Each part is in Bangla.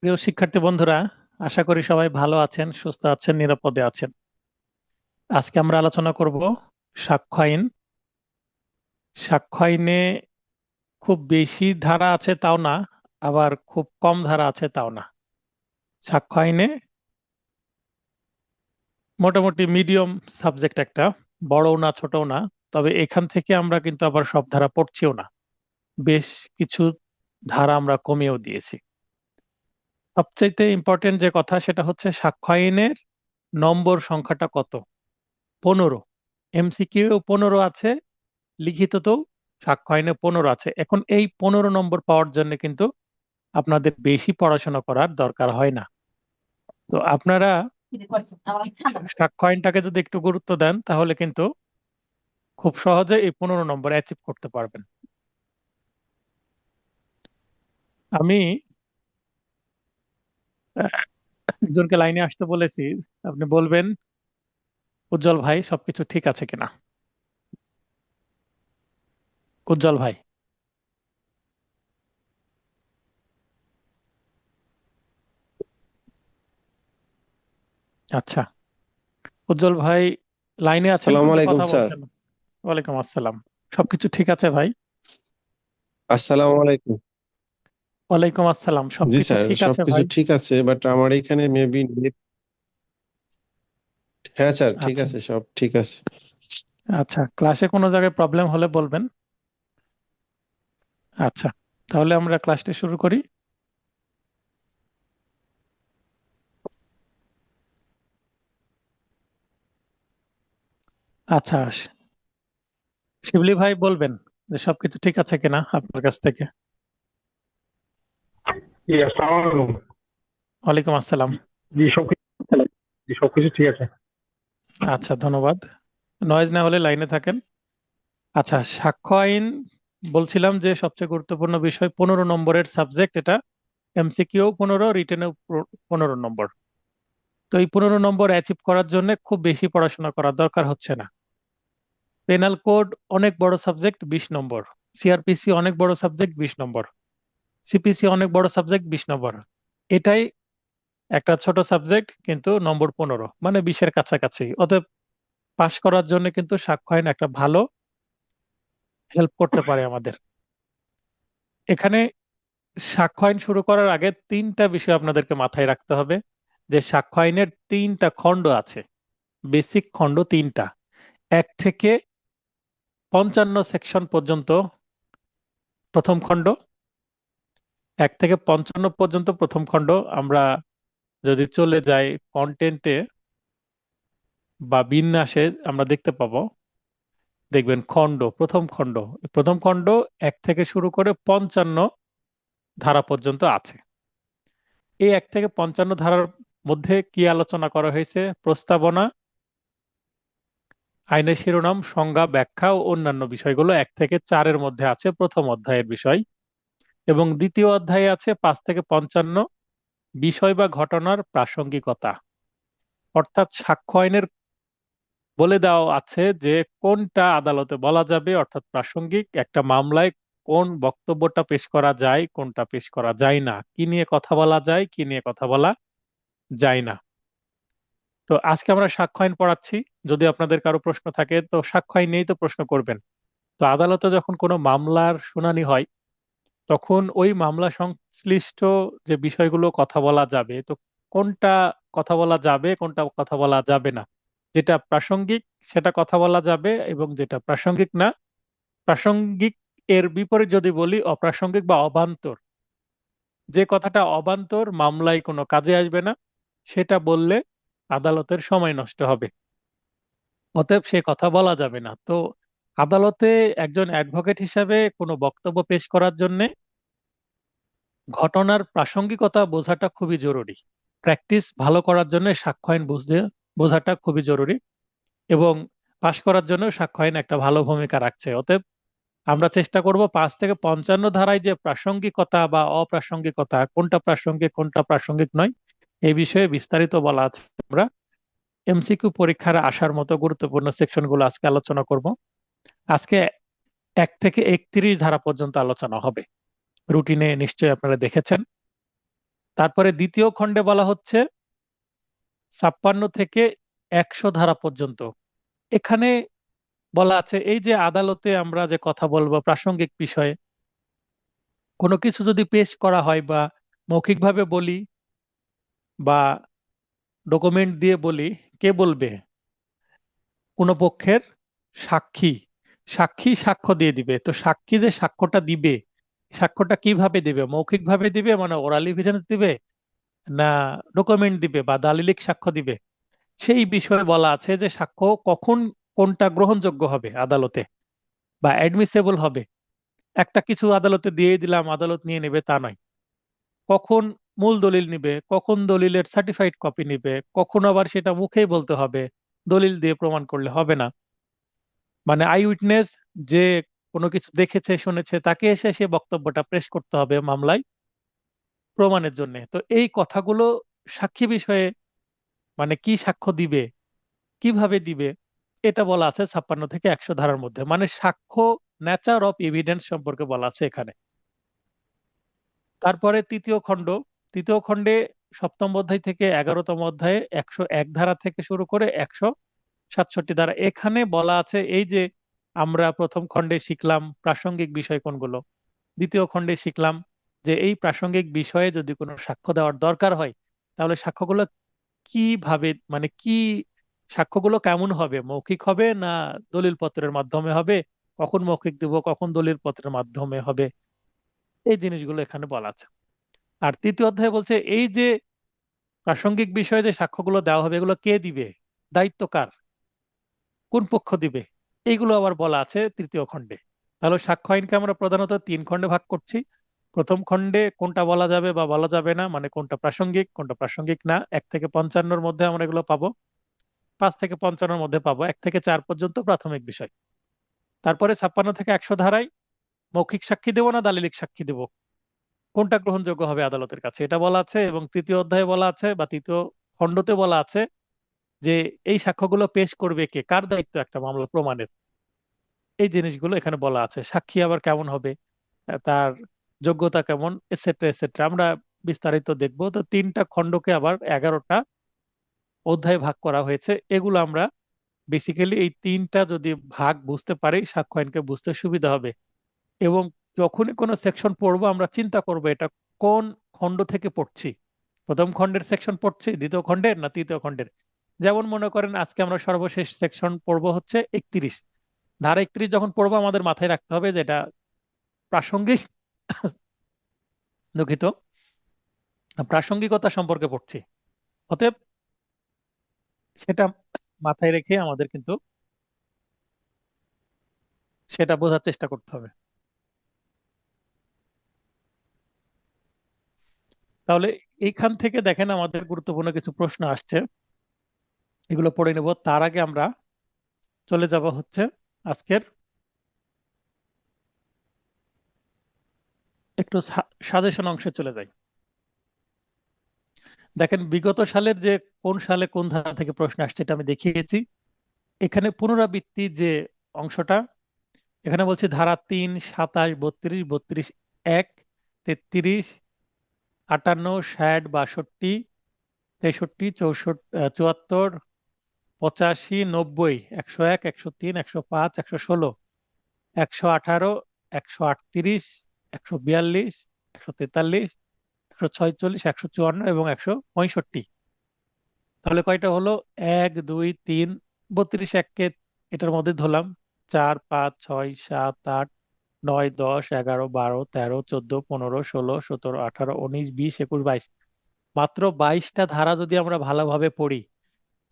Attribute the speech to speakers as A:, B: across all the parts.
A: প্রিয় শিক্ষার্থী বন্ধুরা, আশা করি সবাই ভালো আছেন, সুস্থ আছেন, নিরাপদে আছেন। আজকে আমরা আলোচনা করব সাক্ষ্য আইন। সাক্ষ্য আইনে খুব বেশি ধারা আছে তাও না, আবার খুব কম ধারা আছে তাও না। সাক্ষ্য আইনে মোটামুটি মিডিয়াম সাবজেক্ট, একটা বড়ও না ছোটও না। তবে এখান থেকে আমরা কিন্তু আবার সব ধারা পড়ছিও না, বেশ কিছু ধারা আমরা কমিয়েও দিয়েছি। সবচাইতে ইম্পর্টেন্ট যে কথা সেটা হচ্ছে সাক্ষ্য আইনের নম্বর সংখ্যাটা কত। 15। এমসিকিউ 15 আছে, লিখিততেও সাক্ষ্য আইনে 15 আছে। এখন এই 15 নম্বর পাওয়ার জন্য কিন্তু আপনাদের বেশি পড়াশোনা করার দরকার হয় না। তো আপনারা সাক্ষ্য আইনটাকে যদি একটু গুরুত্ব দেন তাহলে কিন্তু খুব সহজে এই 15 নম্বর অ্যাচিভ করতে পারবেন। আমি একজনকে লাইনে আসতে বলেছি, আপনি বলবেন উজ্জ্বল ভাই সবকিছু ঠিক আছে কিনা। উজ্জ্বল ভাই, আচ্ছা। উজ্জ্বল ভাই লাইনে আছেন
B: আসসালামু
A: কিন্তু
B: আলাইকুম
A: কথা
B: স্যার।
A: বলছেন না। ওয়ালাইকুম আসসালাম। সবকিছু ঠিক আছে ভাই?
B: আসসালামু আলাইকুম।
A: ওয়ালাইকুম আসসালাম,
B: জি
A: সবকিছু
B: স্যার,
A: ঠিক আছে
B: সবকিছু
A: ভাই?
B: ঠিক আছে, বাট আমার এখানে মেবি নেট। হ্যাঁ স্যার, ঠিক
A: আচ্ছা
B: আছে, সব ঠিক আছে।
A: আচ্ছা, ক্লাসে কোনো জায়গায় প্রবলেম হলে বলবেন। আচ্ছা, তাহলে আমরা ক্লাসটি শুরু করি। আচ্ছা, শিবলি ভাই বলবেন যে সবকিছু ঠিক আছে কিনা আপনার কাছ থেকে।
C: জি, আসসালামু আলাইকুম।
A: ওয়ালাইকুম আসসালাম।
C: জি, সবকিছু ঠিক আছে।
A: আচ্ছা, ধন্যবাদ। নয়েজ না হলে লাইনে থাকেন। আচ্ছা, সাক্ষ্য আইন বলছিলাম যে সবচেয়ে গুরুত্বপূর্ণ বিষয়, 15 নম্বরের সাবজেক্ট এটা। এমসিকিউ 15, রিটেনেও 15 নম্বর। তো এই 15 নম্বর অ্যাচিভ করার জন্য খুব বেশি পড়াশোনা করার দরকার হচ্ছে না। পেনাল কোড অনেক বড় সাবজেক্ট, 20 নম্বর। সিআরপিসি অনেক বড় সাবজেক্ট, 20 নম্বর। সিপিসি অনেক বড় সাবজেক্ট, 20 নম্বর। এটাই একটা ছোট সাবজেক্ট কিন্তু নম্বর 15, মানে 20-এর কাছাকাছি। অতএব পাশ করার জন্য কিন্তু সাক্ষ্য আইন একটা ভালো হেল্প করতে পারে আমাদের। এখানে সাক্ষ্য আইন শুরু করার আগে তিনটা বিষয় আপনাদেরকে মাথায় রাখতে হবে, যে সাক্ষ্য আইনের তিনটা খণ্ড আছে। বেসিক খণ্ড তিনটা, 1 থেকে 55 সেকশন পর্যন্ত প্রথম খণ্ড। 1 থেকে 55 পর্যন্ত প্রথম খণ্ড। আমরা যদি চলে যাই কন্টেন্টে বা বিন্যাসে, আমরা দেখতে পাবো, দেখবেন খণ্ড, প্রথম খণ্ড। প্রথম খণ্ড 1 থেকে শুরু করে 55 ধারা পর্যন্ত আছে। এই 1 থেকে 55 ধারার মধ্যে কি আলোচনা করা হয়েছে? প্রস্তাবনা, আইনের শিরোনাম, সংজ্ঞা, ব্যাখ্যা ও অন্যান্য বিষয়গুলো 1 থেকে 4-এর মধ্যে আছে, প্রথম অধ্যায়ের বিষয়। এবং দ্বিতীয় অধ্যায়ে আছে 5 থেকে 55 বিষয় বা ঘটনার প্রাসঙ্গিকতা। অর্থাৎ সাক্ষ্য আইনের বলে দেওয়া আছে যে কোনটা আদালতে বলা যাবে, অর্থাৎ প্রাসঙ্গিক। একটা মামলায় কোন বক্তব্যটা পেশ করা যায়, কোনটা পেশ করা যায় না, কি নিয়ে কথা বলা যায়, কি নিয়ে কথা বলা যায় না। তো আজকে আমরা সাক্ষ্য আইন পড়াচ্ছি। যদি আপনাদের কারো প্রশ্ন থাকে তো সাক্ষ্য আইন নিয়েই তো প্রশ্ন করবেন। তো আদালতে যখন কোনো মামলার শুনানি হয়, তখন ওই মামলা সংশ্লিষ্ট যে বিষয়গুলো কথা বলা যাবে, তো কোনটা কথা বলা যাবে, কোনটা কথা বলা যাবে না। যেটা প্রাসঙ্গিক সেটা কথা বলা যাবে, এবং যেটা প্রাসঙ্গিক না, প্রাসঙ্গিক এর বিপরীত যদি বলি অপ্রাসঙ্গিক বা অবান্তর, যে কথাটা অবান্তর, মামলায় কোনো কাজে আসবে না, সেটা বললে আদালতের সময় নষ্ট হবে। অতএব সে কথা বলা যাবে না। তো আদালতে একজন অ্যাডভোকেট হিসাবে কোনো বক্তব্য পেশ করার জন্য ঘটনার প্রাসঙ্গিকতা বোঝাটা খুবই জরুরি। প্র্যাকটিস ভালো করার জন্য সাক্ষ্য আইন বোঝাটা খুবই জরুরি। এবং পাশ করার জন্য সাক্ষ্য আইন একটা ভালো ভূমিকা রাখছে। অতএব আমরা চেষ্টা করব 5 থেকে 55 ধারায় যে প্রাসঙ্গিকতা বা অপ্রাসঙ্গিকতা, কোনটা প্রাসঙ্গিক কোনটা প্রাসঙ্গিক নয়, এই বিষয়ে বিস্তারিত বলা আছে। আমরা এমসিকিউ পরীক্ষার আসার মতো গুরুত্বপূর্ণ সেকশনগুলো আজকে আলোচনা করব। আজকে 1 থেকে 31 ধারা পর্যন্ত আলোচনা হবে, রুটিনে নিশ্চয়ই আপনারা দেখেছেন। তারপরে দ্বিতীয় খণ্ডে বলা হচ্ছে 56 থেকে 100 ধারা পর্যন্ত। এখানে বলা আছে এই যে আদালতে আমরা যে কথা বলবো প্রাসঙ্গিক বিষয়ে, কোনো কিছু যদি পেশ করা হয় বা মৌখিকভাবে বলি বা ডকুমেন্ট দিয়ে বলি, কে বলবে? কোনো পক্ষের সাক্ষী। সাক্ষী সাক্ষ্য দিয়ে দিবে। তো সাক্ষী যে সাক্ষ্যটা দিবে, সাক্ষ্যটা কিভাবে দিবে? মৌখিকভাবে দিবে, মানে ওরাল এভিডেন্স দিবে, না ডকুমেন্ট দিবে বা দালিলিক সাক্ষ্য দিবে? সেই বিষয়ে বলা আছে যে সাক্ষ্য কখন কোনটা গ্রহণযোগ্য হবে আদালতে বা অ্যাডমিসেবল হবে। একটা কিছু আদালতে দিয়ে দিলাম, আদালত নিয়ে নেবে, তা নয়। কখন মূল দলিল নিবে, কখন দলিলের সার্টিফাইড কপি নিবে, কখন আবার সেটা মুখেই বলতে হবে, দলিল দিয়ে প্রমাণ করলে হবে না। মানে আই উইটনেস, যে কোনো কিছু দেখেছে শুনেছে, তাকে এসে সে বক্তব্যটা পেশ করতে হবে মামলায় প্রমাণের জন্য। তো এই কথাগুলো সাক্ষী বিষয়ে, মানে কি সাক্ষ্য দিবে, কিভাবে দিবে, এটা বলা আছে 56 থেকে 100 ধারার মধ্যে। মানে সাক্ষ্য, নেচার অফ এভিডেন্স সম্পর্কে বলা আছে এখানে। তারপরে তৃতীয় খণ্ডে 7ম অধ্যায় থেকে 11তম অধ্যায়ে 101 ধারা থেকে শুরু করে 167 ধারা। এখানে বলা আছে এই যে আমরা প্রথম খণ্ডে শিখলাম প্রাসঙ্গিক বিষয় কোনগুলো, দ্বিতীয় খণ্ডে শিখলাম যে এই প্রাসঙ্গিক বিষয়ে যদি কোনো সাক্ষ্য দেওয়ার দরকার হয়, তাহলে সাক্ষ্যগুলো কিভাবে, মানে কি সাক্ষ্যগুলো কেমন হবে? মৌখিক হবে না দলিল পত্রের মাধ্যমে হবে? কখন মৌখিক দিব, কখন দলিল পত্রের মাধ্যমে হবে? এই জিনিসগুলো এখানে বলা আছে। আর তৃতীয় অধ্যায়ে বলছে এই যে প্রাসঙ্গিক বিষয়ে যে সাক্ষ্যগুলো দেওয়া হবে, এগুলো কে দিবে, দায়িত্ব কার, কোন পক্ষ দিবে, এইগুলো আবার বলা আছে তৃতীয় খণ্ডে। তাহলে সাক্ষ্য আইনকে আমরা প্রধানত 3 খণ্ডে ভাগ করছি। প্রথম খণ্ডে কোনটা বলা যাবে বা বলা যাবে না, মানে কোনটা প্রাসঙ্গিক কোনটা প্রাসঙ্গিক না, 1 থেকে 55-র মধ্যে আমরা এগুলো পাবো। 5 থেকে 55-র মধ্যে পাবো, 1 থেকে 4 পর্যন্ত প্রাথমিক বিষয়। তারপরে 56 থেকে 100 ধারায় মৌখিক সাক্ষী দেবো না দালিলিক সাক্ষী দেবো, কোনটা গ্রহণযোগ্য হবে আদালতের কাছে, এটা বলা আছে। এবং তৃতীয় অধ্যায়ে বলা আছে বা তৃতীয় খণ্ডতে বলা আছে যে এই সাক্ষ্যগুলো পেশ করবে কে, কার দায়িত্ব একটা মামলা প্রমাণের। এই জিনিসগুলো এখানে বলা আছে। সাক্ষী আবার কেমন হবে, তার যোগ্যতা কেমন, এটসেট্রা এটসেট্রা, আমরা বিস্তারিত দেখবো। তো 3টা খণ্ডকে আবার 11টা অধ্যায়ে ভাগ করা হয়েছে। এগুলো আমরা বেসিক্যালি এই 3টা যদি ভাগ বুঝতে পারি, সাক্ষ্য আইনকে বুঝতে সুবিধা হবে। এবং যখনই কোনো সেকশন পড়বো আমরা চিন্তা করব এটা কোন খণ্ড থেকে পড়ছি, প্রথম খণ্ডের সেকশন পড়ছি, দ্বিতীয় খণ্ডের না তৃতীয় খণ্ডের। যেমন মনে করেন আজকে আমরা সর্বশেষ সেকশন পড়বো হচ্ছে 31 ধারা। 31 যখন পড়বো আমাদের মাথায় রাখতে হবে যে এটা প্রাসঙ্গিক, দুঃখিত, প্রাসঙ্গিকতা সম্পর্কে পড়ছি। অতএব সেটা মাথায় রেখে আমাদের কিন্তু সেটা বোঝার চেষ্টা করতে হবে। তাহলে এইখান থেকে দেখেন আমাদের গুরুত্বপূর্ণ কিছু প্রশ্ন আসছে, এগুলো পড়ে নেব। তার আগে আমরা চলে যাব হচ্ছে আজকের একটু সাজেশন অংশে চলে যাই। দেখেন বিগত সালের যে কোন সালে কোন ধারা থেকে প্রশ্ন আসছে এটা আমি দেখিয়েছি। এখানে পুনরাবৃত্তি যে অংশটা, এখানে বলছি ধারা 3, 27, 32, 32(1), 33, 58, 60, 62, 63, 74, 85, 90, 101, 103, 105, 116, 118, 138, 142, 143, 146, 154 এবং 165। তাহলে কয়টা হলো? 1, 2, 3, 32 এককে এটার মধ্যে ধরলাম, 4, 5, 6, 7, 8, 9, 10, 11, 12, 13, 14, 15, 16, 17, 18, 19, 20, 21, 22, মাত্র 22টা ধারা যদি আমরা ভালোভাবে পড়ি,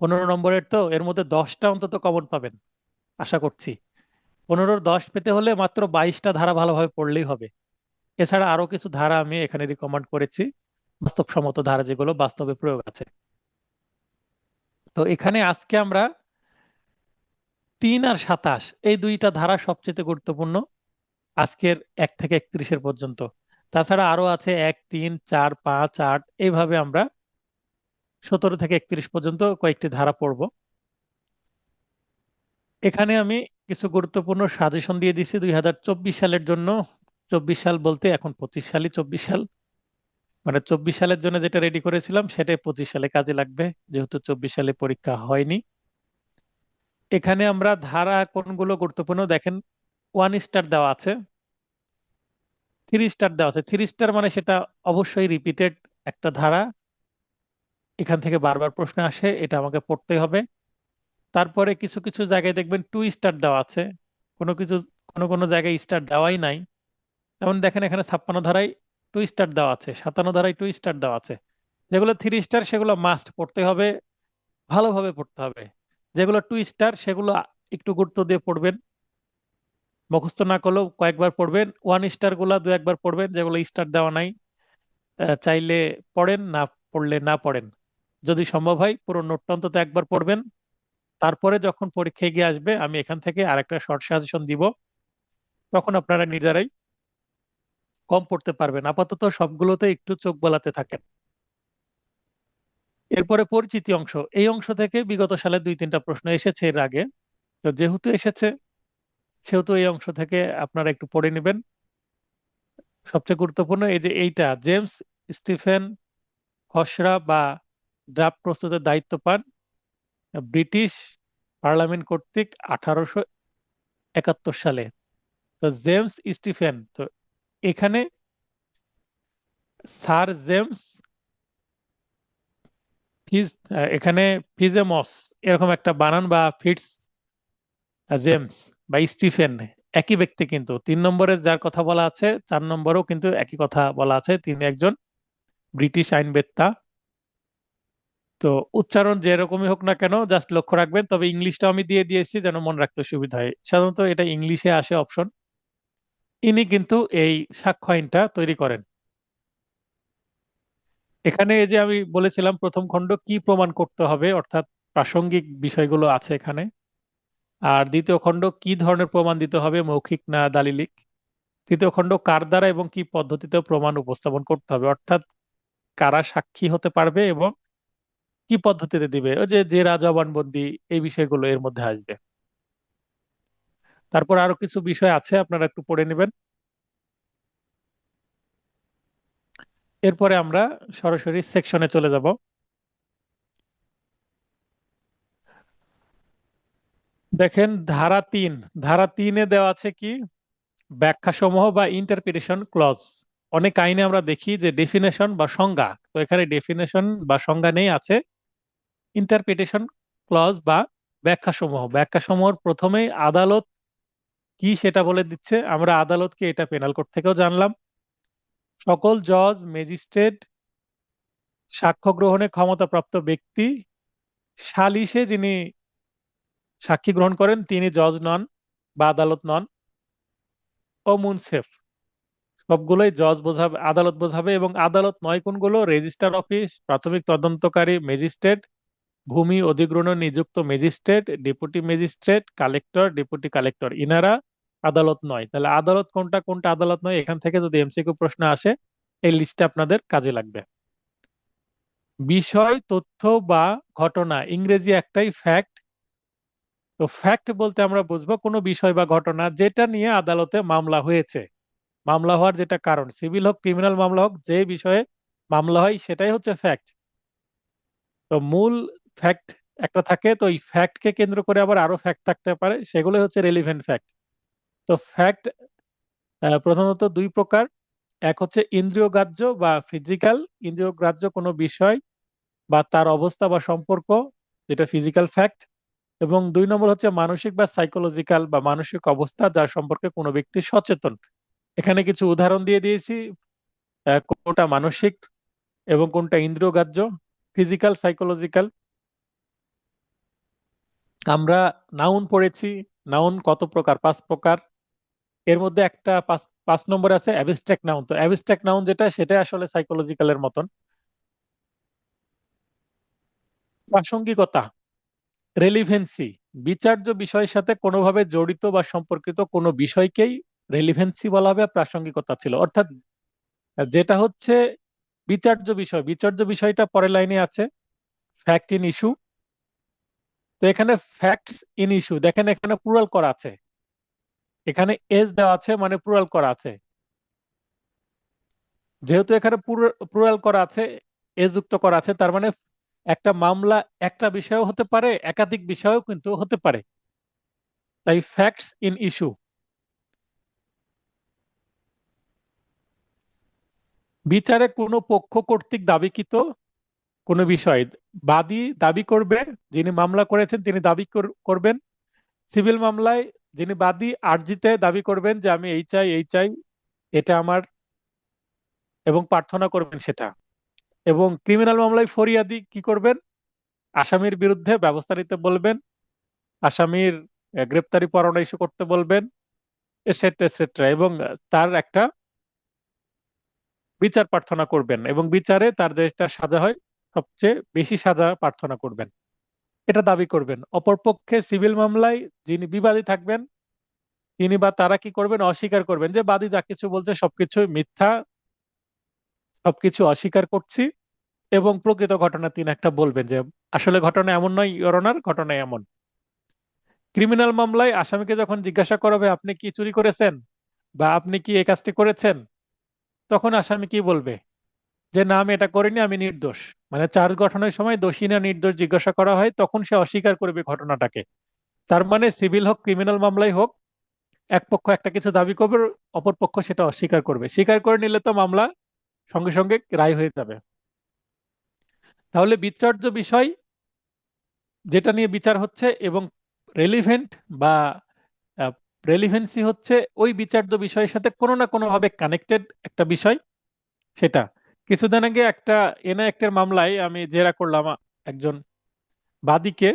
A: 15 নম্বরের তো এর মধ্যে 10টা অন্তত কমন পাবেন আশা করছি। 15-র 10 পেতে হলে মাত্র 22টা ধারা ভালোভাবে পড়লেই হবে। এছাড়া আরো কিছু ধারা আমি এখানে রিকমেন্ড করেছি, বাস্তবসম্মত ধারা যেগুলো বাস্তবে প্রয়োগ আছে। তো এখানে আজকে আমরা 3 আর 27 এই দুইটা ধারা সবচেয়ে গুরুত্বপূর্ণ আজকের 1 থেকে 31 পর্যন্ত। তাছাড়া আরো আছে 1, 3, 4, 5, 8, এইভাবে আমরা 17 থেকে 31 পর্যন্ত কয়েকটি ধারা পড়ব। এখানে আমি কিছু গুরুত্বপূর্ণ সাজেশন দিয়ে দিছি 2024 সালের জন্য। 24 সাল বলতে এখন 25 সালই 24 সাল, মানে 24 সালের জন্য যেটা রেডি করেছিলাম সেটাই 25 সালে কাজে লাগবে, যেহেতু 24 সালে পরীক্ষা হয়নি। এখানে আমরা ধারা কোনগুলো গুরুত্বপূর্ণ দেখেন, 1 স্টার দেওয়া আছে, 3 স্টার দেওয়া আছে। 3 স্টার মানে সেটা অবশ্যই রিপিটেড একটা ধারা, এখান থেকে বারবার প্রশ্ন আসে, এটা আমাকে পড়তে হবে। তারপরে কিছু কিছু জায়গায় দেখবেন 2 স্টার দেওয়া আছে, কোনো কিছু কোনো কোনো জায়গায় স্টার দেওয়াই নাই। যেমন দেখেন এখানে 56 ধারায় 2 স্টার দেওয়া আছে, 57 ধারায় 2 স্টার দেওয়া আছে। যেগুলো 3 স্টার সেগুলো মাস্ট পড়তে হবে, ভালোভাবে পড়তে হবে। যেগুলো 2 স্টার সেগুলো একটু গুরুত্ব দিয়ে পড়বেন, মুখস্থ না করলেও কয়েকবার পড়বেন। 1 স্টার গুলা 2-1 বার পড়বেন, যেগুলো স্টার দেওয়া নাই চাইলে পড়েন, না পড়লে না পড়েন। যদি সম্ভব হয় পুরো নোটটা অন্তত একবার পড়বেন। তারপরে যখন পরীক্ষায় গিয়ে আসবে আমি এখান থেকে আরেকটা শর্ট সাজেশন দিব, তখন আপনারা নিজেরাই কম পড়তে পারবেন। আপাতত সবগুলোতে একটু চোখ বোলাতে থাকেন। এরপরে পরিচিতি অংশ, এই অংশ থেকে বিগত সালে 2-3টা প্রশ্ন এসেছে এর আগে। তো যেহেতু এসেছে সেহেতু এই অংশ থেকে আপনারা একটু পড়ে নেবেন। সবচেয়ে গুরুত্বপূর্ণ এই যে এইটা, জেমস স্টিফেন খসড়া বা ড্রাফট প্রস্তুতের দায়িত্ব পান ব্রিটিশ পার্লামেন্ট কর্তৃক 1871 সালে। তো জেমস স্টিফেন, তো এখানে স্যার জেমস ফিজ, এখানে ফিজেমস এরকম একটা বানান, বা ফিটস জেমস বা স্টিফেন একই ব্যক্তি, কিন্তু 3 নম্বরে যার কথা বলা আছে 4 নম্বরেও কিন্তু একই কথা বলা আছে, তিনি একজন ব্রিটিশ আইনবেত্তা। তো উচ্চারণ যেরকমই হোক না কেন জাস্ট লক্ষ্য রাখবেন। তবে ইংলিশটা আমি দিয়ে দিয়েছি যেন মনে রাখতে সুবিধা হয়, সাধারণত এটা ইংলিশে আসে অপশন। ইনি কিন্তু এই সাক্ষ্য আইনটা তৈরি করেন। এখানে এই যে আমি বলেছিলাম প্রথম খণ্ড কি প্রমাণ করতে হবে, অর্থাৎ প্রাসঙ্গিক বিষয়গুলো আছে এখানে। আর দ্বিতীয় খণ্ড কি ধরনের প্রমাণ দিতে হবে, মৌখিক না দালিলিক। তৃতীয় খণ্ড কার দ্বারা এবং কি পদ্ধতিতে প্রমাণ উপস্থাপন করতে হবে, অর্থাৎ কারা সাক্ষী হতে পারবে এবং কি পদ্ধতিতে দিবে, ওই যে জেরা জবানবন্দি, এই বিষয়গুলো এর মধ্যে আসবে। তারপর আরো কিছু বিষয় আছে, আপনারা একটু পড়ে নেবেন। এরপরে আমরা সরাসরি সেকশনে চলে যাব। দেখেন ধারা 3, ধারা 3-এ দেওয়া আছে কি, ব্যাখ্যা সমূহ বা ইন্টারপ্রিটেশন ক্লজ। অনেক আইনে আমরা দেখি যে ডেফিনেশন বা সংজ্ঞা, তো এখানে ডেফিনেশন বা সংজ্ঞা নেই, আছে ইন্টারপ্রিটেশন ক্লজ বা ব্যাখ্যা সমূহ। ব্যাখ্যা সমূহের প্রথমেই আদালত কি সেটা বলে দিচ্ছে। আমরা আদালতকে এটা পেনাল কোড থেকেও জানলাম। সকল জজ, ম্যাজিস্ট্রেট, সাক্ষ্য গ্রহণে ক্ষমতাপ্রাপ্ত ব্যক্তি, সালিসে যিনি সাক্ষী গ্রহণ করেন তিনি জজ নন বা আদালত নন, ও মুনসেফ, সবগুলোই জজ বোঝাবে, আদালত বোঝাবে। এবং আদালত নয় কোনগুলো, রেজিস্ট্রার অফিস, প্রাথমিক তদন্তকারী ম্যাজিস্ট্রেট, ভূমি অধিগ্রহণে নিযুক্ত magistrate, deputy magistrate, collector, deputy collector, ইনারা আদালত নয়। তাহলে আদালত কোনটা কোনটা আদালত নয়, এখান থেকে যদি এমসিকিউ প্রশ্ন আসে এই লিস্টটা আপনাদের কাজে লাগবে। বিষয়, তথ্য বা ঘটনা, ইংরেজি একটাই ফ্যাক্ট। তো ফ্যাক্ট বলতে আমরা বুঝবো কোনো বিষয় বা ঘটনা যেটা নিয়ে আদালতে মামলা হয়েছে, মামলা হওয়ার যেটা কারণ, সিভিল হোক ক্রিমিনাল মামলা হোক, যে বিষয়ে মামলা হয় সেটাই হচ্ছে ফ্যাক্ট। তো মূল ফ্যাক্ট একটা থাকে, তো এই ফ্যাক্টকে কেন্দ্র করে আবার আরো ফ্যাক্ট থাকতে পারে, সেগুলো হচ্ছে রেলিভেন্ট ফ্যাক্ট। তো ফ্যাক্ট প্রধানত 2 প্রকার। এক হচ্ছে ইন্দ্রিয়গ্রাহ্য বা ফিজিক্যাল, ইন্দ্রিয়গ্রাহ্য কোনো বিষয় বা তার অবস্থা বা সম্পর্ক, যেটা ফিজিক্যাল ফ্যাক্ট। এবং 2 নম্বর হচ্ছে মানসিক বা সাইকোলজিক্যাল বা মানসিক অবস্থা, যার সম্পর্কে কোনো ব্যক্তি সচেতন। এখানে কিছু উদাহরণ দিয়ে দিয়েছি, কোনটা মানসিক এবং কোনটা ইন্দ্রিয়গ্রাহ্য, ফিজিক্যাল, সাইকোলজিক্যাল। আমরা নাউন পড়েছি, নাউন কত প্রকার, 5 প্রকার। এর মধ্যে একটা 5 নম্বরে আছে অ্যাবস্ট্রাক্ট নাউন। তো অ্যাবস্ট্রাক্ট নাউন যেটা, সেটা আসলে সাইকোলজিক্যালের মতন। প্রাসঙ্গিকতা, রেলিভেন্সি, বিচার্য বিষয়ের সাথে কোনোভাবে জড়িত বা সম্পর্কিত কোনো বিষয়কেই রেলিভেন্সি বলা হবে। আর প্রাসঙ্গিকতা ছিল, অর্থাৎ যেটা হচ্ছে বিচার্য বিষয়, বিচার্য বিষয়টা পরের লাইনে আছে, ফ্যাক্ট ইন ইস্যু। তো তো এখানে ফ্যাক্টস ইন ইস্যু দেখেন, এখানে প্লুরাল করা আছে, এখানে এজ দেওয়া আছে মানে প্লুরাল করা আছে। যেহেতু এখানে প্লুরাল করা আছে, এজ যুক্ত করা আছে, তার মানে একটা মামলা একটা বিষয়ও হতে পারে, একাধিক বিষয়ও কিন্তু হতে পারে। তাই ফ্যাক্টস ইন ইস্যু। বিচারে কোনো পক্ষ কর্তৃক দাবিকৃত কোনো বিষয় বাদী দাবি করবে, যিনি মামলা করেছেন তিনি দাবি করবেন। সিভিল মামলায় যিনি বাদী আর্জিতে দাবি করবেন যে আমি এই চাই এই চাই, এটা আমার, এবং প্রার্থনা করবেন সেটা। এবং ক্রিমিনাল মামলায় ফরিয়াদি কি করবেন? আসামির বিরুদ্ধে ব্যবস্থা নিতে বলবেন, আসামির গ্রেপ্তারি পরোয়ানা ইস্যু করতে বলবেন, এটসেট্রা এটসেট্রা, এবং তার একটা বিচার প্রার্থনা করবেন, এবং বিচারে তার যেটা সাজা হয় সবচেয়ে বেশি সাজা প্রার্থনা করবেন, এটা দাবি করবেন। অপরপক্ষে সিভিল মামলায় যিনি বিবাদী থাকবেন তিনি বা তারা কি করবেন? অস্বীকার করবেন যে বাদী যা কিছু বলছে সবকিছু মিথ্যা, সবকিছু অস্বীকার করছি, এবং প্রকৃত ঘটনা তিনি একটা বলবেন যে আসলে ঘটনা এমন নয় ইওর অনার, ঘটনা এমন। ক্রিমিনাল মামলায় আসামিকে যখন জিজ্ঞাসা করা হবে আপনি কি চুরি করেছেন বা আপনি কি এই কাজটি করেছেন, তখন আসামি কি বলবে? যে না আমি এটা করিনি, আমি নির্দোষ। মানে চার্জ গঠনের সময় দোষী না নির্দোষ জিজ্ঞাসা করা হয়, তখন সে অস্বীকার করবে ঘটনাটাকে। তার মানে সিভিল হোক ক্রিমিনাল মামলাই হোক, এক পক্ষ একটা কিছু দাবি করবে, অপর পক্ষ সেটা অস্বীকার করবে। স্বীকার করে নিলে তো মামলা সঙ্গে সঙ্গে রায় হয়ে যাবে। তাহলে বিচার্য বিষয় যেটা নিয়ে বিচার হচ্ছে, এবং রেলিভেন্ট বা রেলিভেন্সি হচ্ছে ওই বিচার্য বিষয়ের সাথে কোনো না কোনো ভাবে কানেক্টেড একটা বিষয় সেটা। কিছুদিন আগে একটা এনআই অ্যাক্টের মামলায় আমি জেরা করলাম একজন বাদীকে।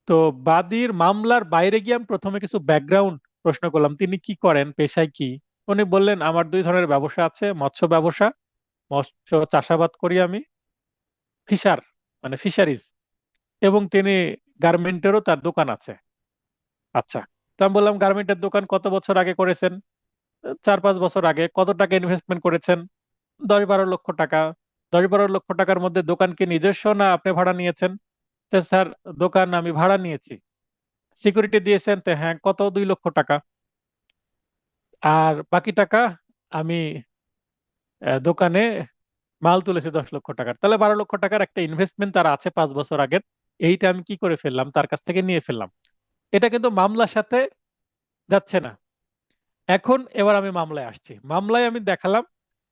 A: তো বাদীর মামলার বাইরে গিয়ে আমি প্রথমে কিছু ব্যাকগ্রাউন্ড প্রশ্ন করলাম, তিনি কি করেন, পেশায় কি। উনি বললেন আমার দুই ধরনের ব্যবসা আছে, মৎস্য ব্যবসা, মৎস্য চাষাবাদ করি আমি, ফিশার মানে ফিশারিজ, এবং তিনি গার্মেন্টেরও তার দোকান আছে। আচ্ছা, তো আমি বললাম গার্মেন্টের দোকান কত বছর আগে করেছেন? 4-5 বছর আগে। কত টাকা ইনভেস্টমেন্ট করেছেন? 10-12 লক্ষ টাকা। 10-12 লক্ষ টাকার মধ্যে দোকান কি নিজস্ব না আপনি ভাড়া নিয়েছেন? তো স্যার দোকান আমি ভাড়া নিয়েছি। সিকিউরিটি দিয়েছেন? তো হ্যাঁ। কত? 2 লক্ষ টাকা। আর বাকি টাকা আমি দোকানে মাল তুলেছি 10 লক্ষ টাকার। তাহলে 12 লক্ষ টাকার একটা ইনভেস্টমেন্ট তার আছে 5 বছর আগের। এইটা আমি কি করে ফেললাম? তার কাছ থেকে নিয়ে ফেললাম। এটা কিন্তু মামলার সাথে যাচ্ছে না। এখন এবার আমি মামলায় আসছি। মামলায় আমি দেখালাম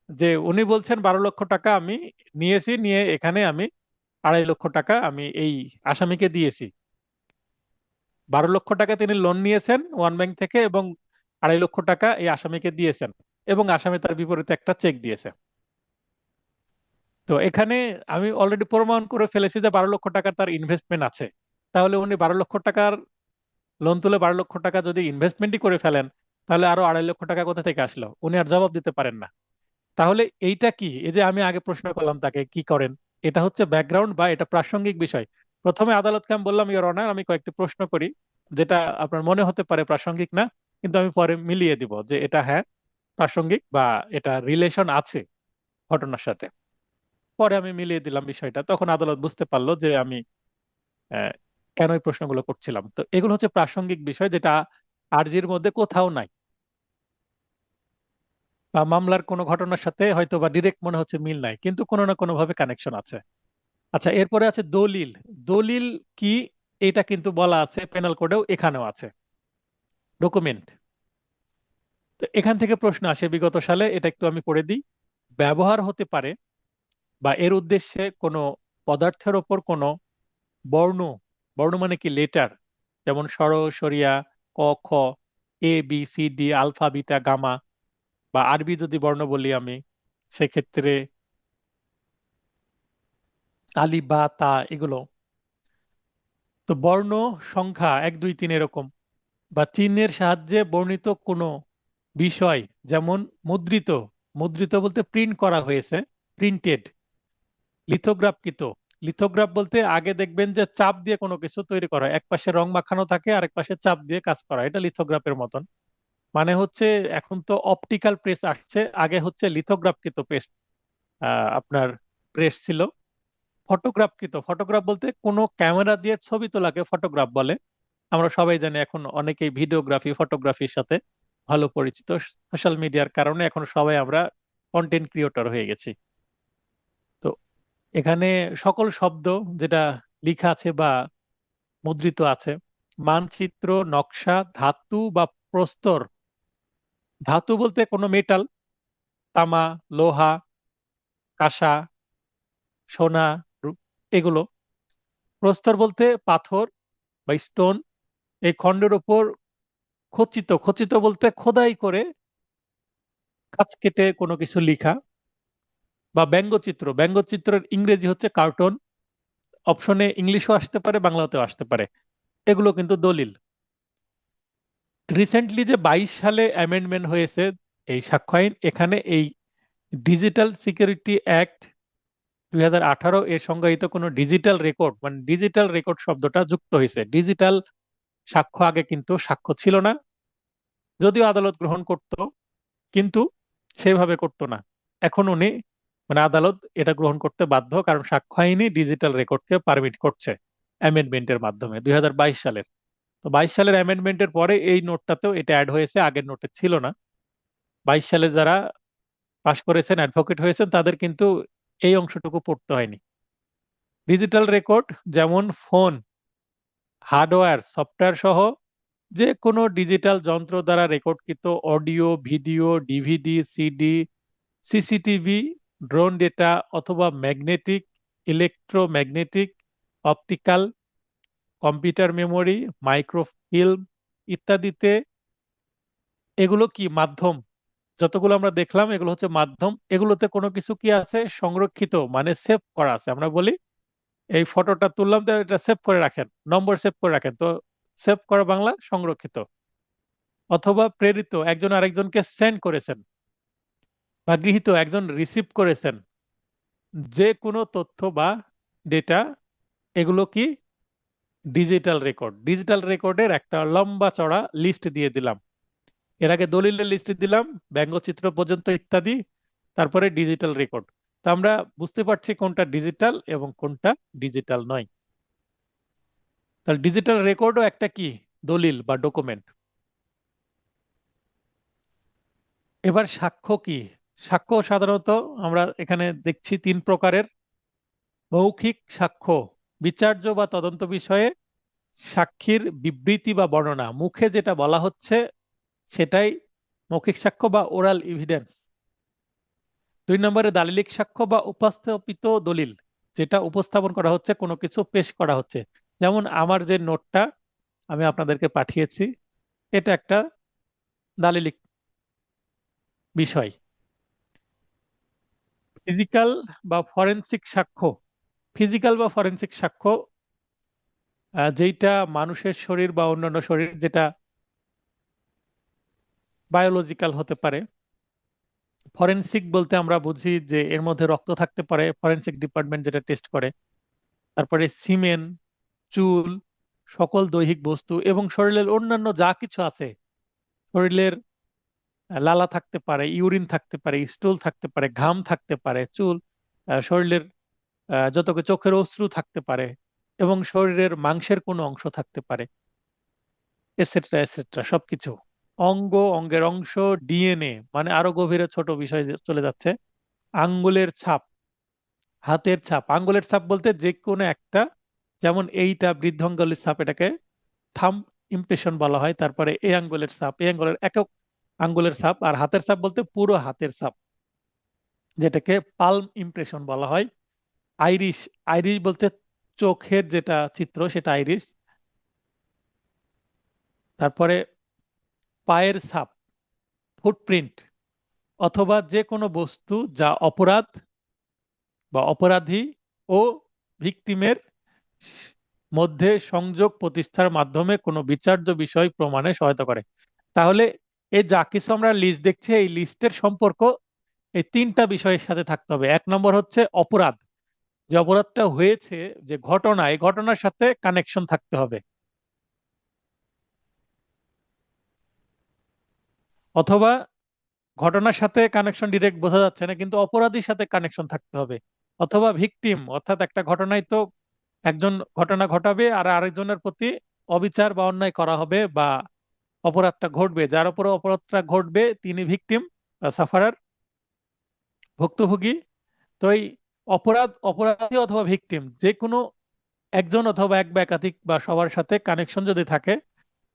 A: যে উনি বলছেন 12 লক্ষ টাকা আমি নিয়েছি, নিয়ে এখানে আমি 2.5 লক্ষ টাকা আমি এই আসামিকে দিয়েছি। 12 লক্ষ টাকা তিনি লোন নিয়েছেন ওয়ান ব্যাংক থেকে, এবং 2.5 লক্ষ টাকা এই আসামিকে দিয়েছেন, এবং আসামি তার বিপরীতে একটা চেক দিয়েছে। তো এখানে আমি অলরেডি প্রমাণ করে ফেলেছি যে 12 লক্ষ টাকার তার ইনভেস্টমেন্ট আছে। তাহলে উনি 12 লক্ষ টাকার লোন তুলে 12 লক্ষ টাকা যদি ইনভেস্টমেন্টই করে ফেলেন, তাহলে আরো 2.5 লক্ষ টাকা কোথা থেকে আসলো? উনি আর জবাব দিতে পারেন না। তাহলে এইটা কি? এই যে আমি আগে প্রশ্ন করলাম তাকে কি করেন, এটা হচ্ছে ব্যাকগ্রাউন্ড বা এটা প্রাসঙ্গিক বিষয়। প্রথমে আদালতকে আমি বললাম ইওর অনার আমি কয়েকটি প্রশ্ন করি, যেটা আপনার মনে হতে পারে প্রাসঙ্গিক না, কিন্তু আমি পরে মিলিয়ে দিব যে এটা হ্যাঁ প্রাসঙ্গিক বা এটা রিলেশন আছে ঘটনার সাথে। পরে আমি মিলিয়ে দিলাম বিষয়টা, তখন আদালত বুঝতে পারলো যে আমি আহ, কেন এই প্রশ্নগুলো করছিলাম। তো এগুলো হচ্ছে প্রাসঙ্গিক বিষয়, যেটা আরজির মধ্যে কোথাও নাই, বা মামলার কোনো ঘটনার সাথে হয়তো বা ডিরেক্ট মনে হচ্ছে মিল নাই, কিন্তু কোনো না কোনো ভাবে কানেকশন আছে। আচ্ছা, এরপরে আছে দলিল। দলিল কি? এটা কিন্তু বলা আছে পেনাল কোডেও, এখানেও আছে ডকুমেন্ট। তো এখান থেকে প্রশ্ন আসে বিগত সালে, এটা একটু আমি পড়ে দিই। ব্যবহার হতে পারে বা এর উদ্দেশ্যে কোনো পদার্থের ওপর কোনো বর্ণ, বর্ণ মানে কি লেটার, যেমন স্বর সরিয়া ক খ, A B C D, alpha beta gamma, বা আরবি যদি বর্ণ বলি আমি সেক্ষেত্রে আলিফ বা তা, এগুলো। তো বর্ণ সংখ্যা 1 2 3 এরকম, বা চিহ্নের সাহায্যে বর্ণিত কোনো বিষয়, যেমন মুদ্রিত। মুদ্রিত বলতে প্রিন্ট করা হয়েছে, প্রিন্টেড। লিথোগ্রাফকৃত। লিথোগ্রাফ বলতে আগে দেখবেন যে চাপ দিয়ে কোনো কিছু তৈরি করা হয়, এক পাশে রং মাখানো থাকে আর এক পাশে চাপ দিয়ে কাজ করা হয়, এটা লিথোগ্রাফের মতন। মানে হচ্ছে এখন তো অপটিক্যাল প্রেস আসছে, আগে হচ্ছে লিথোগ্রাফকৃত প্রেস আপনার প্রেস ছিল। ফটোগ্রাফকৃত, ফটোগ্রাফ বলতে কোনো ক্যামেরা দিয়ে ছবি তোলাকে ফটোগ্রাফ বলে। আমরা সবাই জানি এখন অনেকেই ভিডিওগ্রাফি ফটোগ্রাফির সাথে ভালো পরিচিত। সোশ্যাল মিডিয়ার কারণে এখন সবাই আমরা কন্টেন্ট ক্রিয়েটর হয়ে গেছি। তো এখানে সকল শব্দ যেটা লেখা আছে বা মুদ্রিত আছে, মানচিত্র, নকশা, ধাতু বা প্রস্তর। ধাতু বলতে কোনো মেটাল, তামা, লোহা, কাঁসা, সোনা, এগুলো। প্রস্তর বলতে পাথর বা স্টোন, এই খণ্ডের উপর খচিত, খচিত বলতে খোদাই করে কাঁচ কেটে কোনো কিছু লেখা। বা ব্যঙ্গচিত্র, ব্যঙ্গচিত্রের ইংরেজি হচ্ছে কার্টুন। অপশনে ইংলিশও আসতে পারে, বাংলাতেও আসতে পারে। এগুলো কিন্তু দলিল। রিসেন্টলি যে 22 সালে অ্যামেন্ডমেন্ট হয়েছে এই সাক্ষ্য আইন, এখানে এই ডিজিটাল সিকিউরিটি অ্যাক্ট 2018 এর সংজ্ঞায়িত কোনো ডিজিটাল রেকর্ড, মানে ডিজিটাল রেকর্ড শব্দটা যুক্ত হয়েছে। ডিজিটাল সাক্ষ্য আগে কিন্তু সাক্ষ্য ছিল না, যদিও আদালত গ্রহণ করত, কিন্তু সেভাবে করতো না। এখন উনি মানে আদালত এটা গ্রহণ করতে বাধ্য, কারণ সাক্ষ্য আইনই ডিজিটাল রেকর্ডকে পারমিট করছে অ্যামেন্ডমেন্টের মাধ্যমে 2022 সালের। তো 22 সালের অ্যামেন্ডমেন্টের পরে এই নোটটাতেও এটা অ্যাড হয়েছে, আগের নোটে ছিল না। 22 সালে যারা পাশ করেছেন, অ্যাডভোকেট হয়েছেন, তাদের কিন্তু এই অংশটুকু পড়তে হয়নি। ডিজিটাল রেকর্ড যেমন ফোন, হার্ডওয়্যার, সফটওয়্যার সহ যে কোনো ডিজিটাল যন্ত্র দ্বারা রেকর্ডকৃত audio, video, DVD, CD, CCTV, drone data অথবা magnetic, electromagnetic, optical, computer memory, microfilm ইত্যাদিতে, এগুলো কি মাধ্যম। যতগুলো আমরা দেখলাম এগুলো হচ্ছে মাধ্যম। এগুলোতে কোনো কিছু কি আছে সংরক্ষিত, মানে সেভ করা আছে। আমরা বলি এই ফটোটা তুললাম তো এটা সেভ করে রাখেন, নম্বর সেভ করে রাখেন, তো সেভ করা বাংলা সংরক্ষিত। অথবা প্রেরিত, একজন আরেকজনকে সেন্ড করেছেন, বা গৃহীত, একজন রিসিভ করেছেন। যে কোনো তথ্য বা ডেটা, এগুলো কি ডিজিটাল রেকর্ড। ডিজিটাল রেকর্ডের একটা লম্বা চড়া লিস্ট দিয়ে দিলাম। এর আগে দলিলের লিস্ট দিলাম, ব্যঙ্গচিত্র পর্যন্ত ইত্যাদি, তারপরে ডিজিটাল রেকর্ড। তো আমরা বুঝতে পারছি কোনটা ডিজিটাল এবং কোনটা ডিজিটাল নয়। তাহলে ডিজিটাল রেকর্ডও একটা কি দলিল বা ডকুমেন্ট। এবার সাক্ষ্য কি? সাক্ষ্য সাধারণত আমরা এখানে দেখছি 3 প্রকারের। মৌখিক সাক্ষ্য, বিচার্য বা তদন্ত বিষয়ে সাক্ষীর বিবৃতি বা বর্ণনা, মুখে যেটা বলা হচ্ছে সেটাই মৌখিক সাক্ষ্য বা ওরাল এভিডেন্স। 2 নম্বরে দালিলিক সাক্ষ্য বা উপস্থাপিত দলিল, যেটা উপস্থাপন করা হচ্ছে, কোনো কিছু পেশ করা হচ্ছে। যেমন আমার যে নোটটা আমি আপনাদেরকে পাঠিয়েছি, এটা একটা দালিলিক বিষয়। ফিজিক্যাল বা ফরেনসিক সাক্ষ্য, ফিজিক্যাল বা ফরেনসিক সাক্ষ্য যেটা মানুষের শরীর বা অন্যান্য শরীর, যেটা বায়োলজিক্যাল হতে পারে। ফরেনসিক বলতে আমরা বুঝি যে এর মধ্যে রক্ত থাকতে পারে, ফরেনসিক ডিপার্টমেন্ট যেটা টেস্ট করে। তারপরে সিমেন, চুল, সকল দৈহিক বস্তু এবং শরীরের অন্যান্য যা কিছু আছে, শরীরের লালা থাকতে পারে, ইউরিন থাকতে পারে, স্টুল থাকতে পারে, ঘাম থাকতে পারে, চুল, শরীরের যত চোখের অশ্রু থাকতে পারে, এবং শরীরের মাংসের কোনো অংশ থাকতে পারে, এটসেট্রা এটসেট্রা সবকিছু। অঙ্গ, অঙ্গের অংশ, ডিএনএ, মানে আরো গভীরে ছোট বিষয় চলে যাচ্ছে। আঙ্গুলের ছাপ, হাতের ছাপ। আঙ্গুলের ছাপ বলতে যে কোনো একটা, যেমন এইটা বৃদ্ধাঙ্গুলের ছাপ, এটাকে থাম্ব ইমপ্রেশন বলা হয়। তারপরে এই আঙ্গুলের ছাপ, এই আঙ্গুলের একক আঙ্গুলের ছাপ। আর হাতের ছাপ বলতে পুরো হাতের ছাপ, যেটাকে পালম ইমপ্রেশন বলা হয়। আইরিশ, আইরিশ বলতে চোখের যেটা চিত্র সেটা আইরিশ। তারপরে পায়ের ছাপ, ফুটপ্রিন্ট, অথবা যে কোনো বস্তু যা অপরাধ বা অপরাধী ও ভিকটিমের মধ্যে সংযোগ প্রতিষ্ঠার মাধ্যমে কোনো বিচার্য বিষয় প্রমাণে সহায়তা করে। তাহলে এই যা কিছু আমরা লিস্ট দেখছি, এই লিস্টের সম্পর্ক এই 3টা বিষয়ের সাথে থাকতে হবে। 1 নম্বর হচ্ছে অপরাধ, যে অপরাধটা হয়েছে, যে ঘটনা, এই ঘটনার সাথে কানেকশন থাকতে হবে। অথবা ঘটনার সাথে কানেকশন ডিরেক্ট বোঝা যাচ্ছে না, কিন্তু অপরাধীর সাথে কানেকশন থাকতে হবে। অথবা ভিকটিম, অর্থাৎ একটা ঘটনায় তো একজন ঘটনা ঘটাবে আর আরেকজনের প্রতি অবিচার বা অন্যায় করা হবে বা অপরাধটা ঘটবে, যার উপরে অপরাধটা ঘটবে তিনি ভিকটিম বা সাফারার, ভুক্তভোগী। তো এই অপরাধী অথবা ভিকটিম যে কোনো একজন অথবা এক বা একাধিক বা সবার সাথে কানেকশন যদি থাকে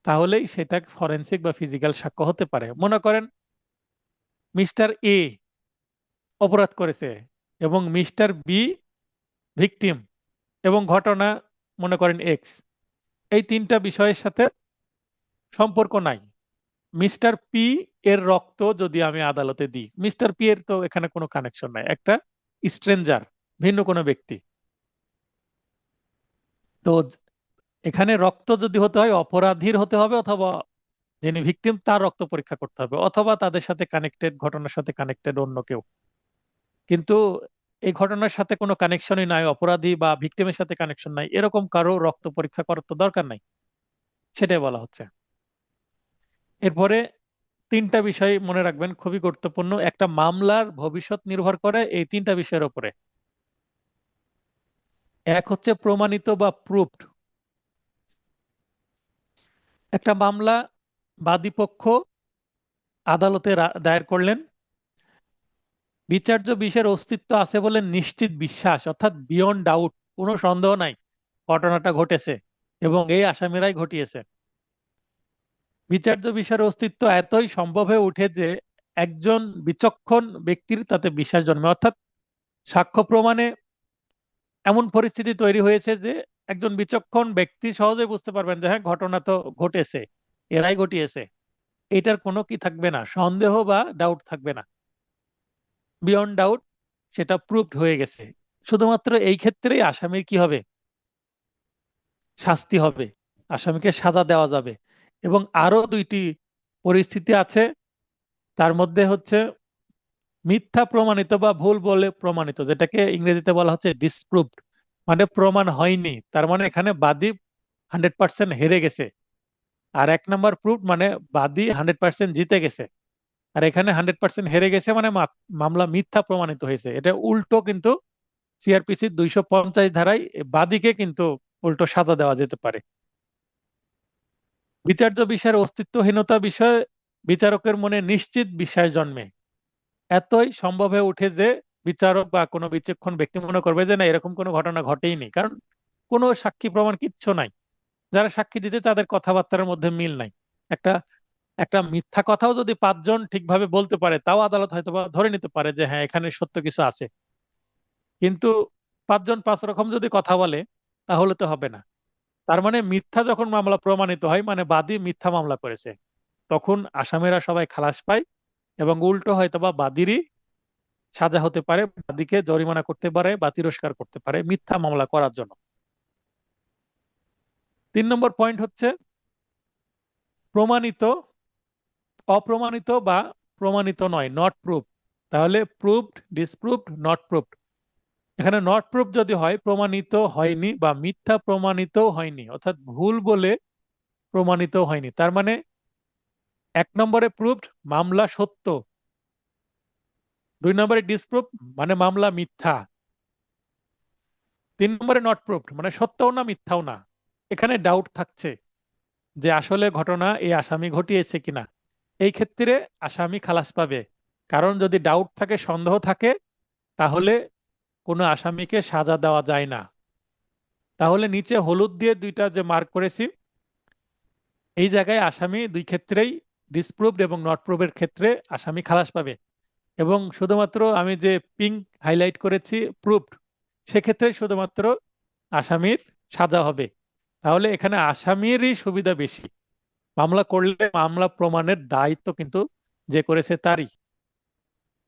A: তাহলেই সেটা ফরেনসিক বা ফিজিক্যাল সাক্ষ্য হতে পারে। মনে করেন মিস্টার এ অপরাধ করেছে এবং মিস্টার বি ভিকটিম, এবং ঘটনা মনে করেন এক্স, এই তিনটা বিষয়ের সাথে সম্পর্ক নাই। মিস্টার পি এর রক্ত যদি আমি আদালতে দিই, মিস্টার পি এর তো এখানে কোনো কানেকশন নাই, একটা স্ট্রেঞ্জার, ভিন্ন কোনো ব্যক্তি। তো এখানে রক্ত যদি হতে হয় অপরাধীর হতে হবে, অথবা যিনি ভিকটিম তার রক্ত পরীক্ষা করতে হবে, অথবা তাদের সাথে কানেক্টেড, ঘটনার সাথে কানেক্টেড অন্য কেউ। কিন্তু এই ঘটনার সাথে কোনো কানেকশনই নাই, অপরাধী বা ভিকটিমের সাথে কানেকশন নাই, এরকম কারো রক্ত পরীক্ষা করার তো দরকার নাই, সেটাই বলা হচ্ছে। এরপরে তিনটা বিষয় মনে রাখবেন, খুবই গুরুত্বপূর্ণ। একটা মামলার ভবিষ্যৎ নির্ভর করে এই তিনটা বিষয়ের উপরে। এক হচ্ছে প্রমাণিত বা প্রুফড। একটা মামলা বাদীপক্ষ আদালতে দায়ের করলেন, বিচার্য বিষয়ের অস্তিত্ব আছে বলে নিশ্চিত বিশ্বাস, অর্থাৎ বিয়ন্ড ডাউট, কোনো সন্দেহ নাই ঘটনাটা ঘটেছে এবং এই আসামিরাই ঘটিয়েছে। বিচার্য বিষয়ের অস্তিত্ব এতই সম্ভব হয়ে উঠে যে একজন বিচক্ষণ ব্যক্তির তাতে বিশ্বাস জন্মে, অর্থাৎ সাক্ষ্য প্রমাণে এমন পরিস্থিতি তৈরি হয়েছে যে একজন বিচক্ষণ ব্যক্তি সহজে বুঝতে পারবেন যে হ্যাঁ ঘটনা তো ঘটেছে, এরাই ঘটিয়েছে, এটার কোনো কি থাকবে না, সন্দেহ বা ডাউট থাকবে না, বিয়ন্ড ডাউট, সেটা প্রুভড হয়ে গেছে। শুধুমাত্র এই ক্ষেত্রেই আসামির কি হবে, শাস্তি হবে, আসামিকে সাজা দেওয়া যাবে। এবং আরো দুইটি পরিস্থিতি আছে, তার মধ্যে হচ্ছে মিথ্যা প্রমাণিত বা ভুল বলে প্রমাণিত, যেটাকে ইংরেজিতে বলা হচ্ছে ডিসপ্রুভড, মানে প্রমাণ হয়নি, তার মানে এখানে বাদী 100% হেরে গেছে। আর এক নাম্বার প্রুফ মানে বাদী 100% জিতে গেছে, আর এখানে 100% হেরে গেছে মানে মামলা মিথ্যা প্রমাণিত হয়েছে। এটা উল্টো, কিন্তু সিআরপিসি 250 ধারায় বাদীকে কিন্তু উল্টো সাজা দেওয়া যেতে পারে। বিচার্য বিষয়ের অস্তিত্বহীনতা বিষয়ে বিচারকের মনে নিশ্চিত বিশ্বাস জন্মে, এতই সম্ভব হয়ে উঠে যে বিচারক বা কোনো বিচক্ষণ ব্যক্তি মনে করবে যে না, এরকম কোনো ঘটনা ঘটেইনি, কারণ কোনো সাক্ষী প্রমাণ কিচ্ছু নাই, যারা সাক্ষী দিতে তাদের কথাবার্তার মধ্যে মিল নাই। একটা একটা মিথ্যা কথাও যদি 5 জন ঠিকভাবে বলতে পারে তাও আদালত হয়তো বা ধরে নিতে পারে যে হ্যাঁ এখানে সত্য কিছু আছে, কিন্তু 5 জন 5 রকম যদি কথা বলে তাহলে তো হবে না। তার মানে মিথ্যা যখন মামলা প্রমাণিত হয় মানে বাদী মিথ্যা মামলা করেছে, তখন আসামিরা সবাই খালাস পায়, এবং উল্টো হয়তো বা বাদীরই সাজা হতে পারে, বাদীকে জরিমানা করতে পারে বা তিরস্কার করতে পারে মিথ্যা মামলা করার জন্য। 3 নম্বর পয়েন্ট হচ্ছে প্রমাণিত, অপ্রমাণিত বা প্রমাণিত নয়, নট প্রুফ। তাহলে প্রুফড, ডিসপ্রুভড, নট প্রুফড। এখানে নট প্রুফ যদি হয় প্রমাণিত হয়নি বা মিথ্যা প্রমাণিত হয়নি, অর্থাৎ ভুল বলে প্রমাণিত হয়নি, তার মানে 1 নম্বরে প্রুফড মামলা সত্য, 2 নম্বরে ডিসপ্রুভ মানে মামলা মিথ্যা, 3 নম্বরে নট প্রুফড মানে সত্যও না মিথ্যাও না, এখানে ডাউট থাকছে যে আসলে ঘটনা এই আসামি ঘটিয়েছে কিনা। এই ক্ষেত্রে আসামি খালাস পাবে, কারণ যদি ডাউট থাকে, সন্দেহ থাকে, তাহলে কোনো আসামিকে সাজা দেওয়া যায় না। তাহলে নিচে হলুদ দিয়ে দুইটা যে মার্ক করেছি, এই জায়গায় আসামি দুই ক্ষেত্রেই, ডিসপ্রুভড এবং নট প্রুভের ক্ষেত্রে আসামি খালাস পাবে, এবং শুধুমাত্র আমি যে পিঙ্ক হাইলাইট করেছি প্রুভড, সেক্ষেত্রে শুধুমাত্র আসামির সাজা হবে। তাহলে এখানে আসামিরই সুবিধা বেশি, মামলা করলে মামলা প্রমাণের দায়িত্ব কিন্তু যে করেছে তারই।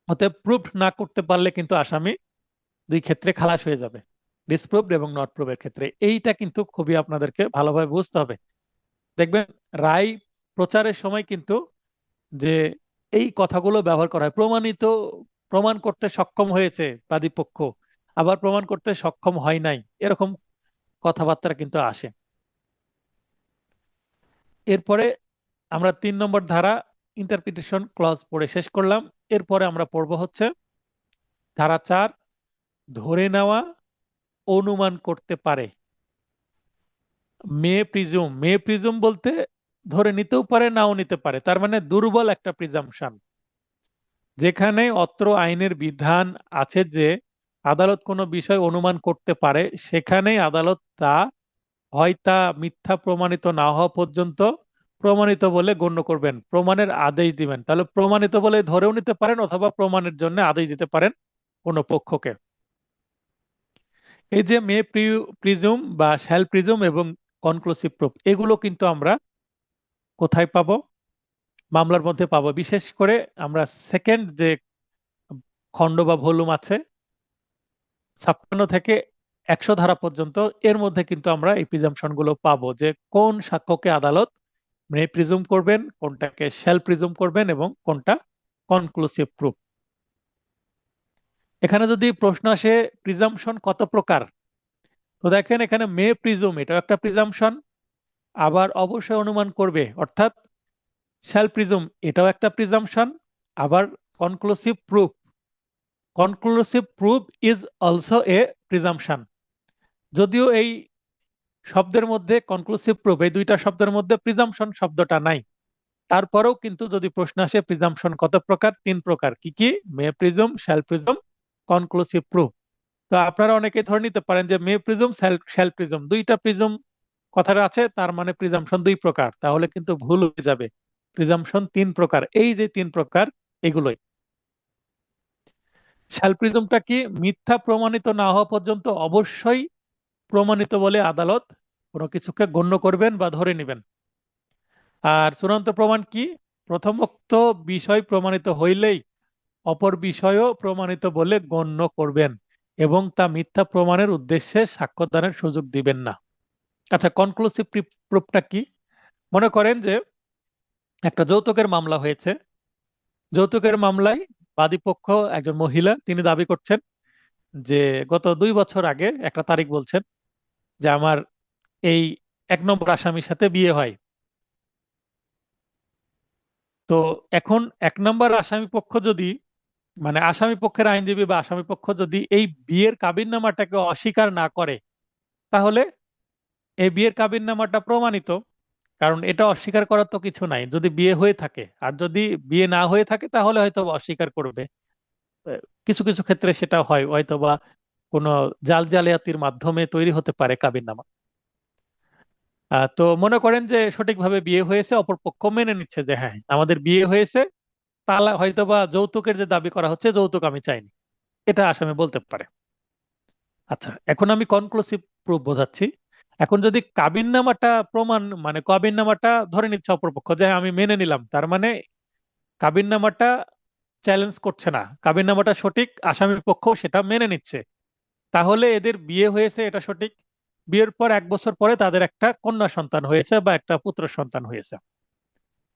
A: অতএব প্রুভড না করতে পারলে কিন্তু আসামি দুই ক্ষেত্রে খালাস হয়ে যাবে, ডিসপ্রুভড এবং নট প্রুভের ক্ষেত্রে। এইটা কিন্তু খুবই আপনাদেরকে ভালোভাবে বুঝতে হবে। দেখবেন রায় প্রচারের সময় কিন্তু যে এই কথাগুলো ব্যবহার করা হয়, প্রমাণিত, প্রমাণ করতে সক্ষম হয়েছে বাদীপক্ষ, আবার প্রমাণ করতে সক্ষম হয় নাই, এরকম কথাবার্তা কিন্তু আসে। এরপরে আমরা 3 নম্বর ধারা ইন্টারপ্রিটেশন ক্লজ পড়ে শেষ করলাম। এরপরে আমরা পড়ব হচ্ছে ধারা 4 ধরে নেওয়া, অনুমান করতে পারে। মে প্রিজুম বলতে ধরে নিতেও পারে, নাও নিতে পারে, তার মানে দুর্বল একটা প্রিজাম্পশন। যেখানে অত্র আইনের বিধান আছে যে আদালত কোনো বিষয় অনুমান করতে পারে, সেখানেই আদালত তা হয় তা মিথ্যা প্রমাণিত না হওয়া পর্যন্ত প্রমাণিত বলে গণ্য করবেন, প্রমাণের আদেশ দিবেন। তাহলে প্রমাণিত বলে ধরেও নিতে পারেন অথবা প্রমাণের জন্য আদেশ দিতে পারেন কোনো পক্ষকে। এই যে প্রিজুম বা শ্যাল প্রিজুম এবং কনক্লুসিভ প্রুফ, এগুলো কিন্তু আমরা কোথায় পাবো? মামলার মধ্যে পাবো। বিশেষ করে আমরা সেকেন্ড যে খণ্ড বা ভলিউম আছে 56 থেকে 100 ধারা পর্যন্ত, এর মধ্যে কিন্তু আমরা এই প্রিজাম্পশন গুলো পাবো যে কোন সাক্ষ্যকে আদালত মে প্রিজুম করবেন, কোনটাকে শ্যাল প্রিজুম করবেন এবং কোনটা কনক্লুসিভ প্রুফ। এখানে যদি প্রশ্ন আসে প্রিজাম্পশন কত প্রকার, তো দেখেন এখানে মে প্রিজুম এটাও একটা প্রিজাম্পশন, আবার অবশ্যই অনুমান করবে অর্থাৎ শ্যাল প্রিজুম এটাও একটা প্রিজাম্পশন, আবার conclusive proof is also a presumption. যদিও এই শব্দের মধ্যে কনক্লুসিভ প্রুফ এই দুইটা শব্দের মধ্যে প্রিজাম্পশন শব্দটা নাই, তারপরেও কিন্তু যদি প্রশ্ন আসে প্রিজাম্পশন কত প্রকার, 3 প্রকার। কি কি? মে প্রিজুম, শ্যাল প্রিজুম, কনক্লুসিভ প্রুফ। তো আপনারা অনেকে ধরে নিতে পারেন যে মে প্রিজুম, শ্যাল প্রিজুম, দুইটা প্রিজুম কথাটা আছে, তার মানে প্রিজাম্পশন 2 প্রকার। তাহলে কিন্তু ভুল হয়ে যাবে, প্রিজাম্পশন 3 প্রকার। এই যে 3 প্রকার, এগুলোই। শ্যাল প্রিজমটা কি? মিথ্যা প্রমাণিত না হওয়া পর্যন্ত অবশ্যই প্রমাণিত বলে আদালত কোনো কিছুকে গণ্য করবেন বা ধরে নেবেন। আর চূড়ান্ত প্রমাণ কি? প্রথমোক্ত বিষয় প্রমাণিত হইলেই অপর বিষয়ও প্রমাণিত বলে গণ্য করবেন এবং তা মিথ্যা প্রমাণের উদ্দেশ্যে সাক্ষ্যদানের সুযোগ দিবেন না। আচ্ছা, কনক্লুসিভ প্রুফটা কি? মনে করেন যে একটা যৌতুকের মামলা হয়েছে। যৌতুকের মামলায় বাদীপক্ষ একজন মহিলা, তিনি দাবি করছেন যে গত 2 বছর আগে একটা তারিখ বলছেন যে আমার এই 1 নম্বর আসামির সাথে বিয়ে হয়। তো এখন 1 নম্বর আসামি পক্ষ যদি, মানে আসামি পক্ষের আইনজীবী বা আসামি পক্ষ যদি এই বিয়ের কাবিননামাটাকে অস্বীকার না করে, তাহলে এই বিয়ের কাবিননামাটা প্রমাণিত। কারণ এটা অস্বীকার করার তো কিছু নাই যদি বিয়ে হয়ে থাকে। আর যদি বিয়ে না হয়ে থাকে তাহলে হয়তো অস্বীকার করবে। কিছু কিছু ক্ষেত্রে সেটা হয়, হয়তো বা কোনো জালিয়াতির মাধ্যমে তৈরি হতে পারে কাবিননামা। তো মনে করেন যে সঠিকভাবে বিয়ে হয়েছে, অপরপক্ষ মেনে নিচ্ছে যে হ্যাঁ আমাদের বিয়ে হয়েছে, তাহলে হয়তো বা যৌতুকের যে দাবি করা হচ্ছে যৌতুক আমি চাইনি, এটা আসামি বলতে পারে। আচ্ছা, এখন আমি কনক্লুসিভ প্রুফ বোঝাচ্ছি। এখন যদি কাবিননামাটা প্রমাণ, মানে কাবিননামাটা ধরে নিচ্ছে অপরপক্ষ যে হ্যাঁ, আমি মেনে নিলাম, তার মানে কাবিননামাটা চ্যালেঞ্জ করছে না, কাবিননামাটা সঠিক, আসামি পক্ষ সেটা মেনে নিচ্ছে, তাহলে এদের বিয়ে হয়েছে, এটা সঠিক। বিয়ের পর 1 বছর পরে তাদের একটা কন্যা সন্তান হয়েছে বা একটা পুত্র সন্তান হয়েছে।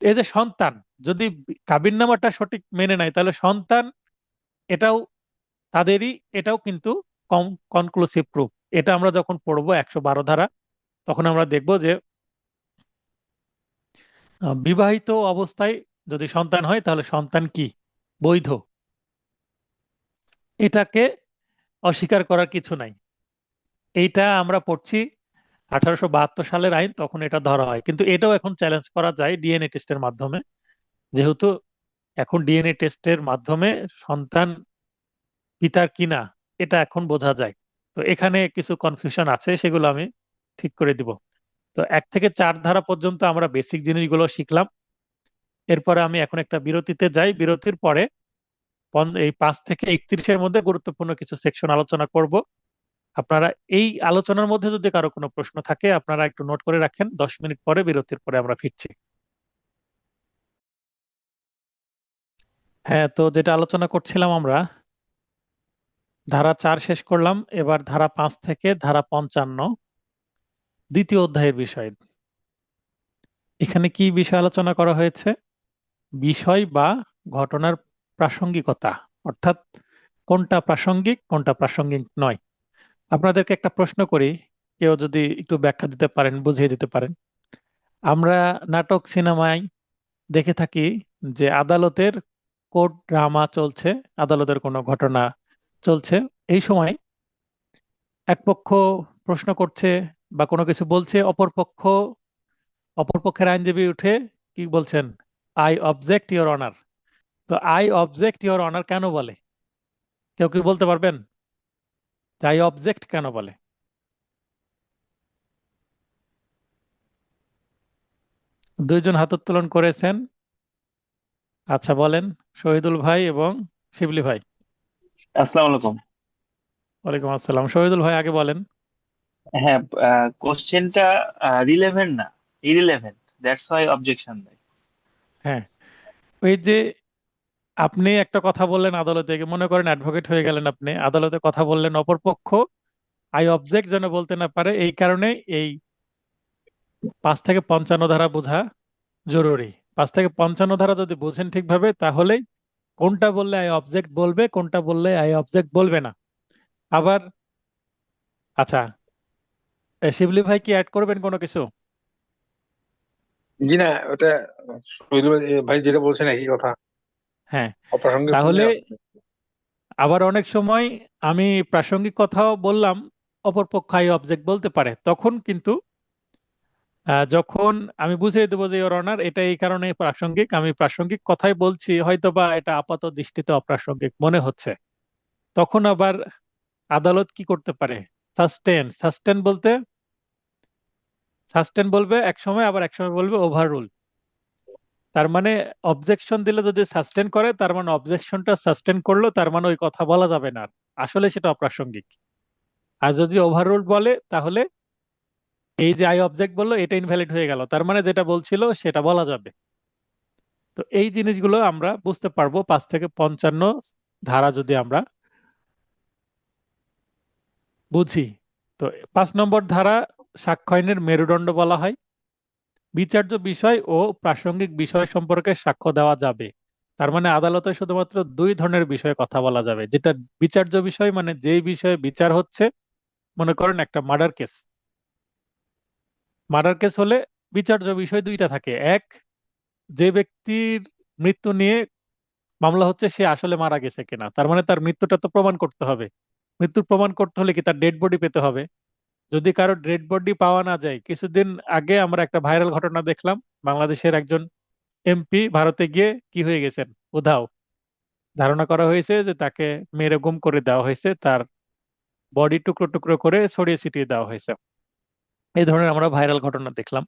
A: এই যে সন্তান, যদি কাবিননামাটা সঠিক মেনে নেয়, তাহলে সন্তান এটাও তাদেরই, এটাও কিন্তু কনক্লুসিভ প্রুফ। এটা আমরা যখন পড়বো 112 ধারা, তখন আমরা দেখব যে বিবাহিত অবস্থায় যদি সন্তান হয় তাহলে সন্তান কি? বৈধ। এটাকে অস্বীকার করার কিছু নাই। এইটা আমরা পড়ছি 1872 সালের আইন, তখন এটা ধরা হয়। কিন্তু এটাও এখন চ্যালেঞ্জ করা যায় ডিএনএ টেস্টের মাধ্যমে, যেহেতু এখন ডিএনএ টেস্টের মাধ্যমে সন্তান পিতার কিনা এটা এখন বোঝা যায়। তো এখানে কিছু কনফিউশন আছে, সেগুলো আমি ঠিক করে দিব। তো 1 থেকে 4 ধারা পর্যন্ত আমরা বেসিক জিনিসগুলো শিখলাম। এরপরে আমি এখন একটা বিরতিতে যাই, বিরতির পরে এই 5 থেকে 31-এর মধ্যে গুরুত্বপূর্ণ কিছু সেকশন আলোচনা করব। আপনারা এই আলোচনার মধ্যে যদি কারো কোনো প্রশ্ন থাকে আপনারা একটু নোট করে রাখেন, 10 মিনিট পরে বিরতির পরে আমরা ফিরছি। হ্যাঁ, তো যেটা আলোচনা করছিলাম আমরা, ধারা 4 শেষ করলাম, এবার ধারা 5 থেকে ধারা 55, দ্বিতীয় অধ্যায়ের বিষয়। এখানে কি বিষয় আলোচনা করা হয়েছে? বিষয় বা ঘটনার প্রাসঙ্গিকতা, অর্থাৎ কোনটা প্রাসঙ্গিক কোনটা প্রাসঙ্গিক নয়। আপনাদেরকে একটা প্রশ্ন করি, কেউ যদি একটু ব্যাখ্যা দিতে পারেন, বুঝিয়ে দিতে পারেন। আমরা নাটক সিনেমায় দেখে থাকি যে আদালতের কোর্ট ড্রামা চলছে, আদালতের কোনো ঘটনা চলছে, এই সময় এক পক্ষ প্রশ্ন করছে বা কোনো কিছু বলছে, অপর পক্ষের আইনজীবী উঠে কি বলছেন, আই অবজেক্ট ইওর অনার। তো আই অবজেক্ট ইওর অনার কেন বলে? কেউ কি বলতে পারবেন আই অবজেক্ট কেন বলে? দুইজন হাত উত্তোলন করেছেন। আচ্ছা বলেন, শহীদুল ভাই এবং শিবলি ভাই।
D: আসসালামু আলাইকুম।
A: ওয়ালাইকুম আসসালাম। শহীদুল ভাই আগে বলেন।
D: হ্যাঁ, কোশ্চেনটা রিলেভেন্ট না, ইরিলেভেন্ট, দ্যাটস ওয়াই অবজেকশন দেয়।
A: হ্যাঁ, ওই যে আপনি একটা কথা বললেন আদালতে, মনে করেন অ্যাডভোকেট হয়ে গেলেন, আপনি আদালতে কথা বললেন, অপরপক্ষ আই অবজেক্ট যেন বলতে না পারে, এই কারণে এই 5 থেকে 55 ধারা বোঝা জরুরি। 5 থেকে 55 ধারা যদি বোঝেন ঠিকভাবে, তাহলেই কোনটা বললে আই অবজেক্ট বলবে, কোনটা বললে আই অবজেক্ট বলবে না। আবার আচ্ছা, শিবলি ভাই কি অ্যাড করবেন কোনো কিছু?
C: জি না, ওটা শহীদুল ভাই যেটা বলছেন একই কথা,
A: হ্যাঁ,
C: অপ্রাসঙ্গিক হলে
A: তাহলে আবার অনেক সময় আমি প্রাসঙ্গিক কথাও বললাম, অপরপক্ষ আই অবজেক্ট বলতে পারে, তখন কিন্তু যখন আমি বুঝিয়ে দেবো যে ইওর অনার এটা এই কারণে প্রাসঙ্গিক, আমি প্রাসঙ্গিক কথাই বলছি, হয়তোবা এটা আপাত দৃষ্টিতে অপ্রাসঙ্গিক মনে হচ্ছে, তখন আবার আদালত কি করতে পারে, সাস্টেন বলতে, সাস্টেন বলবে এক সময়, আবার এক সময় বলবে ওভাররুল। তার মানে অবজেকশন দিলে যদি সাস্টেন করে, তার মানে অবজেকশনটা সাস্টেন করলো, তার মানে ওই কথা বলা যাবে না আর। আসলে সেটা অপ্রাসঙ্গিক। আর যদি ওভাররুল বলে, তাহলে এই যে আই অবজেক্ট বললো এটা ইনভ্যালিড হয়ে গেল, তার মানে যেটা বলছিল সেটা বলা যাবে। তো এই জিনিসগুলো আমরা বুঝতে পারবো 5 থেকে 55 ধারা যদি আমরা বুঝি। তো 5 নম্বর ধারা সাক্ষ্য আইনের মেরুদণ্ড বলা হয়। বিচার্য বিষয় ও প্রাসঙ্গিক বিষয় সম্পর্কে সাক্ষ্য দেওয়া যাবে। তার মানে আদালতে শুধুমাত্র দুই ধরনের বিষয়ে কথা বলা যাবে, যেটা বিচার্য বিষয় মানে যেই বিষয়ে বিচার হচ্ছে। মনে করেন একটা মার্ডার কেস হলে বিচার্য বিষয় দুইটা থাকে। এক, যে ব্যক্তির মৃত্যু নিয়ে মামলা হচ্ছে সে আসলে মারা গেছে কিনা, তার মানে তার মৃত্যুটা তো প্রমাণ করতে হবে। মৃত্যুর প্রমাণ করতে হলে কি তার ডেড বডি পেতে হবে। যদি কারো ডেড বডি পাওয়া না যায়, কিছুদিন আগে আমরা একটা ভাইরাল ঘটনা দেখলাম, বাংলাদেশের একজন এমপি ভারতে গিয়ে কি হয়ে গেছেন, উধাও। ধারণা করা হয়েছে যে তাকে মেরে গুম করে দেওয়া হয়েছে, তার বডি টুকরো টুকরো করে ছড়িয়ে ছিটিয়ে দেওয়া হয়েছে। এই ধরনের আমরা ভাইরাল ঘটনা দেখলাম।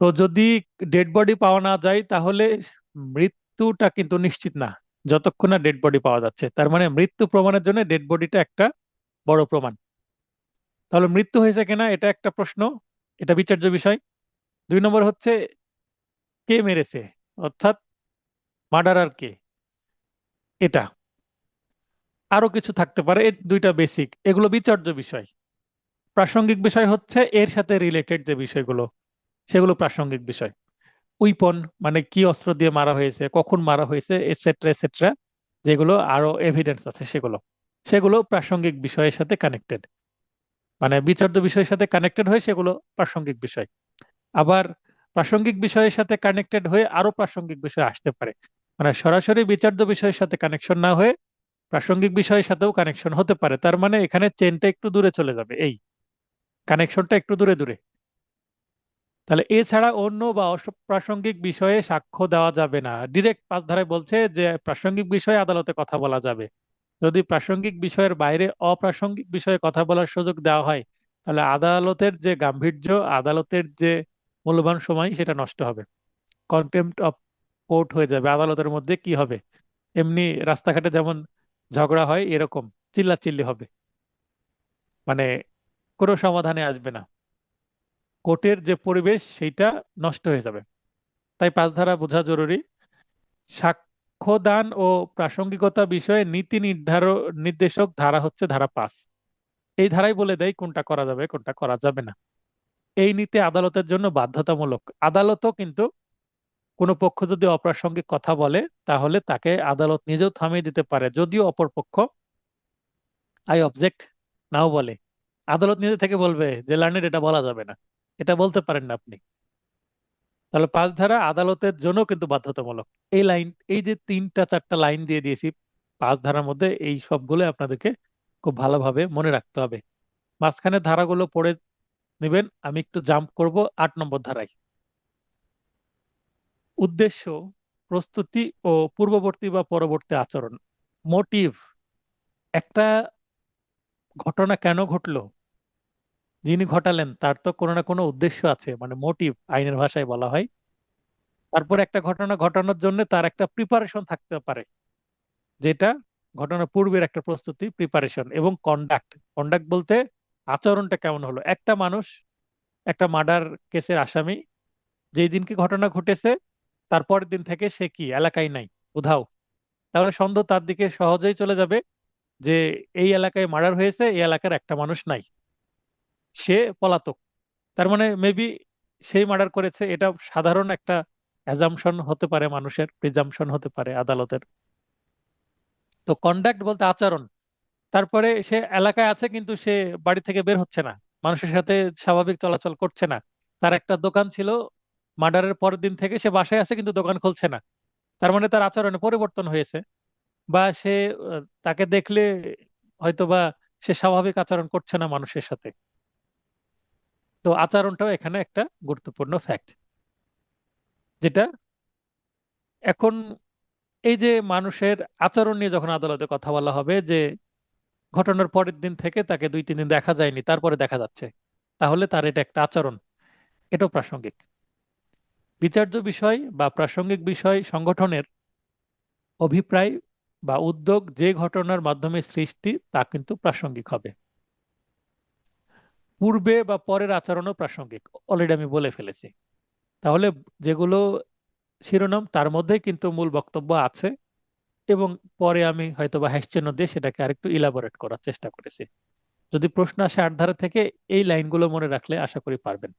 A: তো যদি ডেড বডি পাওয়া না যায়, তাহলে মৃত্যুটা কিন্তু নিশ্চিত না যতক্ষণ না ডেড বডি পাওয়া যাচ্ছে। তার মানে মৃত্যু প্রমাণের জন্য ডেড বডিটা একটা বড় প্রমাণ। তাহলে মৃত্যু হয়েছে কিনা এটা একটা প্রশ্ন, এটা বিচার্য বিষয়। 2 নম্বর হচ্ছে কে মেরেছে, অর্থাৎ মার্ডারার কে, এটা। আরো কিছু থাকতে পারে, এই দুইটা বেসিক, এগুলো বিচার্য বিষয়। প্রাসঙ্গিক বিষয় হচ্ছে এর সাথে রিলেটেড যে বিষয়গুলো, সেগুলো প্রাসঙ্গিক বিষয়। উইপন মানে কি অস্ত্র দিয়ে মারা হয়েছে, কখন মারা হয়েছে, এটসেট্রা এটসেট্রা, যেগুলো আরো এভিডেন্স আছে, সেগুলো সেগুলো প্রাসঙ্গিক বিষয়ের সাথে কানেক্টেড, মানে বিচার্য বিষয়ের সাথে কানেক্টেড হয়, সেগুলো প্রাসঙ্গিক বিষয়। আবার প্রাসঙ্গিক বিষয়ের সাথে কানেক্টেড হয়ে আরো প্রাসঙ্গিক বিষয় আসতে পারে, মানে সরাসরি বিচার্য বিষয়ের সাথে কানেকশন না হয়ে প্রাসঙ্গিক বিষয়ের সাথেও কানেকশন হতে পারে। তার মানে এখানে চেনটা একটু দূরে চলে যাবে, এই কানেকশনটা একটু দূরে দূরে। তাহলে এছাড়া অন্য বা অপ্রাসঙ্গিক বিষয়ে সাক্ষ্য দেওয়া যাবে না। ডিরেক্ট 5 ধারায় বলছে যে প্রাসঙ্গিক বিষয়ে আদালতে কথা বলা যাবে। যদি প্রাসঙ্গিক বিষয়ের বাইরে অপ্রাসঙ্গিক বিষয়ে কথা বলার সুযোগ দেওয়া হয়, তাহলে আদালতের যে গাম্ভীর্য, আদালতের যে মূল্যবান সময়, সেটা নষ্ট হবে। কন্টেম্প্ট অফ কোর্ট হয়ে যাবে। আদালতের মধ্যে কি হবে, এমনি রাস্তাঘাটে যেমন ঝগড়া হয় এরকম চিল্লাচিল্লি হবে, মানে কোনো সমাধানে আসবে না। কোর্টের যে পরিবেশ সেইটা নষ্ট হয়ে যাবে। তাই 5 ধারা বোঝা জরুরি। সাক্ষ্যদান ও প্রাসঙ্গিকতা বিষয়ে নীতি নির্দেশক ধারা হচ্ছে ধারা 5। এই ধারাই বলে দেয় কোনটা করা যাবে কোনটা করা যাবে না। এই নীতি আদালতের জন্য বাধ্যতামূলক। আদালতও কিন্তু কোনো পক্ষ যদি অপ্রাসঙ্গিক কথা বলে, তাহলে তাকে আদালত নিজেও থামিয়ে দিতে পারে, যদিও অপর পক্ষ আই অবজেক্ট নাও বলে। আদালত নিজে থেকে বলবে যে লার্নেড এটা বলা যাবে না, এটা বলতে পারেন না আপনি। তাহলে 5 ধারা আদালতের জন্য কিন্তু বাধ্যতামূলক। এই লাইন, এই যে 3টা 4টা লাইন দিয়ে দিয়েছি, 5 ধারার মধ্যে এই সবগুলো আপনাদেরকে খুব ভালোভাবে মনে রাখতে হবে। মাঝখানে ধারাগুলো পড়ে নেবেন। আমি একটু জাম্প করব 8 নম্বর ধারায়। উদ্দেশ্য, প্রস্তুতি ও পূর্ববর্তী বা পরবর্তী আচরণ। মোটিভ, একটা ঘটনা কেন ঘটলো, যিনি ঘটালেন তার তো কোনো না কোনো উদ্দেশ্য আছে, মানে মোটিভ আইনের ভাষায় বলা হয়। তারপর একটা ঘটনা ঘটানোর জন্য তার একটা প্রিপারেশন থাকতে পারে, যেটা ঘটনার পূর্বের একটা প্রস্তুতি, প্রিপারেশন। এবং কন্ডাক্ট, কন্ডাক্ট বলতে আচরণটা কেমন হলো। একটা মানুষ একটা মার্ডার কেসের আসামি, যেই দিনকে ঘটনা ঘটেছে তারপরের দিন থেকে সে কি এলাকায় নাই, উধাও। তাহলে সন্দেহ তার দিকে সহজেই চলে যাবে যে এই এলাকায় মার্ডার হয়েছে, এই এলাকার একটা মানুষ নাই, সে পলাতক। তার মানে মেবি সেই মার্ডার করেছে, এটা সাধারণ একটা অ্যাজাম্পশন হতে পারে, মানুষের প্রিজাম্পশন হতে পারে আদালতের। তো কন্ডাক্ট বলতে আচরণ। তারপরে সে এলাকায় আছে কিন্তু সে বাড়ি থেকে বের হচ্ছে না, মানুষের সাথে স্বাভাবিক চলাচল করছে না। তার একটা দোকান ছিল, মার্ডারের পরের দিন থেকে সে বাসায় আছে কিন্তু দোকান খুলছে না। তার মানে তার আচরণে পরিবর্তন হয়েছে। বা সে তাকে দেখলে হয়তো বা সে স্বাভাবিক আচরণ করছে না মানুষের সাথে। তো আচরণটাও এখানে একটা গুরুত্বপূর্ণ ফ্যাক্ট, যেটা এখন এই যে মানুষের আচরণ নিয়ে যখন আদালতে কথা বলা হবে যে ঘটনার পরের দিন থেকে তাকে 2-3 দিন দেখা যায়নি, তারপরে দেখা যাচ্ছে, তাহলে তার এটা একটা আচরণ, এটাও প্রাসঙ্গিক। বিচার্য বিষয় বা প্রাসঙ্গিক বিষয় সংগঠনের অভিপ্রায় বা উদ্যোগ যে ঘটনার মাধ্যমে সৃষ্টি তা কিন্তু প্রাসঙ্গিক হবে। পূর্বে বা পরের আচরণও প্রাসঙ্গিক, অলরেডি আমি বলে ফেলেছি। তাহলে যেগুলো শিরোনাম তার মধ্যেই কিন্তু মূল বক্তব্য আছে, এবং পরে আমি হয়তো বা হ্যাশচিহ্ন দিয়ে সেটাকে আরেকটু ইলাবোরেট করার চেষ্টা করেছি। যদি প্রশ্ন আসে 8 ধারা থেকে, এই লাইনগুলো মনে রাখলে আশা করি পারবেন।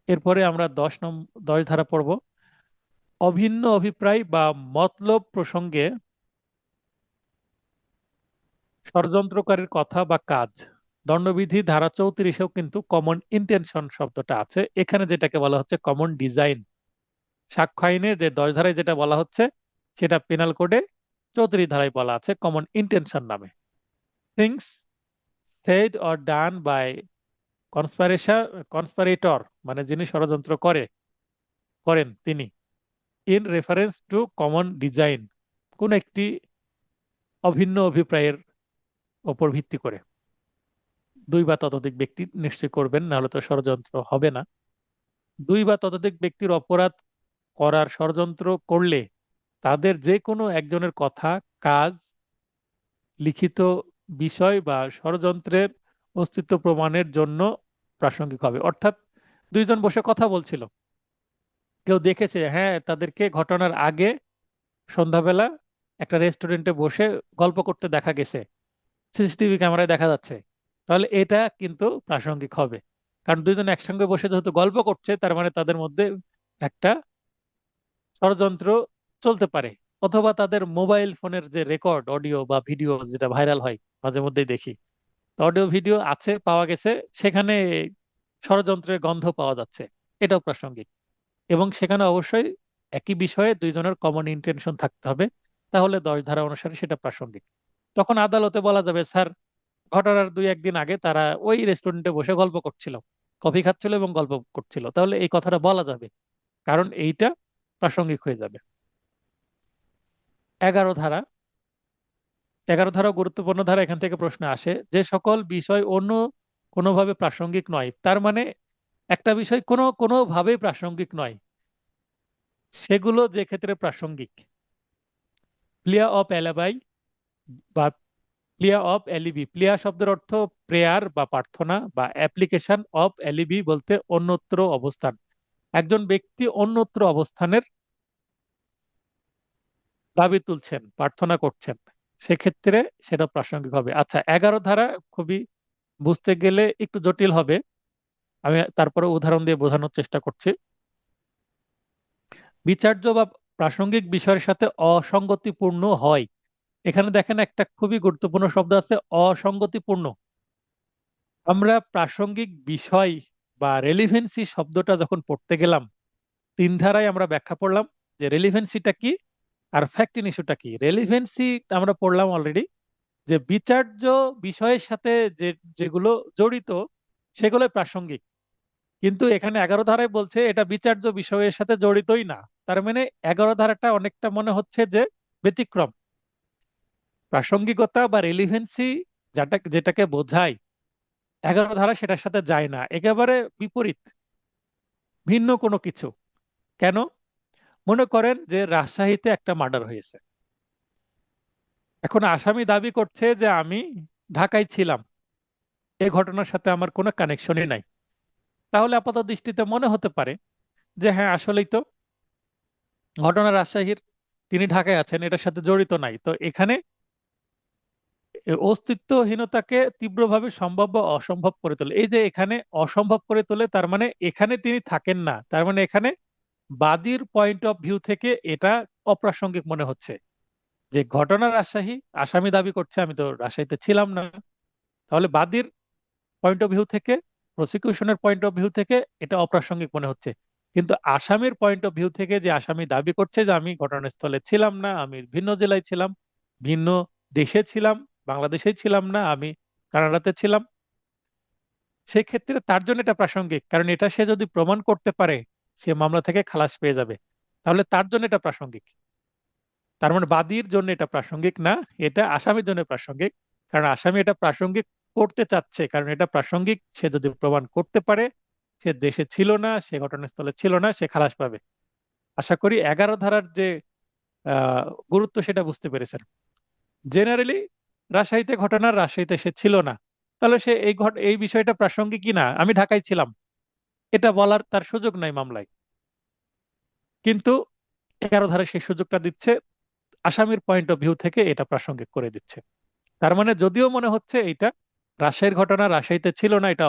A: এরপরে আমরা 10 ধারা পড়ব। অভিন্ন অভিপ্রায় বা মতলব প্রসঙ্গে ষড়যন্ত্রকারীর কথা বা কাজ। দণ্ডবিধি ধারা 34-এও কিন্তু কমন ইন্টেনশন শব্দটা আছে। এখানে যেটাকে বলা হচ্ছে কমন ডিজাইন। সাক্ষ্য আইনে যে 10 ধারায় যেটা বলা হচ্ছে, সেটা পেনাল কোডে 34 ধারায় বলা আছে কমন ইন্টেনশন নামে। Things said or done by conspirator, মানে যিনি ষড়যন্ত্র করেন তিনি, in reference to common design, কোন একটি অভিন্ন অভিপ্রায়ের ওপর ভিত্তি করে। 2 বা ততোধিক ব্যক্তি নিশ্চয় করবেন, নাহলে তো ষড়যন্ত্র হবে না। 2 বা ততোধিক ব্যক্তির অপরাধ করার ষড়যন্ত্র করলে তাদের যে কোনো একজনের কথা, কাজ, লিখিত বিষয় বা ষড়যন্ত্রের অস্তিত্ব প্রমাণের জন্য প্রাসঙ্গিক হবে। অর্থাৎ 2 জন বসে কথা বলছিল, কেউ দেখেছে হ্যাঁ তাদেরকে ঘটনার আগে সন্ধ্যাবেলা একটা রেস্টুরেন্টে বসে গল্প করতে দেখা গেছে, সিসিটিভি ক্যামেরায় দেখা যাচ্ছে, তাহলে এটা কিন্তু প্রাসঙ্গিক হবে। কারণ 2 জন একসঙ্গে বসে যেহেতু গল্প করছে, তার মানে তাদের মধ্যে একটা ষড়যন্ত্র চলতে পারে। অথবা তাদের মোবাইল ফোনের যে রেকর্ড অডিও বা ভিডিও যেটা ভাইরাল হয় মাঝে মধ্যেই দেখি, অডিও ভিডিও আছে, পাওয়া গেছে, সেখানে ষড়যন্ত্রের গন্ধ পাওয়া যাচ্ছে, এটাও প্রাসঙ্গিক। এবং সেখানে অবশ্যই একই বিষয়ে 2 জনের কমন ইন্টেনশন থাকতে হবে, তাহলে 10 ধারা অনুসারে সেটা প্রাসঙ্গিক। তখন আদালতে বলা যাবে স্যার ঘটনার 2-1 দিন আগে তারা ওই রেস্টুরেন্টে বসে গল্প করছিল, কফি খাচ্ছিল এবং গল্প করছিল, তাহলে এই কথাটা বলা যাবে, কারণ এইটা প্রাসঙ্গিক হয়ে যাবে। 11 ধারা। 11 ধারা গুরুত্বপূর্ণ ধারা, এখান থেকে প্রশ্ন আসে যে সকল বিষয় অন্য কোনোভাবে প্রাসঙ্গিক নয়। তার মানে একটা বিষয় কোনোভাবেই প্রাসঙ্গিক নয়, সেগুলো যে ক্ষেত্রে প্রাসঙ্গিক। প্লিয়া অফ এলাবাই বা প্লিয়া অফ এলিবি, প্লিয়া শব্দের অর্থ প্রেয়ার বা প্রার্থনা, বা অ্যাপ্লিকেশন অফ এলিবি বলতে অন্যত্র অবস্থান। একজন ব্যক্তি অন্যত্র অবস্থানের দাবি তুলছেন, প্রার্থনা করছেন, সেক্ষেত্রে সেটা প্রাসঙ্গিক হবে। আচ্ছা, 11 ধারা খুবই বুঝতে গেলে একটু জটিল হবে, আমি তারপরে উদাহরণ দিয়ে বোঝানোর চেষ্টা করছি। বিচার্য বা প্রাসঙ্গিক বিষয়ের সাথে অসঙ্গতিপূর্ণ হয়। এখানে দেখেন একটা খুবই গুরুত্বপূর্ণ শব্দ আছে, অসঙ্গতিপূর্ণ। আমরা প্রাসঙ্গিক বিষয় বা রেলিভেন্সি শব্দটা যখন পড়তে গেলাম, 3 ধারায় আমরা ব্যাখ্যা পড়লাম যে রেলিভেন্সিটা কি, আর ফ্যাক্ট ইন ইস্যুটা কি? রেলিভেন্সি আমরা পড়লাম অলরেডি, যে বিচার্য বিষয়ের সাথে যে যেগুলো জড়িত সেগুলো প্রাসঙ্গিক। কিন্তু এখানে 11 ধারায় বলছে এটা বিচার্য বিষয়ের সাথে জড়িতই না। তার মানে 11 ধারাটা অনেকটা মনে হচ্ছে যে ব্যতিক্রম। প্রাসঙ্গিকতা বা রেলিভেন্সি যেটাকে বোঝায় 11 ধারা সেটার সাথে যায় না, একেবারে বিপরীত, ভিন্ন কোনো কিছু। কেন? মনে করেন যে রাজশাহীতে একটা মার্ডার হয়েছে। এখন আসামি দাবি করছে যে আমি ঢাকায় ছিলাম, এই ঘটনার সাথে আমার কোনো কানেকশনই নাই। তাহলে আপাত দৃষ্টিতে মনে হতে পারে যে হ্যাঁ আসলেই তো ঘটনা রাজশাহীর, তিনি ঢাকায় আছেন, এটার সাথে জড়িত নাই। তো এখানে অস্তিত্বহীনতাকে তীব্রভাবে সম্ভব বা অসম্ভব করে তোলে। এই যে এখানে অসম্ভব করে তোলে, তার মানে এখানে তিনি থাকেন না, তার মানে এখানে বাদীর পয়েন্ট অফ ভিউ থেকে এটা অপ্রাসঙ্গিক মনে হচ্ছে। যে ঘটনা রাজশাহী, আসামি দাবি করছে আমি তো রাজশাহীতে ছিলাম না, তাহলে বাদীর পয়েন্ট অফ ভিউ থেকে, প্রসিকিউশনের পয়েন্ট অফ ভিউ থেকে এটা অপ্রাসঙ্গিক মনে হচ্ছে। কিন্তু আসামির পয়েন্ট অফ ভিউ থেকে, যে আসামি দাবি করছে যে আমি ঘটনাস্থলে ছিলাম না, আমি ভিন্ন জেলায় ছিলাম, ভিন্ন দেশে ছিলাম, বাংলাদেশেই ছিলাম না, আমি কানাডাতে ছিলাম, সেই ক্ষেত্রে তার জন্য এটা প্রাসঙ্গিক, কারণ এটা সে যদি প্রমাণ করতে পারে সে মামলা থেকে খালাস পেয়ে যাবে। তাহলে তার জন্য এটা প্রাসঙ্গিক। তার মানে বাদীর জন্য এটা প্রাসঙ্গিক না, এটা আসামির জন্য প্রাসঙ্গিক। কারণ আসামি এটা প্রাসঙ্গিক করতে চাচ্ছে, কারণ এটা প্রাসঙ্গিক, সে যদি প্রমাণ করতে পারে সে দেশে ছিল না, সে ঘটনাস্থলে ছিল না, সে খালাস পাবে। আশা করি 11 ধারার যে গুরুত্ব সেটা বুঝতে পেরেছেন। জেনারেলি রাজশাহীতে সে ছিল না, তাহলে সে এই বিষয়টা প্রাসঙ্গিক কি না, আমি ঢাকায় ছিলাম, এটা বলার তার সুযোগ নাই মামলায়। কিন্তু 11 ধারায় সেই সুযোগটা দিচ্ছে, আসামির পয়েন্ট অফ ভিউ থেকে এটা প্রাসঙ্গিক করে দিচ্ছে। তার মানে যদিও মনে হচ্ছে এইটা রাজশাহীর ঘটনা, রাজশাহীতে ছিল না, এটা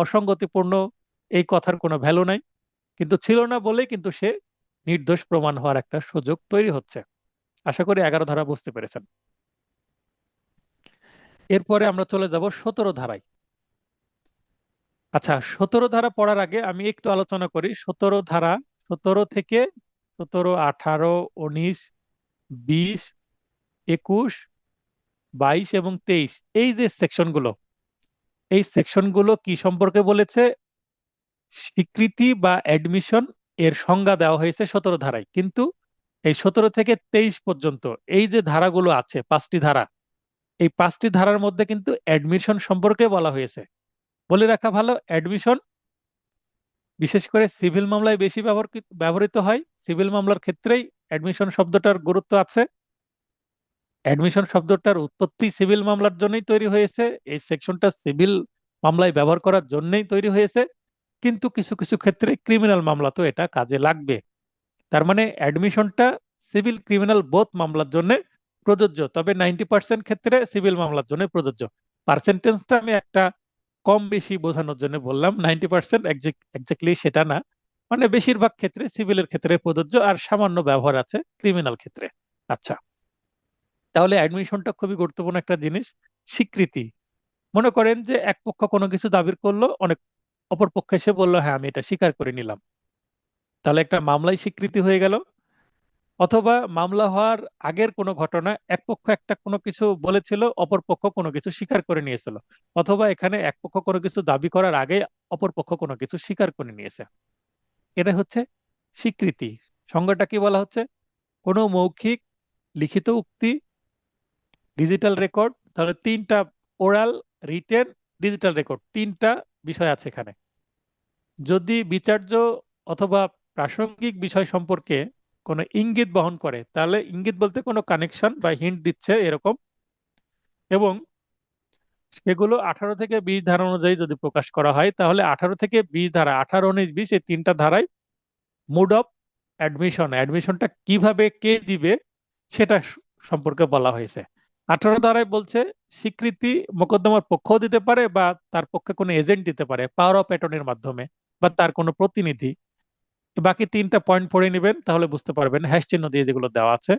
A: অসঙ্গতিপূর্ণ, এই কথার কোনো ভ্যালু নাই, কিন্তু ছিল না বলেই কিন্তু সে নির্দোষ প্রমাণ হওয়ার একটা সুযোগ তৈরি হচ্ছে। আশা করি 11 ধারা বুঝতে পেরেছেন। এরপরে আমরা চলে যাব 17 ধারায়। আচ্ছা, 17 ধারা পড়ার আগে আমি একটু আলোচনা করি 17 ধারা। 17 থেকে 17, 18, 19, 20, 21, 22 এবং 23, এই যে সেকশনগুলো, এই সেকশনগুলো কি সম্পর্কে বলেছে? স্বীকৃতি বা অ্যাডমিশন এর সংজ্ঞা দেওয়া হয়েছে 17 ধারায়। কিন্তু এই 17 থেকে 23 পর্যন্ত এই যে ধারাগুলো আছে, 5টি ধারা, এই 5টি ধারার মধ্যে কিন্তু অ্যাডমিশন সম্পর্কে বলা হয়েছে। বলে রাখা ভালো, অ্যাডমিশন বিশেষ করে সিভিল মামলায় বেশি ব্যবহৃত হয়। সিভিল মামলার ক্ষেত্রেই অ্যাডমিশন শব্দটার গুরুত্ব আছে। অ্যাডমিশন শব্দটার উৎপত্তি সিভিল মামলার জন্যই তৈরি হয়েছে, এই সেকশনটা সিভিল মামলায় ব্যবহার করার জন্যই তৈরি হয়েছে। কিন্তু কিছু কিছু ক্ষেত্রে ক্রিমিনাল মামলা তো এটা কাজে লাগবে। তার মানে অ্যাডমিশনটা সিভিল ক্রিমিনাল বোথ মামলার জন্য প্রযোজ্য, তবে 90% ক্ষেত্রে সিভিল মামলার জন্য প্রযোজ্য। পার্সেন্টেজটা আমি একটা কম বেশি বোঝানোর জন্য বললাম, 90% এক্স্যাক্টলি সেটা না, মানে বেশিরভাগ ক্ষেত্রে সিভিলের ক্ষেত্রে প্রযোজ্য, আর সামান্য ব্যবহার আছে ক্রিমিনাল ক্ষেত্রে। আচ্ছা, তাহলে অ্যাডমিশনটা খুবই গুরুত্বপূর্ণ একটা জিনিস। স্বীকৃতি, মনে করেন যে এক পক্ষ কোনো কিছু দাবি করলো, অনেক অপর পক্ষ এসে বললো হ্যাঁ আমি এটা স্বীকার করে নিলাম, তাহলে একটা মামলায় স্বীকৃতি হয়ে গেল। অথবা মামলা হওয়ার আগের কোনো ঘটনা, এক পক্ষ একটা কোনো কিছু বলেছিল, অপর পক্ষ কোনো কিছু স্বীকার করে নিয়েছিল। অথবা এখানে এক পক্ষ কোনো কিছু দাবি করার আগে অপর পক্ষ কোনো কিছু স্বীকার করে নিয়েছে, এটা হচ্ছে স্বীকৃতি। সংজ্ঞাটা কি বলা হচ্ছে? কোনো মৌখিক, লিখিত উক্তি, ডিজিটাল রেকর্ড, তাহলে তিনটা, ওরাল, রিটেন, ডিজিটাল রেকর্ড, তিনটা বিষয় আছে এখানে। যদি বিচার্য অথবা প্রাসঙ্গিক বিষয় সম্পর্কে কোনো ইঙ্গিত বহন করে, তাহলে ইঙ্গিত বলতে কোনো কানেকশন বা হিন্ট দিচ্ছে এরকম, এবং সেগুলো 18 থেকে 20 ধারা অনুযায়ী যদি প্রকাশ করা হয়, তাহলে 18 থেকে 20 ধারা, 18, 19, 20, এই তিনটা ধারায় মোড অফ অ্যাডমিশন, অ্যাডমিশনটা কিভাবে কে দিবে সেটা সম্পর্কে বলা হয়েছে। 18 ধারায় বলছে স্বীকৃতি মোকদ্দমার পক্ষও দিতে পারে বা তার পক্ষে কোনো এজেন্ট দিতে পারে পাওয়ার অফ অ্যাটর্নির মাধ্যমে, বা তার কোনো প্রতিনিধি। বাকি তিনটা পয়েন্ট পড়ে নেবেন, তাহলে বুঝতে পারবেন, হ্যাশ চিহ্ন দিয়ে যেগুলো দেওয়া আছে।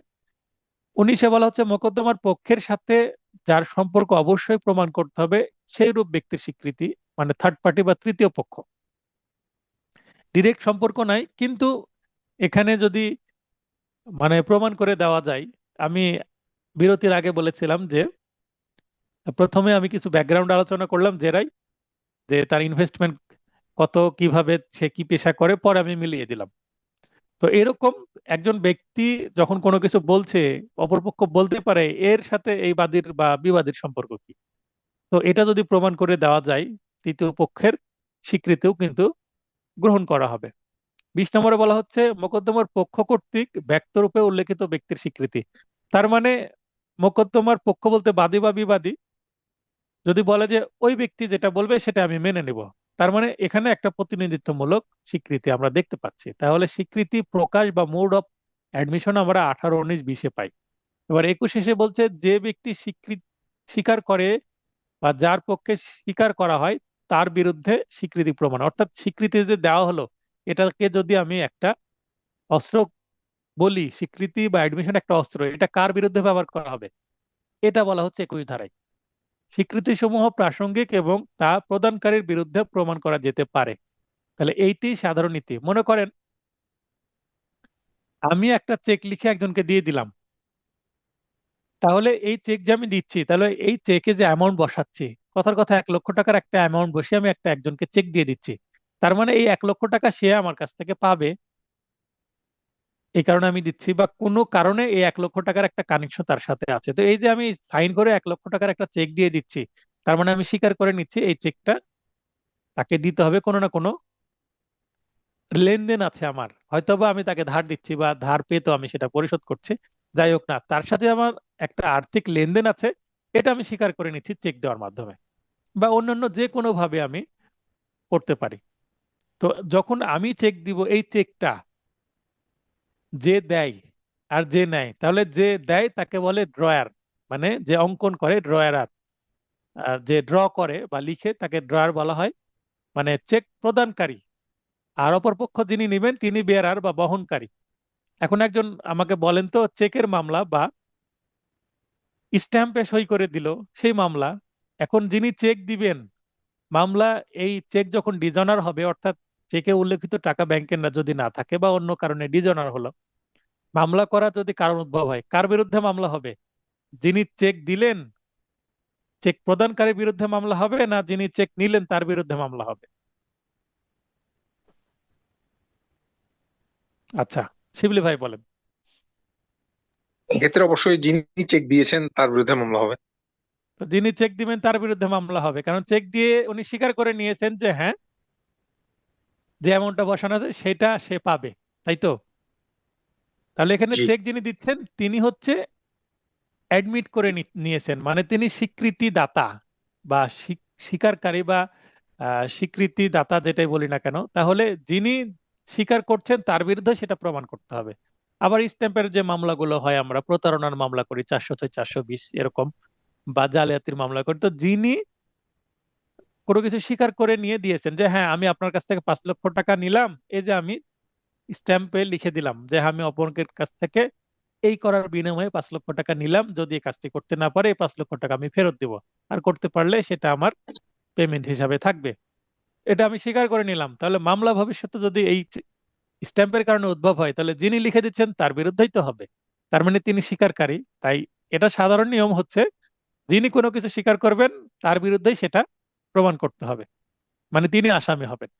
A: 19-এ বলা হচ্ছে মোকদ্দমার পক্ষের সাথে যার সম্পর্ক অবশ্যই প্রমাণ করতে হবে সেই রূপ ব্যক্তির স্বীকৃতি, মানে থার্ড পার্টি বা তৃতীয় পক্ষ। ডিরেক্ট সম্পর্ক নাই, কিন্তু এখানে যদি মানে প্রমাণ করে দেওয়া যায়। আমি বিরতির আগে বলেছিলাম যে প্রথমে আমি কিছু ব্যাকগ্রাউন্ড আলোচনা করলাম যে তার ইনভেস্টমেন্ট কত, কিভাবে সে কি পেশা করে, পরে আমি মিলিয়ে দিলাম। তো এরকম একজন ব্যক্তি যখন কোনো কিছু বলছে, অপরপক্ষ বলতে পারে এর সাথে এই বাদীর বা বিবাদীর সম্পর্ক কি। তো এটা যদি প্রমাণ করে দেওয়া যায়, তৃতীয় পক্ষের স্বীকৃতিও কিন্তু গ্রহণ করা হবে। 20 নম্বরে বলা হচ্ছে মোকদ্দমার পক্ষ কর্তৃক ব্যক্তরূপে উল্লেখিত ব্যক্তির স্বীকৃতি। তার মানে মোকদ্দমার পক্ষ বলতে বাদী বা বিবাদী যদি বলে যে ওই ব্যক্তি যেটা বলবে সেটা আমি মেনে নেব, তার মানে এখানে একটা প্রতিনিধিত্বমূলক স্বীকৃতি আমরা দেখতে পাচ্ছি। তাহলে স্বীকৃতি প্রকাশ বা মোড অফ অ্যাডমিশন আমরা 18, 19, 20-এ পাই। এবার 21 এসে বলছে যে ব্যক্তি স্বীকৃতি স্বীকার করে বা যার পক্ষে স্বীকার করা হয় তার বিরুদ্ধে স্বীকৃতি প্রমাণ, অর্থাৎ স্বীকৃতি যে দেওয়া হলো এটাকে যদি আমি একটা অস্ত্র বলি, স্বীকৃতি বা অ্যাডমিশন একটা অস্ত্র, এটা কার বিরুদ্ধে ব্যবহার করা হবে, এটা বলা হচ্ছে 21 ধারায়। স্বীকৃতিসমূহ প্রাসঙ্গিক এবং তা প্রদানকারীর বিরুদ্ধে প্রমাণ করা যেতে পারে। তাহলে এইটি সাধারণ নীতি। মনে করেন আমি একটা চেক লিখে একজনকে দিয়ে দিলাম, তাহলে এই চেক যে আমি দিচ্ছি, তাহলে এই চেকে যে অ্যামাউন্ট বসাচ্ছি, কথার কথা 1 লক্ষ টাকার একটা অ্যামাউন্ট বসে আমি একজনকে চেক দিয়ে দিচ্ছি, তার মানে এই 1 লক্ষ টাকা সে আমার কাছ থেকে পাবে, এই কারণে আমি দিচ্ছি, বা কোনো কারণে এই 1 লক্ষ টাকার একটা কানেকশন তার সাথে আছে। তো এই যে আমি সাইন করে 1 লক্ষ টাকার একটা চেক দিয়ে দিচ্ছি, তার মানে আমি স্বীকার করে নিচ্ছি এই চেকটা তাকে দিতে হবে, কোনো না কোনো লেনদেন আছে আমার, হয়তোবা আমি তাকে ধার দিচ্ছি বা ধার পেয়ে তো আমি সেটা পরিশোধ করছি, যাই হোক না, তার সাথে আমার একটা আর্থিক লেনদেন আছে, এটা আমি স্বীকার করে নিচ্ছি চেক দেওয়ার মাধ্যমে, বা অন্যান্য যে কোনো ভাবে আমি করতে পারি। তো যখন আমি চেক দিব, এই চেকটা যে দেয় আর যে নেয়, তাহলে যে দেয় তাকে বলে ড্রয়ার, মানে যে অঙ্কন করে ড্রয়ার, আর যে ড্র করে বা লিখে তাকে ড্রয়ার বলা হয়, মানে চেক প্রদানকারী। আর অপরপক্ষ যিনি নেবেন তিনি বেয়ারার বা বহনকারী। এখন একজন আমাকে বলেন তো, চেকের মামলা বা স্ট্যাম্পে সই করে দিল সেই মামলা, এখন যিনি চেক দিবেন, মামলা এই চেক যখন ডিজনার হবে, অর্থাৎ চেকে উল্লেখিত টাকা ব্যাংকের না যদি না থাকে বা অন্য কারণে ডিজনার হলো, মামলা করা যদি কারণ উদ্ভব হয়, কার বিরুদ্ধে মামলা হবে? যিনি চেক দিলেন, চেক প্রদানকারীর বিরুদ্ধে মামলা হবে, না যিনি চেক নিলেন তার বিরুদ্ধে মামলা হবে? আচ্ছা, শিবলি ভাই বলেন।
C: এক্ষেত্রে অবশ্যই যিনি চেক দিয়েছেন তার বিরুদ্ধে মামলা হবে।
A: তো যিনি চেক দিবেন তার বিরুদ্ধে মামলা হবে, কারণ চেক দিয়ে উনি স্বীকার করে নিয়েছেন যে হ্যাঁ, যে অ্যামাউন্টটা বসানো আছে সেটা সে পাবে, তাই তো? তাহলে এখানে
C: জি।
A: চেক যিনি দিচ্ছেন তিনি হচ্ছে অ্যাডমিট করে নিয়েছেন, মানে তিনি স্বীকৃতি দাতা বা স্বীকারকারী বা স্বীকৃতি দাতা যেটাই বলি না কেন, তাহলে যিনি স্বীকার করছেন তার বিরুদ্ধে সেটা প্রমাণ করতে হবে। আবার স্ট্যাম্পের যে মামলাগুলো হয়, আমরা প্রতারণার মামলা করি 406, 420 এরকম, বা জালিয়াতির মামলা করি, তো যিনি কোনো কিছু স্বীকার করে নিয়ে দিয়েছেন যে হ্যাঁ আমি আপনার কাছ থেকে 5 লক্ষ টাকা নিলাম, এই যে আমি স্ট্যাম্পে লিখে দিলাম যে আমি অপরের কাছ থেকে এই করার বিনিময়ে 5 লক্ষ টাকা নিলাম, যদি এই কাজটি করতে না পারে এই 5 লক্ষ টাকা আমি ফেরত দিব, আর করতে পারলে সেটা আমার পেমেন্ট হিসাবে থাকবে, এটা আমি স্বীকার করে নিলাম। তাহলে মামলা ভবিষ্যতে যদি এই স্ট্যাম্পের কারণে উদ্ভব হয়, তাহলে যিনি লিখে দিচ্ছেন তার বিরুদ্ধেই তো হবে, তার মানে তিনি স্বীকারকারী। তাই এটা সাধারণ নিয়ম হচ্ছে যিনি কোনো কিছু স্বীকার করবেন তার বিরুদ্ধেই সেটা প্রমাণ করতে হবে, মানে তিনি আসামি হবেন।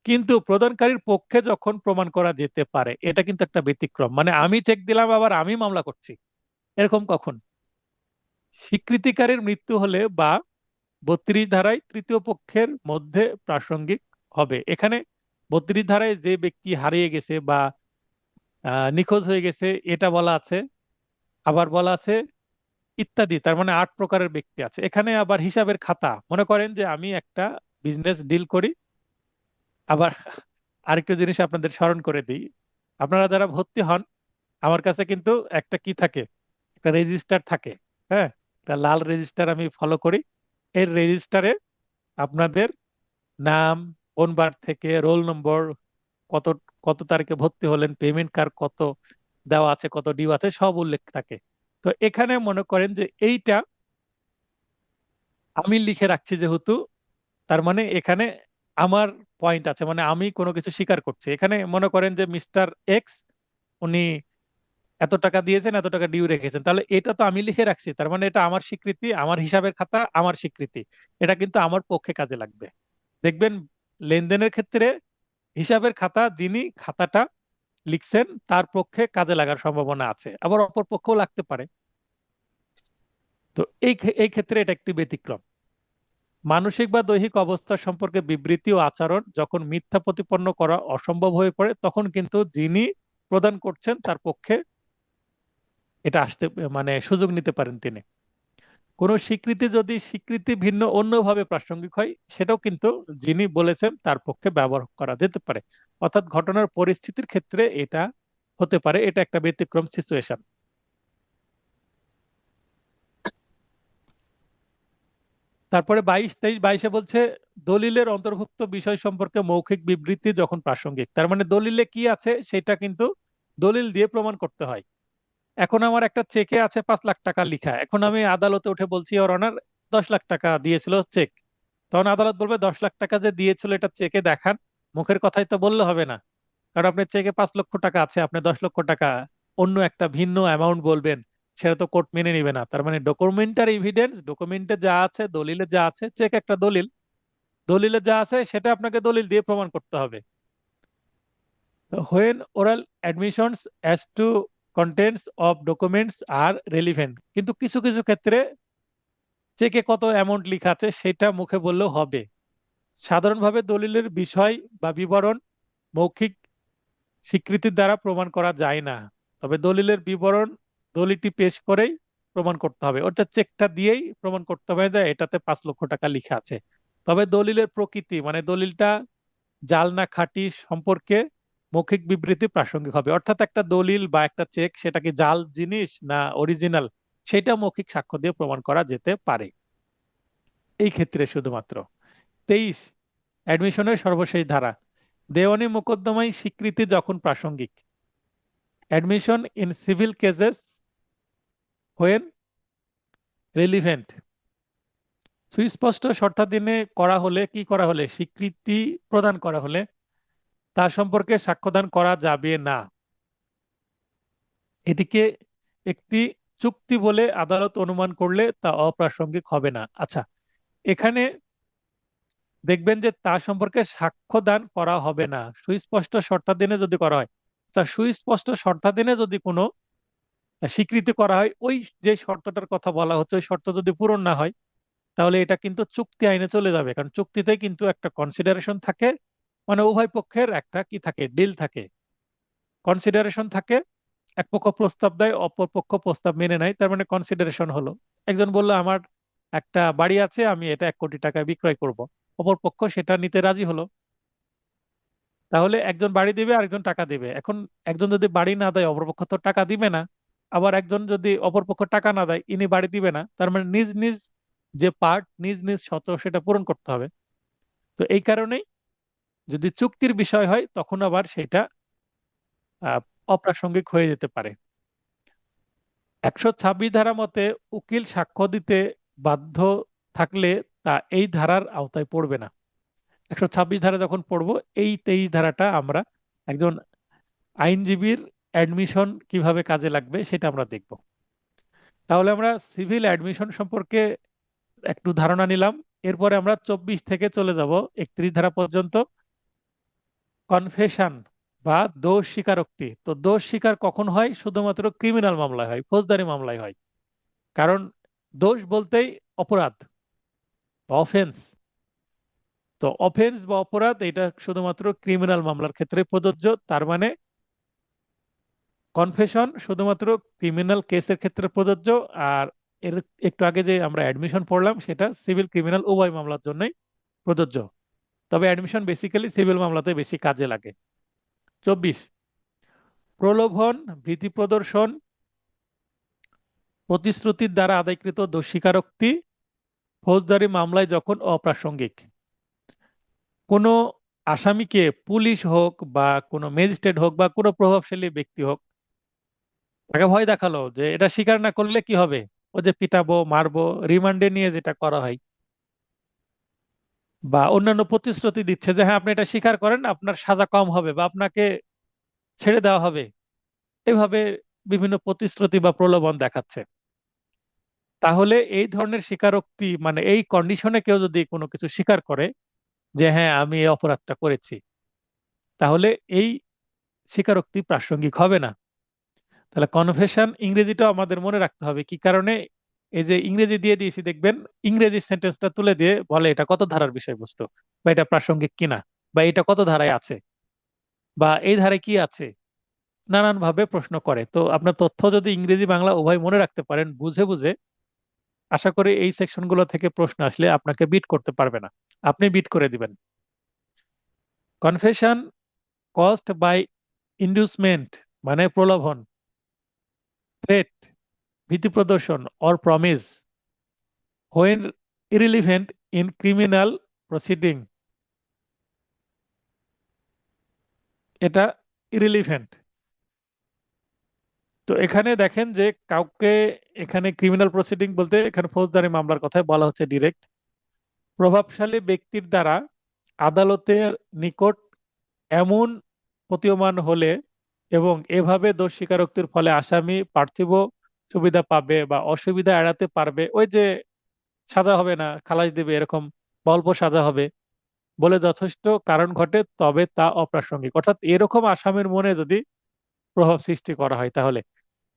A: কিন্তু প্রদানকারীর পক্ষে যখন প্রমাণ করা যেতে পারে, এটা কিন্তু একটা ব্যতিক্রম, মানে আমি চেক দিলাম আবার আমি মামলা করছি, এরকম কখন? স্বীকৃতিকারীর মৃত্যু হলে বা 32 ধারায় তৃতীয় পক্ষের মধ্যে প্রাসঙ্গিক হবে। এখানে 32 ধারায় যে ব্যক্তি হারিয়ে গেছে বা নিখোঁজ হয়ে গেছে এটা বলা আছে, আবার বলা আছে ইত্যাদি, তার মানে 8 প্রকারের ব্যক্তি আছে এখানে। আবার হিসাবের খাতা, মনে করেন যে আমি একটা বিজনেস ডিল করি। আবার আরেকটা জিনিস আপনাদের স্মরণ করে দিই, আপনারা যারা ভর্তি হন আমার কাছে কিন্তু একটা কি থাকে, একটা রেজিস্টার থাকে, হ্যাঁ, একটা লাল রেজিস্টার আমি ফলো করি। এই রেজিস্টারে আপনাদের নাম, কোন বার থেকে, রোল নম্বর, কত কত তারিখে ভর্তি হলেন, পেমেন্ট কার কত দেওয়া আছে, কত ডিউ আছে, সব উল্লেখ থাকে। তো এখানে মনে করেন যে এইটা আমি লিখে রাখছি যেহেতু, তার মানে এখানে আমার পয়েন্ট আছে, মানে আমি কোনো কিছু স্বীকার করছি। এখানে মনে করেন যে মিস্টার এক্স উনি এত টাকা দিয়েছেন, এত টাকা ডিউ রেখেছেন, তাহলে এটা তো আমি লিখে রাখছি, তার মানে এটা আমার স্বীকৃতি, আমার হিসাবের খাতা, আমার স্বীকৃতি, এটা কিন্তু আমার পক্ষে কাজে লাগবে। দেখবেন লেনদেনের ক্ষেত্রে হিসাবের খাতা, যিনি খাতাটা লিখছেন তার পক্ষে কাজে লাগার সম্ভাবনা আছে, আবার অপর পক্ষেও লাগতে পারে। তো এই ক্ষেত্রে এটা একটি ব্যতিক্রম। মানসিক বা দৈহিক অবস্থা সম্পর্কে বিবৃতি ও আচরণ যখন মিথ্যা প্রতিপন্ন করা অসম্ভব হয়ে পড়ে, তখন কিন্তু যিনি প্রদান করছেন তার পক্ষে এটা আসতে মানে সুযোগ নিতে পারেন তিনি। কোনো স্বীকৃতি যদি স্বীকৃতি ভিন্ন অন্যভাবে প্রাসঙ্গিক হয়, সেটাও কিন্তু যিনি বলেছেন তার পক্ষে ব্যবহার করা যেতে পারে। অর্থাৎ ঘটনার পরিস্থিতির ক্ষেত্রে এটা হতে পারে, এটা একটা ব্যতিক্রম সিচুয়েশন। তারপরে 22-23 বলছে দলিলের অন্তর্ভুক্ত বিষয় সম্পর্কে মৌখিক বিবৃতি যখন প্রাসঙ্গিক, তার মানে দলিলে কি আছে সেটা কিন্তু দলিল দিয়ে প্রমাণ করতে হয়। এখন আমার একটা চেকে আছে 5 লাখ টাকা লিখা, এখন আমি আদালতে উঠে বলছি ইওর অনার 10 লাখ টাকা দিয়েছিল চেক, তখন আদালত বলবে 10 লাখ টাকা যে দিয়েছিল এটা চেকে দেখান। মুখের কথাই তো বললে হবে না, কারণ আপনার চেকে 5 লক্ষ টাকা আছে, আপনি 10 লক্ষ টাকা অন্য একটা ভিন্ন অ্যামাউন্ট বলবেন, সেটা তো কোর্ট মেনে নিবে না। তার মানে ডকুমেন্টারি এভিডেন্স, ডকুমেন্টে যা আছে, দলিলে যা আছে, চেক একটা দলিল, দলিলে যা আছে সেটা আপনাকে দলিল দিয়ে প্রমাণ করতে হবে। When oral admissions as to contents of documents are relevant, কিন্তু কিছু কিছু ক্ষেত্রে চেকে কত অ্যামাউন্ট লেখা আছে সেটা মুখে বললেও হবে। সাধারণভাবে দলিলের বিষয় বা বিবরণ মৌখিক স্বীকৃতির দ্বারা প্রমাণ করা যায় না, তবে দলিলের বিবরণ দলিলটি পেশ করেই প্রমাণ করতে হবে, অর্থাৎ চেকটা দিয়েই প্রমাণ করতে হবে যে এটাতে 5 লক্ষ টাকা লেখা আছে। তবে দলিলের প্রকৃতি মানে দলিলটা জাল না খাঁটি সম্পর্কে মৌখিক বিবৃতি প্রাসঙ্গিক হবে। অর্থাৎ একটা দলিল বা একটা চেক সেটা কি জাল জিনিস না অরিজিনাল, সেটা মৌখিক সাক্ষ্য দিয়ে প্রমাণ করা যেতে পারে এই ক্ষেত্রে শুধুমাত্র। 23 অ্যাডমিশনের সর্বশেষ ধারা, দেওয়ানি মোকদ্দমায় স্বীকৃতি যখন প্রাসঙ্গিক। Admission in civil cases when relevant, সুস্পষ্ট শর্তাধীনে করা হলে, কি করা হলে, স্বীকৃতি প্রদান করা হলে তার সম্পর্কে সাক্ষ্যদান করা যাবে না। এটিকে একটি চুক্তি বলে আদালত অনুমান করলে তা অপ্রাসঙ্গিক হবে না। আচ্ছা, এখানে দেখবেন যে তার সম্পর্কে সাক্ষ্যদান করা হবে না, সুস্পষ্ট শর্তাধীনে যদি করা হয়। তা সুস্পষ্ট শর্তাধীনে যদি কোনো স্বীকৃতি করা হয়, ওই যে শর্তটার কথা বলা হচ্ছে ওই শর্ত যদি পূরণ না হয়, তাহলে এটা কিন্তু চুক্তি আইনে চলে যাবে, কারণ চুক্তিতে কিন্তু একটা কনসিডারেশন থাকে, মানে উভয় পক্ষের একটা কি থাকে, ডিল থাকে, কনসিডারেশন থাকে। এক পক্ষ প্রস্তাব দেয়, অপর পক্ষ প্রস্তাব মেনে নেয়, তার মানে কনসিডারেশন হলো। একজন বললো আমার একটা বাড়ি আছে, আমি এটা 1 কোটি টাকায় বিক্রয় করব, অপর পক্ষ সেটা নিতে রাজি হলো, তাহলে একজন বাড়ি দিবে আরেকজন টাকা দিবে। এখন একজন যদি বাড়ি না দেয় অপর পক্ষ তো টাকা দিবে না, আবার একজন যদি অপর পক্ষ টাকা না দেয় ইনি বাড়ি দিবে না, তার মানে নিজ নিজ যে পার্ট, নিজ নিজ শর্ত সেটা পূরণ করতে হবে। তো এই কারণেই যদি চুক্তির বিষয় হয় তখন আবার সেটা আহ, অপ্রাসঙ্গিক হয়ে যেতে পারে। 126 ধারা মতে উকিল সাক্ষ্য দিতে বাধ্য থাকলে তা এই ধারার আওতায় পড়বে না। 126 ধারা যখন পড়বো, এই 23 ধারাটা আমরা একজন আইনজীবীর অ্যাডমিশন কিভাবে কাজে লাগবে সেটা আমরা দেখব। তাহলে আমরা সিভিল অ্যাডমিশন সম্পর্কে একটু ধারণা নিলাম। এরপরে আমরা 24 থেকে চলে যাব 31 ধারা পর্যন্ত। কনফেশন বা দোষ স্বীকারোক্তি, তো দোষ স্বীকার কখন হয়? শুধুমাত্র ক্রিমিনাল মামলায় হয়, ফৌজদারি মামলায় হয়। কারণ দোষ বলতেই অপরাধ, অফেন্স। তো অফেন্স বা অপরাধ এটা শুধুমাত্র ক্রিমিনাল মামলার ক্ষেত্রে প্রযোজ্য। তার মানে কনফেশন শুধুমাত্র ক্রিমিনাল কেসের ক্ষেত্রে প্রযোজ্য, আর এর একটু আগে যে আমরা অ্যাডমিশন পড়লাম সেটা সিভিল ক্রিমিনাল উভয় মামলার জন্যই প্রযোজ্য। তবে অ্যাডমিশন বেসিক্যালি সিভিল মামলাতে বেশি কাজে লাগে। 24 প্রলোভন, ভীতি প্রদর্শন, প্রতিশ্রুতির দ্বারা আদায়কৃত দোষ স্বীকারোক্তি ফৌজদারি মামলায় যখন অপ্রাসঙ্গিক। কোনো আসামিকে পুলিশ হোক বা কোনো ম্যাজিস্ট্রেট হোক বা কোনো প্রভাবশালী ব্যক্তি হোক, তাকে ভয় দেখালো যে এটা স্বীকার না করলে কি হবে, ও যে পিটাবো মারবো, রিমান্ডে নিয়ে যেটা করা হয়, বা অন্যান্য প্রতিশ্রুতি দিচ্ছে যে হ্যাঁ আপনি এটা স্বীকার করেন আপনার সাজা কম হবে বা আপনাকে ছেড়ে দেওয়া হবে, এভাবে বিভিন্ন প্রতিশ্রুতি বা প্রলোভন দেখাচ্ছে। তাহলে এই ধরনের স্বীকারোক্তি মানে এই কন্ডিশনে কেউ যদি কোনো কিছু স্বীকার করে যে হ্যাঁ আমি এই অপরাধটা করেছি, তাহলে এই স্বীকারোক্তি প্রাসঙ্গিক হবে না। তাহলে কনফেশন ইংরেজিটাও আমাদের মনে রাখতে হবে কি কারণে। এই যে ইংরেজি দিয়ে দিয়েছি দেখবেন, ইংরেজি সেন্টেন্সটা তুলে দিয়ে বলে এটা কত ধারার বিষয়বস্তু, বা এটা প্রাসঙ্গিক কিনা, বা এটা কত ধারায় আছে, বা এই ধারায় কি আছে, নানান ভাবে প্রশ্ন করে। তো আপনার তথ্য যদি ইংরেজি বাংলা উভয় মনে রাখতে পারেন বুঝে বুঝে, আশা করি এই সেকশনগুলো থেকে প্রশ্ন আসলে আপনাকে বিট করতে পারবে না, আপনি বিট করে দিবেন। কনফেশন কজড বাই ইন্ডিউসমেন্ট মানে প্রলোভন, থ্রেট ভীতি প্রদর্শন, or promise when irrelevant in criminal proceeding, এটা irrelevant। তো এখানে দেখেন যে কাউকে, এখানে ক্রিমিনাল প্রসিডিং বলতে এখানে ফৌজদারি মামলার কথাই বলা হচ্ছে ডিরেক্ট। প্রভাবশালী ব্যক্তির দ্বারা আদালতের নিকট এমন প্রতীয়মান হলে এবং এভাবে দোষ স্বীকারোক্তির ফলে আসামি পার্থিব সুবিধা পাবে বা অসুবিধা এড়াতে পারবে, ওই যে সাজা হবে না, খালাস দিবে এরকম, বা অল্প সাজা হবে বলে যথেষ্ট কারণ ঘটে, তবে তা অপ্রাসঙ্গিক। অর্থাৎ এরকম আসামির মনে যদি প্রভাব সৃষ্টি করা হয়, তাহলে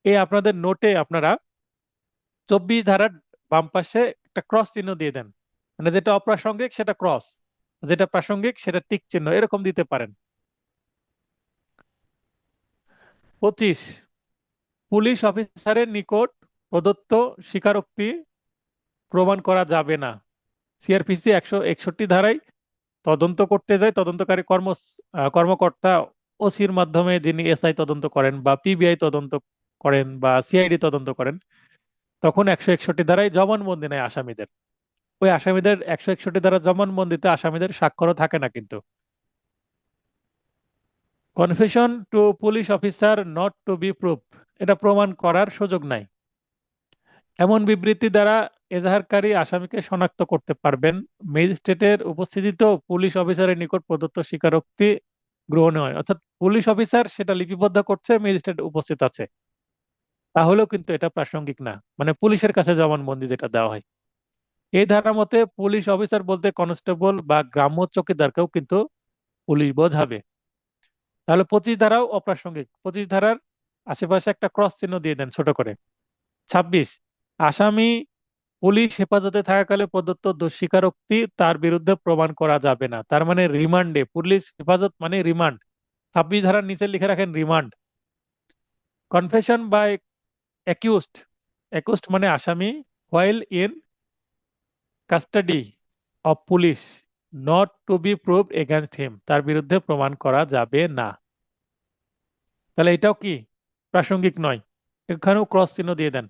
A: এই আপনাদের নোটে আপনারা 24 ধারার বাম পাশে একটা ক্রস চিহ্ন দিয়ে দেন, মানে যেটা অপ্রাসঙ্গিক সেটা ক্রস, যেটা প্রাসঙ্গিক সেটা টিক চিহ্ন, এরকম দিতে পারেন। 25, পুলিশ অফিসারের নিকট প্রদত্ত স্বীকারোক্তি প্রমাণ করা যাবে না। সিআরপিসি 161 ধারায় তদন্ত করতে যায় তদন্তকারী কর্মকর্তা ওসির মাধ্যমে, যিনি এসআই তদন্ত করেন বা পিবিআই তদন্ত করেন বা সিআইডি তদন্ত করেন, তখন 161 ধারায় জবানবন্দি নেয় আসামিদের। ওই আসামিদের 161 ধারা জবানবন্দিতে আসামিদের স্বাক্ষরও থাকে না কিন্তু। Confession to police officer not to be proof, এটা প্রমাণ করার সুযোগ নাই। এমন বিবৃতি দ্বারা এজাহারকারী আসামিকে শনাক্ত করতে পারবেন, ম্যাজিস্ট্রেটের উপস্থিতিতেও পুলিশ অফিসারের নিকট প্রদত্ত স্বীকারোক্তি গ্রহণ হয়। অর্থাৎ পুলিশ অফিসার সেটা লিপিবদ্ধ করছে, ম্যাজিস্ট্রেট উপস্থিত আছে, তাহলেও কিন্তু এটা প্রাসঙ্গিক না, মানে পুলিশের কাছে জবানবন্দি যেটা দেওয়া হয়। এই ধারা মতে পুলিশ অফিসার বলতে কনস্টেবল বা গ্রাম্য চৌকিদারকেও কিন্তু পুলিশ বোঝাবে। তাহলে 25 ধারাও অপ্রাসঙ্গিক, 25 ধারার আশেপাশে একটা ক্রস চিহ্ন দিয়ে দেন ছোট করে। 26, আসামি পুলিশ হেফাজতে থাকাকালে প্রদত্ত দোষ স্বীকারোক্তি তার বিরুদ্ধে প্রমাণ করা যাবে না। তার মানে রিমান্ডে, পুলিশ হেফাজত মানে রিমান্ড, 26 ধারার নিচে লিখে রাখেন remand. Confession by accused, accused মানে আসামি, while in custody of police not to be proved against him, তার বিরুদ্ধে প্রমাণ করা যাবে না। তাহলে এটাও কি প্রাসঙ্গিক নয়, এখানেও ক্রস চিহ্ন দিয়ে দেন।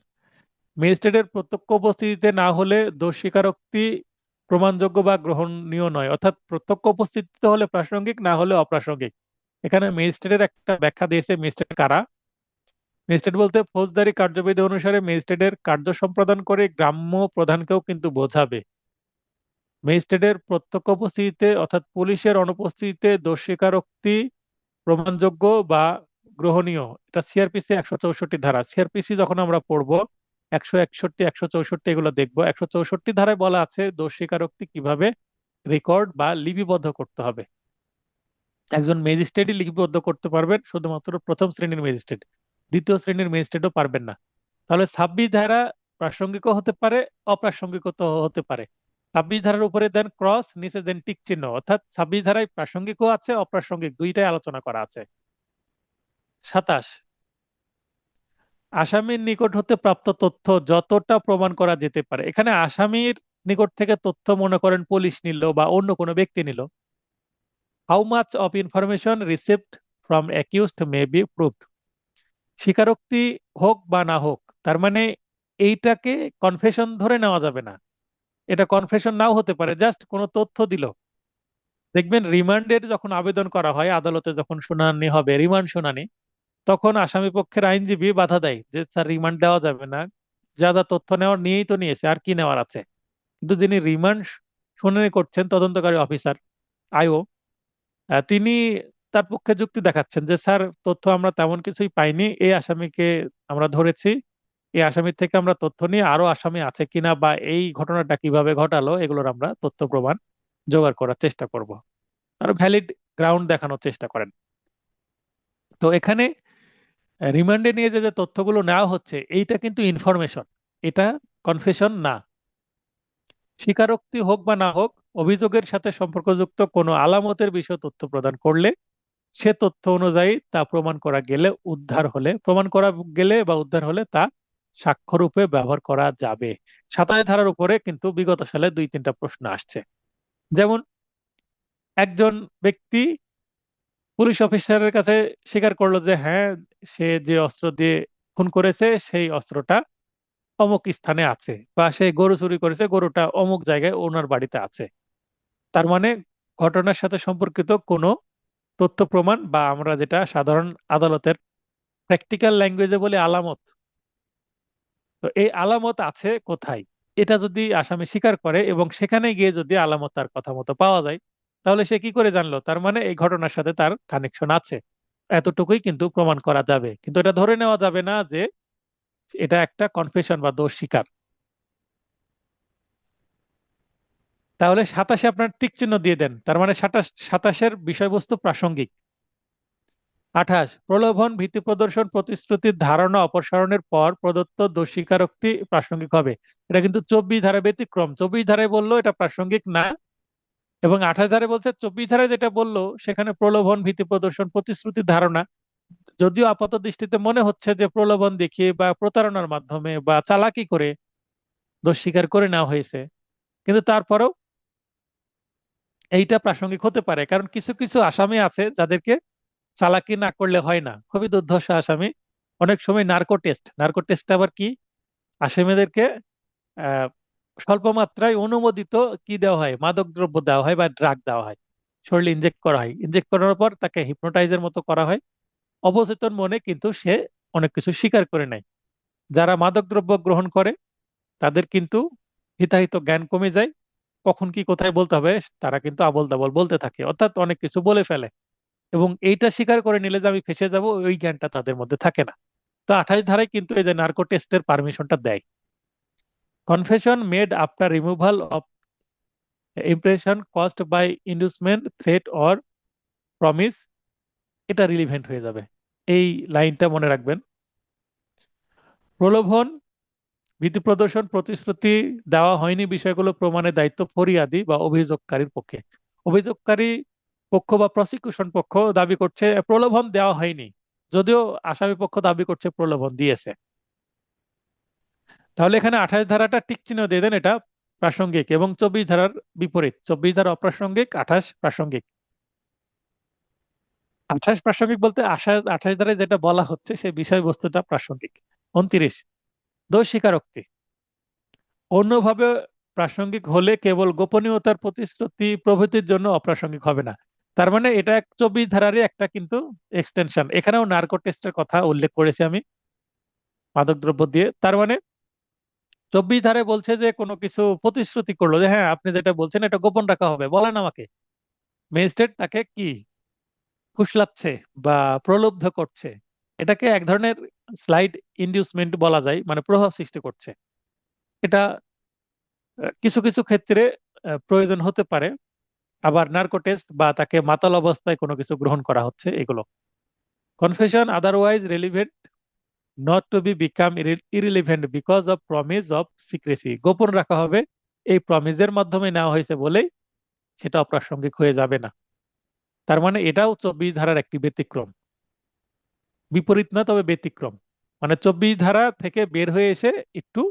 A: ম্যাজিস্ট্রেটের প্রত্যক্ষ উপস্থিতিতে না হলে দোষ স্বীকারোক্তি প্রমাণযোগ্য বা গ্রহণীয় নয়। অর্থাৎ প্রত্যক্ষ উপস্থিতিতে হলে প্রাসঙ্গিক, না হলে অপ্রাসঙ্গিক। এখানে ম্যাজিস্ট্রেটের একটা ব্যাখ্যা দিয়েছে, ম্যাজিস্ট্রেট কারা। ম্যাজিস্ট্রেট বলতে ফৌজদারি কার্যবিধি অনুসারে ম্যাজিস্ট্রেটের কার্য সম্পাদন করে গ্রাম্য প্রধানকেও কিন্তু বোঝাবে। ম্যাজিস্ট্রেটের প্রত্যক্ষ উপস্থিতিতে অর্থাৎ পুলিশের অনুপস্থিতিতে দোষ স্বীকারোক্তি প্রমাণযোগ্য বা গ্রহণীয়, এটা সিআরপিসি 164 ধারা। সিআরপিসি যখন আমরা পড়বো 161, 164 এগুলো দেখবো। 164 ধারায় বলা আছে দোষ স্বীকারোক্তি কিভাবে রেকর্ড বা লিপিবদ্ধ করতে হবে। একজন ম্যাজিস্ট্রেটই লিপিবদ্ধ করতে পারবেন, শুধুমাত্র প্রথম শ্রেণীর ম্যাজিস্ট্রেট, দ্বিতীয় শ্রেণীর ম্যাজিস্ট্রেটও পারবেন না। তাহলে 26 ধারা প্রাসঙ্গিকও হতে পারে, অপ্রাসঙ্গিকও তো হতে পারে। 26 ধারার উপরে দেন ক্রস, নিচে দেন টিক চিহ্ন, অর্থাৎ 26 ধারায় প্রাসঙ্গিকও আছে অপ্রাসঙ্গিক দুইটাই আলোচনা করা আছে। 27, আসামির নিকট হতে প্রাপ্ত তথ্য যতটা প্রমাণ করা যেতে পারে। এখানে আসামির নিকট থেকে তথ্য মনে করেন পুলিশ নিল বা অন্য কোনো ব্যক্তি নিল। How much of information received from accused may be proved, স্বীকারোক্তি হোক বা না হোক, তার মানে এইটাকে কনফেশন ধরে নেওয়া যাবে না। এটা কনফেশন নাও হতে পারে, জাস্ট কোনো তথ্য দিল। দেখবেন রিমান্ডের যখন আবেদন করা হয়, আদালতে যখন শুনানি হবে, রিমান্ড শুনানি, তখন আসামি পক্ষের আইনজীবী বাধা দেয় যে স্যার রিমান্ড দেওয়া যাবে না, যা যা তথ্য নেওয়ার নিয়েই তো নিয়েছে, আর কি নেওয়ার আছে। কিন্তু যিনি রিমান্ড শুনানি করছেন তদন্তকারী অফিসার, আইও, তিনি তার পক্ষে যুক্তি দেখাচ্ছেন যে স্যার তথ্য আমরা তেমন কিছুই পাইনি, এই আসামিকে আমরা ধরেছি, এই আসামির থেকে আমরা তথ্য নিয়ে আরো আসামি আছে কিনা বা এই ঘটনাটা কিভাবে ঘটালো এগুলোর আমরা তথ্য প্রমাণ জোগাড় করার চেষ্টা করব, আর ভ্যালিড গ্রাউন্ড দেখানোর চেষ্টা করেন। তো এখানে রিমান্ডে নিয়ে যে যে তথ্যগুলো নেওয়া হচ্ছে এইটা কিন্তু ইনফরমেশন, এটা কনফেশন না। স্বীকারোক্তি হোক বা না হোক, অভিযোগের সাথে সম্পর্কযুক্ত কোনো আলামতের বিষয়ে তথ্য প্রদান করলে সে তথ্য অনুযায়ী তা প্রমাণ করা গেলে প্রমাণ করা গেলে বা উদ্ধার হলে তা সাক্ষ্যরূপে ব্যবহার করা যাবে। 27 ধারার উপরে কিন্তু বিগত সালে 2-3টা প্রশ্ন আসছে। যেমন একজন ব্যক্তি পুলিশ অফিসারের কাছে স্বীকার করলো যে হ্যাঁ, সে যে অস্ত্র দিয়ে খুন করেছে সেই অস্ত্রটা অমুক স্থানে আছে, বা সে গরু চুরি করেছে, গরুটা অমুক জায়গায় ওনার বাড়িতে আছে। তার মানে ঘটনার সাথে সম্পর্কিত কোনো তথ্য প্রমাণ, বা আমরা যেটা সাধারণ আদালতের প্র্যাকটিক্যাল ল্যাঙ্গুয়েজে বলি আলামত, তো এই আলামত আছে কোথায়, এটা যদি আসামি স্বীকার করে এবং সেখানে গিয়ে যদি আলামত তার কথা মতো পাওয়া যায়, তাহলে সে কি করে জানলো? তার মানে এই ঘটনার সাথে তার কানেকশন আছে, এতটুকুই কিন্তু প্রমাণ করা যাবে। কিন্তু এটা ধরে নেওয়া যাবে না যে এটা একটা কনফেশন বা দোষ স্বীকার। তাহলে 27-এ আপনার টিক চিহ্ন দিয়ে দেন, তার মানে 27-এর বিষয়বস্তু প্রাসঙ্গিক। 28, প্রলোভন, ভীতি প্রদর্শন, প্রতিশ্রুতির ধারণা অপসারণের পর প্রদত্ত দোষ স্বীকারোক্তি প্রাসঙ্গিক হবে। এটা কিন্তু 24 ধারা ব্যতিক্রম। 24 ধারায় বললো এটা প্রাসঙ্গিক না, এবং 28 ধারায় বলছে 24 ধারায় যেটা বললো সেখানে প্রলোভন, ভীতি প্রদর্শন, প্রতিশ্রুতির ধারণা, যদিও আপাত দৃষ্টিতে মনে হচ্ছে যে প্রলোভন দেখিয়ে বা প্রতারণার মাধ্যমে বা চালাকি করে দোষ স্বীকার করে নেওয়া হয়েছে, কিন্তু তারপরেও এইটা প্রাসঙ্গিক হতে পারে, কারণ কিছু কিছু আসামি আছে যাদেরকে চালাকি না করলে হয় না, খুবই দুর্ধর্ষ আসামি। অনেক সময় নার্কো টেস্ট আবার কি, আসামিদেরকে আহ স্বল্প মাত্রায় অনুমোদিত কি দেওয়া হয়, মাদক দ্রব্য দেওয়া হয় বা ড্রাগ দেওয়া হয়, শরীরে ইনজেক্ট করা হয়, ইনজেক্ট করার পর তাকে হিপনোটাইজের মতো করা হয়, অবচেতন মনে কিন্তু সে অনেক কিছু স্বীকার করে নেয়। যারা মাদক দ্রব্য গ্রহণ করে তাদের কিন্তু হিতাহিত জ্ঞান কমে যায়, কখন কি কোথায় বলতে হবে তারা কিন্তু আবোল তাবোল বলতে থাকে, অর্থাৎ অনেক কিছু বলে ফেলে, এবং এইটা স্বীকার করে নিলে যে আমি ফেঁসে যাব ওই জ্ঞানটা তাদের মধ্যে থাকে না। তো 28 ধারায় কিন্তু এই যে নার্কো টেস্টের পারমিশনটা দেয়। Confession made after removal of impression caused by inducement, threat or promise, এটা রিলিভেন্ট হয়ে যাবে। এই লাইনটা মনে রাখবেন। প্রলোভন, ভীতি প্রদর্শন, প্রতিশ্রুতি দেওয়া হয়নি বিষয়গুলো প্রমাণের দায়িত্ব ফরিয়াদি বা অভিযোগকারীর পক্ষে। অভিযোগকারী পক্ষ বা প্রসিকিউশন পক্ষ দাবি করছে প্রলোভন দেওয়া হয়নি, যদিও আসামি পক্ষ দাবি করছে প্রলোভন দিয়েছে। তাহলে এখানে 28 ধারাটা টিক চিহ্ন দিয়ে দেন, এটা প্রাসঙ্গিক, এবং 24 ধারার বিপরীত, 24 ধারা অপ্রাসঙ্গিক, 28 প্রাসঙ্গিক। 28 প্রাসঙ্গিক বলতে 28 ধারায় যেটা বলা হচ্ছে সেই বিষয়বস্তুটা প্রাসঙ্গিক। 29, দোষ স্বীকারোক্তি অন্যভাবে প্রাসঙ্গিক হলে কেবল গোপনীয়তার প্রতিশ্রুতি প্রভৃতির জন্য অপ্রাসঙ্গিক হবে না। তার মানে এটা 24 ধারারই একটা কিন্তু এক্সটেনশন। এখানেও নার্কো টেস্টের কথা উল্লেখ করেছি আমি, মাদকদ্রব্য দিয়ে। তার মানে 24 ধারায় বলছে যে কোনো কিছু প্রতিশ্রুতি করলো যে হ্যাঁ আপনি যেটা বলছেন এটা গোপন রাখা হবে, বলেন আমাকে, ম্যাজিস্ট্রেট তাকে কি ফুসলাচ্ছে বা প্রলুব্ধ করছে, এটাকে এক ধরনের স্লাইড ইনডিউসমেন্ট বলা যায়, মানে প্রভাব সৃষ্টি করছে। এটা কিছু কিছু ক্ষেত্রে প্রয়োজন হতে পারে। আবার নার্কো টেস্ট বা তাকে মাতাল অবস্থায় কোনো কিছু গ্রহণ করা হচ্ছে, এগুলো। Confession otherwise relevant not to be become irrelevant because of promise of secrecy, গোপন রাখা হবে এই প্রমিসের মাধ্যমে নেওয়া হয়েছে বলেই সেটা অপ্রাসঙ্গিক হয়ে যাবে না। তার মানে এটাও 24 ধারার একটি ব্যতিক্রম, বিপরীত না তবে ব্যতিক্রম। মানে 24 ধারা থেকে বের হয়ে এসে একটু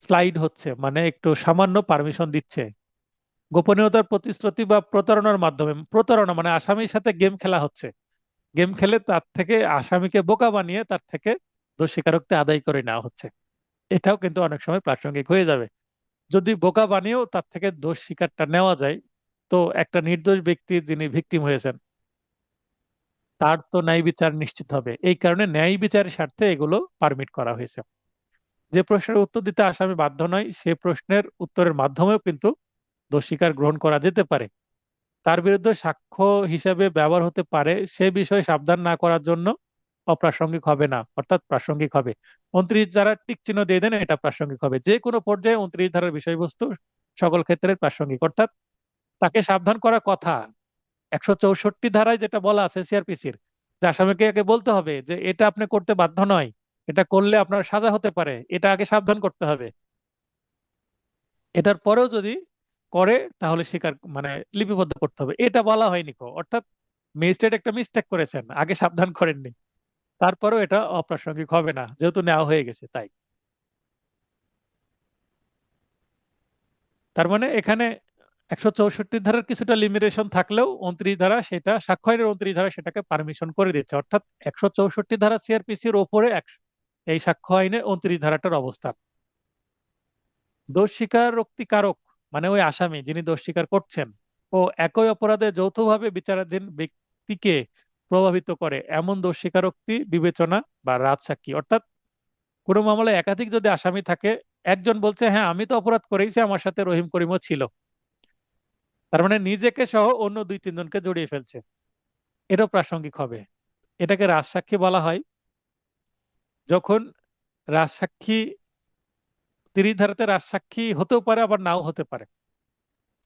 A: স্লাইড হচ্ছে, মানে একটু সামান্য পারমিশন দিচ্ছে। গোপনীয়তার প্রতিশ্রুতি বা প্রতারণার মাধ্যমে, প্রতারণা মানে আসামির সাথে গেম খেলা হচ্ছে, গেম খেলে তার থেকে আসামিকে বোকা বানিয়ে তার থেকে দোষ স্বীকারোক্তি আদায় করে নেওয়া হচ্ছে, এটাও কিন্তু অনেক সময় প্রাসঙ্গিক হয়ে যাবে। যদি বোকা বানিয়েও তার থেকে দোষ স্বীকারটা নেওয়া যায়, তো একটা নির্দোষ ব্যক্তি যিনি ভিকটিম হয়েছেন তার তো ন্যায় বিচার নিশ্চিত হবে, এই কারণে ন্যায় বিচারের স্বার্থে এগুলো পারমিট করা হয়েছে। যে প্রশ্নের উত্তর দিতে আসামি বাধ্য নয় সে প্রশ্নের উত্তরের মাধ্যমেও কিন্তু দোষ স্বীকার গ্রহণ করা যেতে পারে। তার বিরুদ্ধে সাক্ষ্য হিসেবে ব্যবহার হতে পারে সে বিষয়ে সাবধান না করার জন্য অপ্রাসঙ্গিক হবে না, অর্থাৎ প্রাসঙ্গিক হবে। 29 ধারা টিক চিহ্ন দিয়ে দেন, এটা প্রাসঙ্গিক হবে। যে কোনো পর্যায়ে 29 ধারার বিষয়বস্তু সকল ক্ষেত্রে প্রাসঙ্গিক, অর্থাৎ তাকে সাবধান করার কথা। 164 ধারায় যেটা বলা আছে সিআরপিসির, যে আসামিকে আগে বলতে হবে যে এটা আপনি করতে বাধ্য নয়, এটা করলে আপনার সাজা হতে পারে, এটা আগে সাবধান করতে হবে। এটার পরেও যদি করে তাহলে স্বীকার মানে লিপিবদ্ধ করতে হবে, এটা বলা হয়নি কো। অর্থাৎ ম্যাজিস্ট্রেট একটা মিস্টেক করেছেন, আগে সাবধান করেননি, তারপরেও এটা অপ্রাসঙ্গিক হবে না যেহেতু নেওয়া হয়ে গেছে তাই। তার মানে এখানে 164 ধারার কিছুটা লিমিটেশন থাকলেও 29 ধারা সেটা, সাক্ষ্য আইনের 29 ধারা সেটাকে পারমিশন করে দিচ্ছে। অর্থাৎ 164 ধারা সিআরপিসির ওপরে এই সাক্ষ্য আইনের 29 ধারাটার অবস্থান। দোষ স্বীকারোক্তি কারক মানে ওই আসামি যিনি দোষ স্বীকার করছেন ও একই অপরাধে যৌথভাবে বিচারাধীন ব্যক্তিকে প্রভাবিত করে এমন দোষ স্বীকারোক্তি বিবেচনা বা রাজসাক্ষী। অর্থাৎ কোনো মামলায় একাধিক যদি আসামি থাকে, একজন বলছে হ্যাঁ আমি তো অপরাধ করেছি, আমার সাথে রহিম করিমও ছিল, তার মানে নিজেকে সহ অন্য 2-3 জনকে জড়িয়ে ফেলছে, এটাও প্রাসঙ্গিক হবে। এটাকে রাজসাক্ষী বলা হয়। যখন রাজসাক্ষী 30 ধারাতে রাজসাক্ষী হতেও পারে আবার নাও হতে পারে।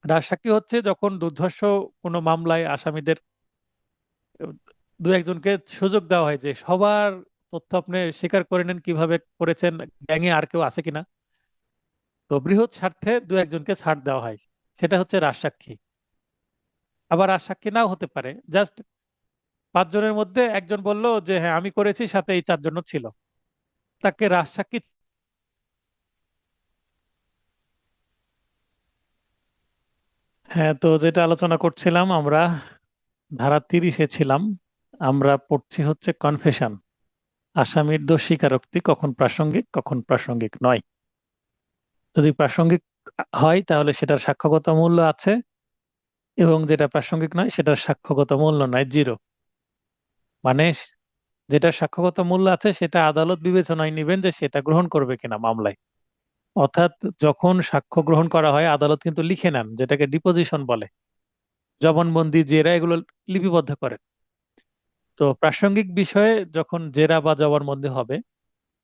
A: রাজসাক্ষী হচ্ছে যখন দুর্ধর্ষ কোনো মামলায় আসামিদের 2-1জনকে সুযোগ দেওয়া হয় যে সবার তথ্য আপনি স্বীকার করে নেন, কিভাবে করেছেন, গ্যাংয়ে আর কেউ আছে কিনা। তো বৃহৎ স্বার্থে 2-1জনকে ছাড় দেওয়া হয়, সেটা হচ্ছে রাজসাক্ষী। আবার রাজসাক্ষী নাও হতে পারে, জাস্ট 5 জনের মধ্যে একজন বলল যে হ্যাঁ আমি করেছি, সাথে এই 4 জনও ছিল, তাকে রাজসাক্ষী। হ্যাঁ, তো যেটা আলোচনা করছিলাম আমরা ধারা 30-এ ছিলাম। আমরা পড়ছি হচ্ছে কনফেশন, আসামির দোষ স্বীকারোক্তি কখন প্রাসঙ্গিক কখন প্রাসঙ্গিক নয়। যদি প্রাসঙ্গিক হয় তাহলে সেটার সাক্ষ্যগত মূল্য আছে, এবং যেটা প্রাসঙ্গিক নয় সেটার সাক্ষ্যগত মূল্য নাই, জিরো। মানে যেটা সাক্ষ্যগত মূল্য আছে সেটা আদালত বিবেচনায় নেবেন যে সেটা গ্রহণ করবে কিনা মামলায়। অর্থাৎ যখন সাক্ষ্য গ্রহণ করা হয় আদালত কিন্তু লিখে নেন, যেটাকে ডিপোজিশন বলে, জবানবন্দি জেরা এগুলো লিপিবদ্ধ করেন। তো প্রাসঙ্গিক বিষয়ে যখন জেরা বা জবানবন্দি হবে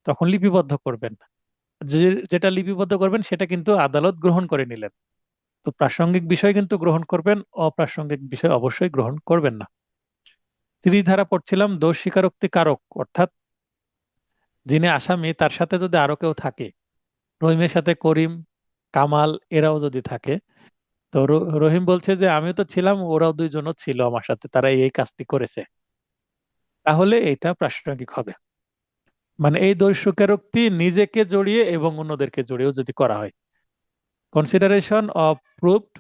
A: তখন লিপিবদ্ধ করবেন, যেটা লিপিবদ্ধ করবেন সেটা কিন্তু আদালত গ্রহণ করে নিলেন। তো প্রাসঙ্গিক বিষয় কিন্তু গ্রহণ করবেন, অপ্রাসঙ্গিক বিষয় অবশ্যই গ্রহণ করবেন না। 30 ধারা পড়ছিলাম দোষ স্বীকারোক্তি কারক, অর্থাৎ যিনি আসামি তার সাথে যদি আরো কেউ থাকে, রহিমের সাথে করিম, কামাল এরাও যদি থাকে, তো রহিম বলছে যে আমিও তো ছিলাম, ওরাও 2জনও ছিল আমার সাথে, তারা এই কাজটি করেছে, তাহলে এটা প্রাসঙ্গিক হবে। মানে এই দোষ স্বীকারোক্তি নিজেকে জড়িয়ে এবং অন্যদেরকে জড়িয়েও যদি করা হয়। Consideration of proved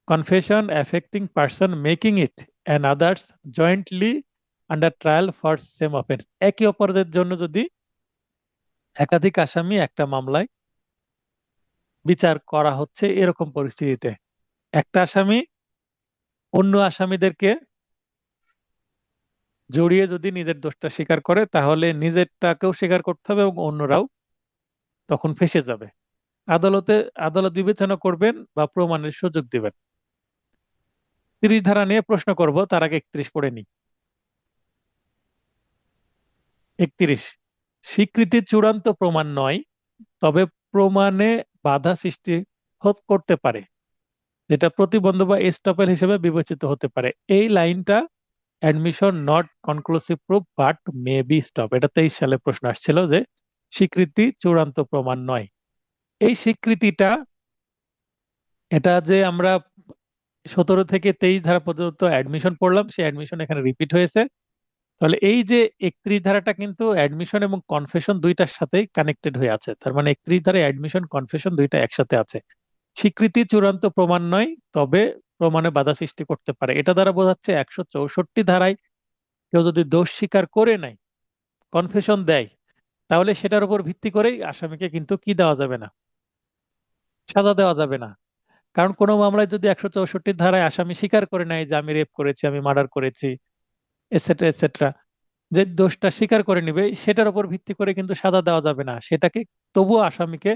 A: confession affecting person making it and others jointly under trial for same offense। একই অপরাধের জন্য যদি একাধিক আসামি একটা মামলায় বিচার করা হচ্ছে, এরকম পরিস্থিতিতে একটা আসামি অন্য আসামিদেরকে জড়িয়ে যদি নিজের দোষটা স্বীকার করে তাহলে নিজেরটাকেও স্বীকার করতে হবে এবং অন্যরাও তখন ফেঁসে যাবে। আদালত বিবেচনা করবেন বা প্রমাণের সুযোগ দিবেন। 30 ধারা নিয়ে প্রশ্ন করব, তার আগে 31 পড়ে নি। 31, স্বীকৃতি চূড়ান্ত প্রমাণ নয়, তবে প্রমাণে বাধা সৃষ্টি করতে পারে, যেটা প্রতিবন্ধক বা এস্টপেল হিসেবে বিবেচিত হতে পারে। এই লাইনটা admission not conclusive proof but may be stop, এটা 23 সালে প্রশ্ন আসছিল যে স্বীকৃতি চূড়ান্ত প্রমাণ নয়। এই স্বীকৃতিটা, এটা যে আমরা 17 থেকে 23 ধারা পর্যন্ত অ্যাডমিশন পড়লাম, সেই অ্যাডমিশন এখানে রিপিট হয়েছে। তাহলে এই যে 31 ধারাটা কিন্তু অ্যাডমিশন এবং কনফেশন দুইটার সাথেই কানেক্টেড হয়ে আছে। তার মানে 31 ধারায় অ্যাডমিশন কনফেশন দুইটা একসাথে আছে। স্বীকৃতি চূড়ান্ত প্রমাণ নয়, তবে প্রমাণে বাধা সৃষ্টি করতে পারে, এটা দ্বারা বোঝাচ্ছে 164 ধারায় কেউ যদি দোষ স্বীকার করে নাই, কনফেশন দেয়, তাহলে সেটার উপর ভিত্তি করেই আসামিকে কিন্তু কি দেওয়া যাবে না, সাজা দেওয়া যাবে না। কারণ কোনো মামলায় যদি 164 ধারায় আসামি স্বীকার করে নাই যে আমি রেপ করেছি, আমি মার্ডার করেছি, এটসেট্রা এটসেট্রা, যে দোষটা স্বীকার করে নিবে সেটার উপর ভিত্তি করে কিন্তু সাজা দেওয়া যাবে না। সেটাকে তবুও আসামিকে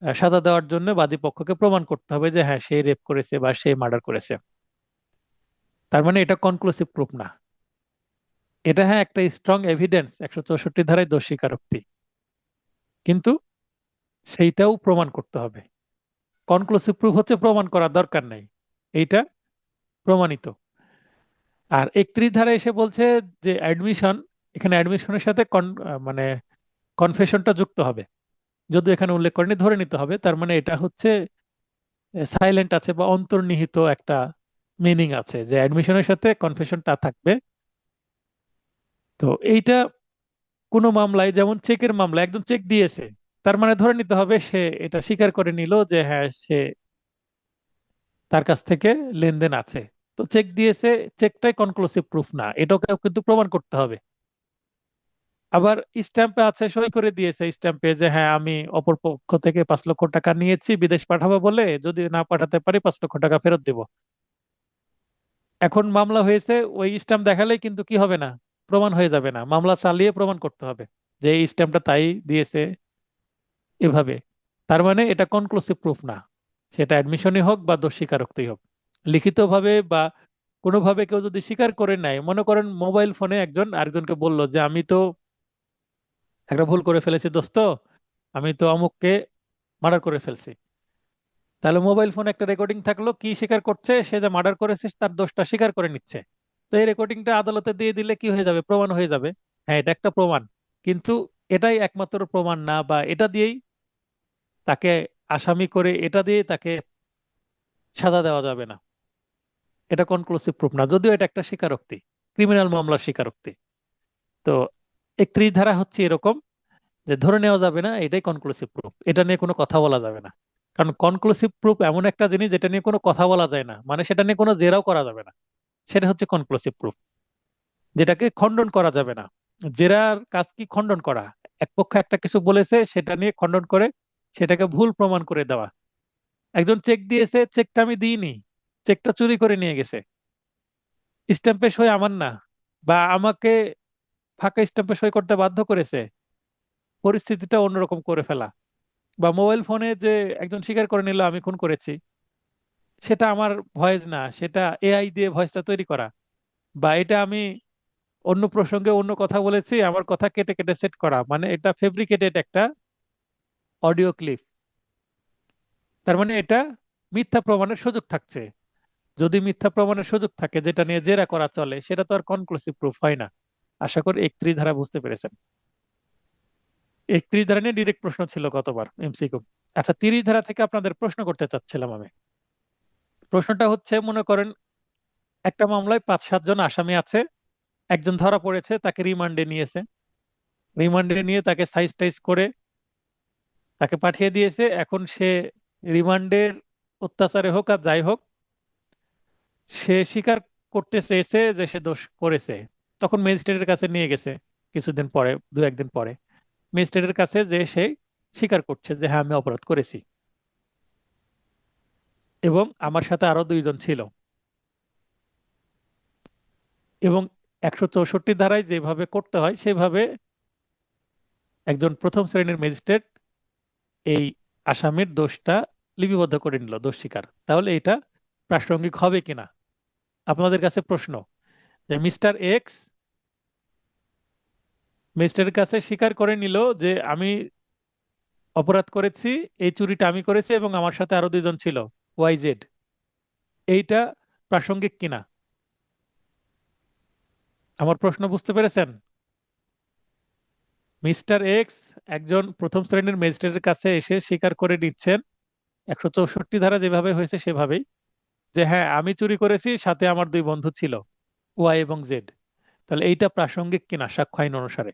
A: সাজা দেওয়ার জন্য বাদী পক্ষকে প্রমাণ করতে হবে যে হ্যাঁ সে রেপ করেছে বা সে মার্ডার করেছে। তার মানে এটা কনক্লুসিভ প্রুফ না। এটা হ্যাঁ একটা স্ট্রং এভিডেন্স 164 ধারায় দোষ স্বীকারোক্তি, কিন্তু সেইটাও প্রমাণ করতে হবে। কনক্লুসিভ প্রুফ হচ্ছে প্রমাণ করার দরকার নাই, এইটা প্রমাণিত। আর 31 ধারায় এসে বলছে যে অ্যাডমিশন, এখানে অ্যাডমিশনের সাথে মানে কনফেশনটা যুক্ত হবে, যদিও এখানে উল্লেখ করেনি, ধরে নিতে হবে। তার মানে এটা হচ্ছে সাইলেন্ট আছে বা অন্তর্নিহিত একটা মিনিং আছে যে অ্যাডমিশনের সাথে কনফেশনটা থাকবে। তো এইটা কোনো মামলায়, যেমন চেকের মামলা, একজন চেক দিয়েছে, তার মানে ধরে নিতে হবে সে এটা স্বীকার করে নিল যে হ্যাঁ সে, তার কাছ থেকে লেনদেন আছে। তো চেক দিয়েছে, চেকটাই কনক্লুসিভ প্রুফ না, এটাকেও কিন্তু প্রমাণ করতে হবে। আবার স্ট্যাম্পে আছে, সই করে দিয়েছে স্ট্যাম্পে যে হ্যাঁ আমি অপর পক্ষ থেকে 5 লক্ষ টাকা নিয়েছি বিদেশ পাঠাবো বলে, যদি না পাঠাতে পারি 5 লক্ষ টাকা ফেরত দেব। এখন মামলা হয়েছে, ওই স্ট্যাম্প দেখালেই কিন্তু কি হবে না, প্রমাণ হয়ে যাবে না, মামলা চালিয়ে প্রমাণ করতে হবে যে এই স্ট্যাম্পটা তাই দিয়েছে এভাবে। তার মানে এটা কনক্লুসিভ প্রুফ না, সেটা অ্যাডমিশনই হোক বা দোষ স্বীকারোক্তি হোক। লিখিতভাবে বা কোনোভাবে কেউ যদি স্বীকার করে নেয়, মনে করেন মোবাইল ফোনে একজন আরেকজনকে বলল যে আমি তো একটা ভুল করে ফেলেছি দোস্ত, আমি তো অমুককে মার্ডার করে ফেলছি। তাহলে মোবাইল ফোনে একটা রেকর্ডিং থাকলো, কি স্বীকার করছে, সে যে মার্ডার করেছে তার দোষটা স্বীকার করে নিচ্ছে। তো এই রেকর্ডিংটা আদালতে দিয়ে দিলে কি হয়ে যাবে, প্রমাণ হয়ে যাবে। হ্যাঁ এটা একটা প্রমাণ, কিন্তু এটাই একমাত্র প্রমাণ না, বা এটা দিয়েই তাকে আসামি করে, এটা দিয়ে তাকে সাজা দেওয়া যাবে না। এটা কনক্লুসিভ প্রুফ না, যদিও এটা একটা স্বীকারোক্তি, ক্রিমিনাল মামলার স্বীকারোক্তি। তো 31 ধারা হচ্ছে এরকম যে ধরে নেওয়া যাবে না, এটাই কনক্লুসিভ প্রুফ, এটা নিয়ে কোনো কথা বলা যাবে না। কারণ কনক্লুসিভ প্রুফ এমন একটা জিনিস যেটা নিয়ে কোনো কথা বলা যায় না, মানে সেটা নিয়ে কোনো জেরাও করা যাবে না, সেটা হচ্ছে কনক্লুসিভ প্রুফ, যেটাকে খণ্ডন করা যাবে না। জেরার কাজ কি, খণ্ডন করা। এক পক্ষ একটা কিছু বলেছে, সেটা নিয়ে খণ্ডন করে সেটাকে ভুল প্রমাণ করে দেওয়া। একজন চেক দিয়েছে, চেকটা আমি দিইনি, চেকটা চুরি করে নিয়ে গেছে, স্ট্যাম্পে সই আমার না, বা আমাকে ফাঁকা স্ট্যাম্পে সই করতে বাধ্য করেছে, পরিস্থিতিটা অন্যরকম করে ফেলা। বা মোবাইল ফোনে যে একজন স্বীকার করে নিল আমি খুন করেছি, সেটা আমার ভয়েস না, সেটা এআই দিয়ে ভয়েসটা তৈরি করা। বা এটা আমি অন্য প্রসঙ্গে অন্য কথা বলেছি, আমার কথা কেটে কেটে সেট করা, মানে এটা ফেব্রিকেটেড একটা অডিও ক্লিপ। তার মানে এটা মিথ্যা প্রমাণের সুযোগ থাকছে। যদি মিথ্যা প্রমাণের সুযোগ থাকে যেটা নিয়ে জেরা করা চলে, সেটা তো আর কনক্লুসিভ প্রুফ হয় না। আশা করি 31 ধারা বুঝতে পেরেছেন। 31 ধারা নিয়ে ডিরেক্ট প্রশ্ন ছিল গতবার এমসিকিউ। আচ্ছা, 30 ধারা থেকে আপনাদের প্রশ্ন করতে চাচ্ছিলাম আমি। প্রশ্নটা হচ্ছে, মনে করেন একটা মামলায় 5-7 জন আসামি আছে, একজন ধরা পড়েছে, তাকে রিমান্ডে নিয়েছে, রিমান্ডে নিয়ে তাকে সাইজ টাইজ করে তাকে পাঠিয়ে দিয়েছে। এখন সে রিমান্ডের অত্যাচারে হোক আর যাই হোক, সে স্বীকার করতে চেয়েছে যে সে দোষ করেছে। তখন ম্যাজিস্ট্রেটের কাছে নিয়ে গেছে, কিছুদিন পরে, 2-1 দিন পরে ম্যাজিস্ট্রেটের কাছে যে সে স্বীকার করছে যে হ্যাঁ আমি অপরাধ করেছি, এবং আমার সাথে আরো 2 জন ছিল। এবং 164 ধারায় যেভাবে করতে হয় সেভাবে একজন প্রথম শ্রেণীর ম্যাজিস্ট্রেট এই আসামির দোষটা লিপিবদ্ধ করে নিল, দোষ স্বীকার। তাহলে এটা প্রাসঙ্গিক হবে কিনা আপনাদের কাছে প্রশ্ন, যে মিস্টার এক্স ম্যাজিস্ট্রেটের কাছে স্বীকার করে নিল যে আমি অপরাধ করেছি, এই চুরিটা আমি করেছি এবং আমার সাথে আরো 2 জন ছিল, ওয়াই-জেড। এইটা প্রাসঙ্গিক কিনা? আমার প্রশ্ন বুঝতে পেরেছেন? মিস্টার এক্স একজন প্রথম শ্রেণীর ম্যাজিস্ট্রেটের কাছে এসে স্বীকার করে নিচ্ছেন 164 ধারা যেভাবে হয়েছে সেভাবেই, যে হ্যাঁ আমি চুরি করেছি, সাথে আমার 2 বন্ধু ছিল, ওয়াই এবং জেড। তাহলে এইটা প্রাসঙ্গিক কিনা সাক্ষ্য আইন অনুসারে?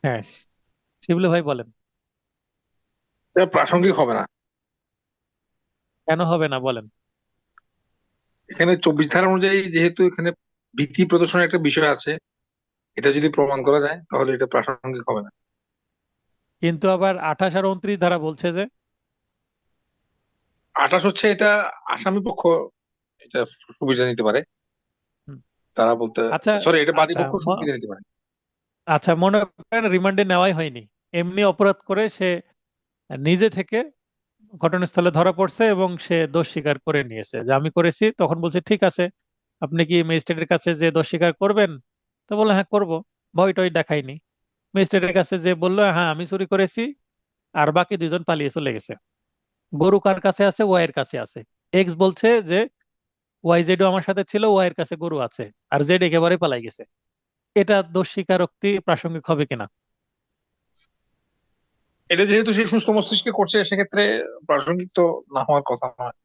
A: হ্যাঁ, শিবলু ভাই বলেন।
C: এটা প্রাসঙ্গিক হবে না।
A: কেন হবে না বলেন?
C: এখানে 24 ধারা অনুযায়ী যেহেতু এখানে ভীতি প্রদর্শনের একটা বিষয় আছে, এটা যদি প্রমাণ করা যায় তাহলে এটা প্রাসঙ্গিক হবে না।
A: কিন্তু আবার 28 আর 29 ধারা বলছে যে,
C: 28 হচ্ছে এটা আসামি পক্ষ এটা সুবিধা নিতে পারে,
A: হুম,
C: তারা বলতে,
A: আচ্ছা
C: সরি, এটা বাদী
A: আচ্ছা
C: পক্ষ সুবিধা নিতে পারে।
A: আচ্ছা, মনে করেন রিমান্ডে নেওয়াই হয়নি, এমনি অপরাধ করে সে নিজে থেকে ঘটনাস্থলে ধরা পড়ছে এবং সে দোষ স্বীকার করে নিয়েছে যে আমি করেছি। তখন বলছে ঠিক আছে, আপনি কি ম্যাজিস্ট্রেটের কাছে যে দোষ স্বীকার করবেন? তো বললো হ্যাঁ করবো, ভয় টয় দেখাইনি। ম্যাজিস্ট্রেটের কাছে যে বললো হ্যাঁ আমি চুরি করেছি, আর বাকি দুইজন পালিয়ে চলে গেছে। গরু কার কাছে আছে? ওয়াই এর কাছে আছে। এক্স বলছে যে ওয়াই জেডও আমার সাথে ছিল, ওয়াই এর কাছে গরু আছে, আর জেড একেবারে পালাই গেছে। এটা দোষ স্বীকারোক্তি প্রাসঙ্গিক হবে কিনা?
C: এটা যেহেতু সে সুস্থ মস্তিষ্কে করছে, সেক্ষেত্রে প্রাসঙ্গিক তো না হওয়ার কথা নয়।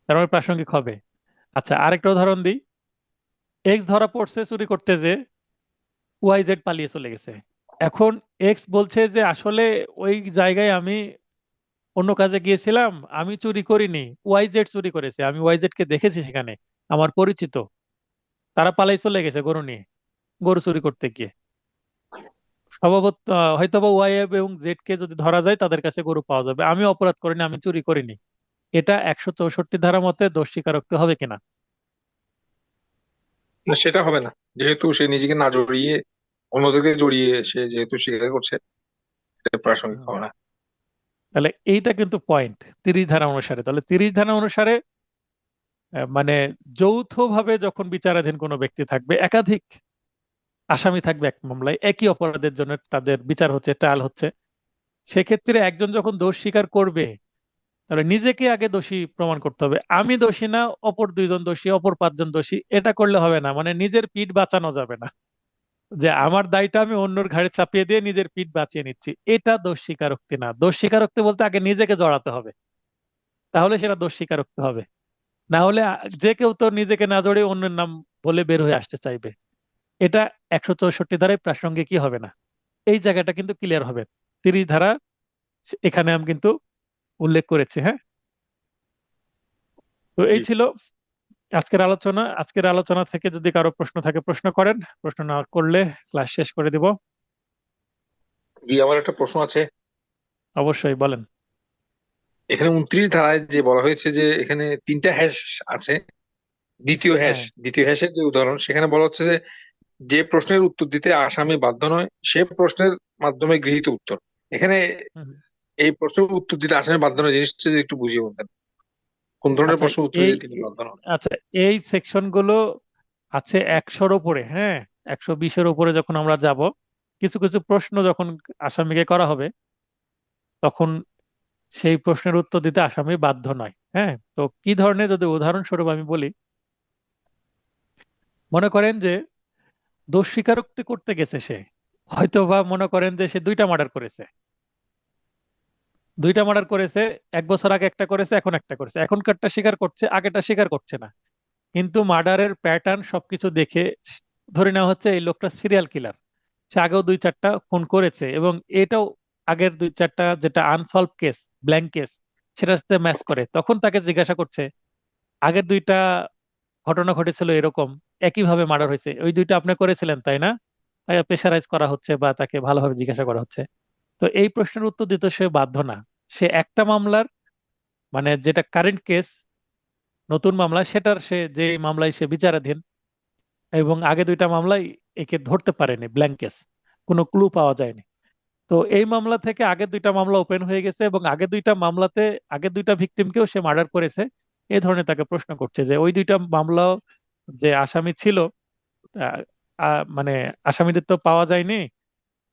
A: তার মানে প্রাসঙ্গিক হবে। আচ্ছা, আরেকটা উদাহরণ দিই। এক্স ধরা পড়ছে চুরি করতে, যে ওয়াই জেড পালিয়ে চলে গেছে। এখন এক্স বলছে যে আসলে ওই জায়গায় আমি অন্য কাজে গিয়েছিলাম, আমি চুরি করিনি, ওয়াই জেড চুরি করেছে, আমি ওয়াই জেড কে দেখেছি সেখানে, আমার পরিচিত, তারা পালাই চলে গেছে গরু নিয়ে, গরু চুরি করতে গিয়ে। সম্ভবত হয়তোবা ওয়াই এবং জেড কে যদি ধরা যায় তাদের কাছে গরু পাওয়া যাবে, আমি অপরাধ করিনি, আমি চুরি করিনি। এটা 164 ধারা মতে দোষ স্বীকারোক্তি হবে কিনা?
C: না, সেটা হবে না, যেহেতু সে নিজেকে না জড়িয়ে অন্যদেরকে জড়িয়ে সে যেহেতু স্বীকার করছে, এটা প্রাসঙ্গিক
A: হুম।
C: হবে না।
A: তাহলে এইটা কিন্তু পয়েন্ট 30 ধারা অনুসারে। তাহলে 30 ধারা অনুসারে মানে যৌথভাবে যখন বিচারাধীন কোনো ব্যক্তি থাকবে, একাধিক আসামি থাকবে এক মামলায়, একই অপরাধের জন্য তাদের বিচার হচ্ছে, ট্রায়াল হচ্ছে, সেক্ষেত্রে একজন যখন দোষ স্বীকার করবে, তাহলে নিজেকে আগে দোষী প্রমাণ করতে হবে। আমি দোষী না, অপর দুইজন দোষী, অপর পাঁচজন দোষী, এটা করলে হবে না। মানে নিজের পিঠ বাঁচানো যাবে না, যে আমার দায়টা আমি অন্যর ঘাড়ে চাপিয়ে দিয়ে নিজের পিঠ বাঁচিয়ে নিচ্ছি, এটা দোষ স্বীকারোক্তি না। দোষ স্বীকারোক্তি বলতে আগে নিজেকে জড়াতে হবে, তাহলে সেটা দোষ স্বীকারোক্তি হবে। না হলে যে কেউ তো নিজেকে না জড়িয়ে অন্যের নাম বলে বের হয়ে আসতে চাইবে। এটা 164 ধারায় প্রাসঙ্গিকই হবে না। এই জায়গাটা কিন্তু ক্লিয়ার হবে। 30 ধারা এখানে আমি কিন্তু উল্লেখ করেছি। হ্যাঁ, তো
C: জি।
A: এই ছিল আজকের আলোচনা। আজকের আলোচনা থেকে যদি কারো প্রশ্ন থাকে প্রশ্ন করেন, প্রশ্ন না করলে ক্লাস শেষ করে দিব।
C: জি, আমার একটা প্রশ্ন আছে।
A: অবশ্যই বলেন।
C: এখানে 29 ধারায় যে বলা হয়েছে যে এখানে তিনটা হ্যাশ আছে,
A: হ্যাঁ।
C: দ্বিতীয় হ্যাশের যে উদাহরণ, সেখানে বলা হচ্ছে যে যে প্রশ্নের উত্তর দিতে আসামি বাধ্য নয় সে প্রশ্নের মাধ্যমে গৃহীত উত্তর। এখানে
A: হুম।
C: এই প্রশ্নের উত্তর দিতে আসামি বাধ্য নয় জিনিসটা যদি একটু বুঝিয়ে বলতেন, কোন ধরনের
A: আচ্ছা,
C: প্রশ্নের উত্তর
A: এই
C: দিতে তিনি বাধ্য নন?
A: আচ্ছা, এই সেকশন গুলো আছে 100-র উপরে। হ্যাঁ, 120-এর উপরে যখন আমরা যাব, কিছু কিছু প্রশ্ন যখন আসামিকে করা হবে, তখন সেই প্রশ্নের উত্তর দিতে আসামি বাধ্য নয়। হ্যাঁ, তো কি ধরনের, যদি উদাহরণস্বরূপ আমি বলি, মনে করেন যে দোষ স্বীকারোক্তি করতে গেছে সে, হয়তো বা মনে করেন যে সে দুইটা মার্ডার করেছে, 1 বছর আগে একটা করেছে, এখন একটা করেছে, এখনকারটা স্বীকার করছে, আগেটা স্বীকার করছে না। কিন্তু মার্ডারের প্যাটার্ন সবকিছু দেখে ধরে নেওয়া হচ্ছে এই লোকটা সিরিয়াল কিলার, সে আগেও 2-4টা খুন করেছে, এবং এটাও আগের 2-4টা যেটা আনসলভ কেস, ব্ল্যাঙ্ক কেস, সেটার সাথে ম্যাচ করে। তখন তাকে জিজ্ঞাসা করছে আগের 2টা ঘটনা ঘটেছিল এরকম, একইভাবে মার্ডার হয়েছে, ওই 2টা আপনি করেছিলেন তাই না? তাকে প্রেশারাইজ করা হচ্ছে বা তাকে ভালোভাবে জিজ্ঞাসা করা হচ্ছে। তো এই প্রশ্নের উত্তর দিতে সে বাধ্য না। সে একটা মামলার, মানে যেটা কারেন্ট কেস, নতুন মামলা, সেটার সে যে মামলায় সে বিচারাধীন, এবং আগে 2টা মামলায় একে ধরতে পারেনি, ব্ল্যাঙ্ক কেস, কোনো ক্লু পাওয়া যায়নি। তো এই মামলা থেকে আগের 2টা মামলা ওপেন হয়ে গেছে, এবং আগের 2টা মামলাতে আগের 2টা ভিকটিমকেও সে মার্ডার করেছে। এই ধরনের তাকে প্রশ্ন করছে যে ওই 2টা মামলাও যে আসামি ছিল, আহ, মানে আসামিদের তো পাওয়া যায়নি,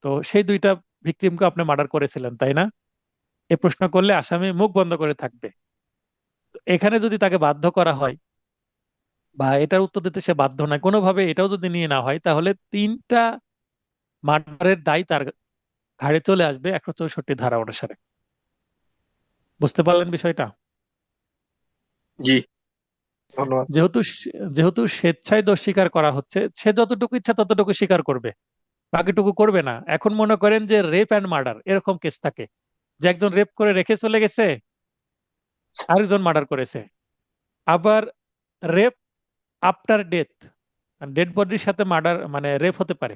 A: তো সেই 2টা ভিকটিমকে আপনি মার্ডার করেছিলেন তাই না? এই প্রশ্ন করলে আসামি মুখ বন্ধ করে থাকবে। তো এখানে যদি তাকে বাধ্য করা হয়, বা এটার উত্তর দিতে সে বাধ্য নয় কোনোভাবে, এটাও যদি নিয়ে না হয়, তাহলে 3টা মার্ডারের দায় তার ঘাড়ে চলে আসবে 164 ধারা অনুসারে। বুঝতে পারলেন বিষয়টা?
C: জি, ধন্যবাদ।
A: যেহেতু স্বেচ্ছায় দোষ স্বীকার করা হচ্ছে, সে যতটুকু ইচ্ছা ততটুকু স্বীকার করবে, বাকিটুকু করবে না। এখন মনে করেন যে রেপ অ্যান্ড মার্ডার এরকম কেস থাকে, যে একজন রেপ করে রেখে চলে গেছে, আরেকজন মার্ডার করেছে। আবার রেপ আফটার ডেথ, ডেড বডির সাথে মার্ডার, মানে রেপ হতে পারে।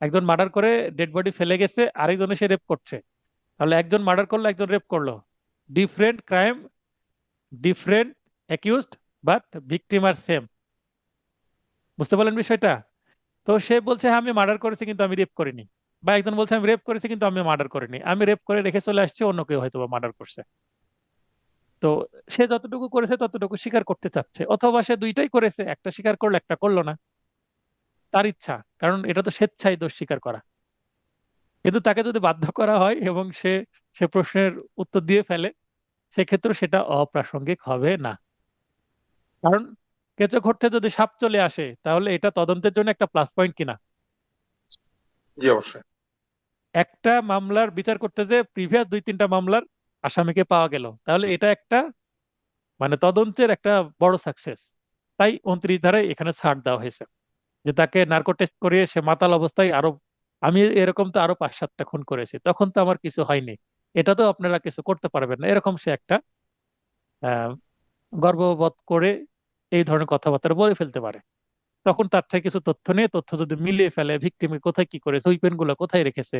A: একজন মার্ডার করে ডেড বডি ফেলে গেছে, আরেকজন এসে রেপ করছে। তাহলে একজন মার্ডার করলো, একজন রেপ করলো, different crime, different accused, but victim are same. বুঝতে পারলেন বিষয়টা? তো সে বলছে হ্যাঁ আমি মার্ডার করেছি কিন্তু আমি রেপ করিনি, বা একজন বলছে আমি রেপ করেছি কিন্তু আমি মার্ডার করিনি, আমি রেপ করে রেখে চলে আসছি, অন্য কেউ হয়তো বা মার্ডার করছে। তো সে যতটুকু করেছে ততটুকু স্বীকার করতে চাচ্ছে, অথবা সে দুইটাই করেছে, একটা স্বীকার করলো একটা করলো না, তার ইচ্ছা, কারণ এটা তো স্বেচ্ছায় দোষ স্বীকার করা। কিন্তু তাকে যদি বাধ্য করা হয় এবং সে সে প্রশ্নের উত্তর দিয়ে ফেলে, সেক্ষেত্রে সেটা অপ্রাসঙ্গিক হবে না। কারণ কেঁচো ঘটতে যদি সাপ চলে আসে, তাহলে এটা তদন্তের জন্য একটা প্লাস পয়েন্ট কিনা।
C: জি অবশ্যই।
A: একটা মামলার বিচার করতে যে প্রিভিয়াস 2-3টা মামলার আসামিকে পাওয়া গেল, তাহলে এটা একটা মানে তদন্তের একটা বড় সাকসেস। তাই 29 ধারায় এখানে ছাড় দেওয়া হয়েছে, যে তাকে নার্কো টেস্ট করিয়ে সে মাতাল অবস্থায় আরো, আমি এরকম তো আরো 5-7টা খুন করেছি, তখন তো আমার কিছু হয়নি, এটা তো আপনারা কিছু করতে পারবেন না, এরকম সে একটা আহ গর্ববোধ করে এই ধরনের কথাবার্তা বলে ফেলতে পারে। তখন তার থেকে কিছু তথ্য নিয়ে, তথ্য যদি মিলিয়ে ফেলে, ভিকটিম কোথায় কি করেছে, উইপেন গুলো কোথায় রেখেছে,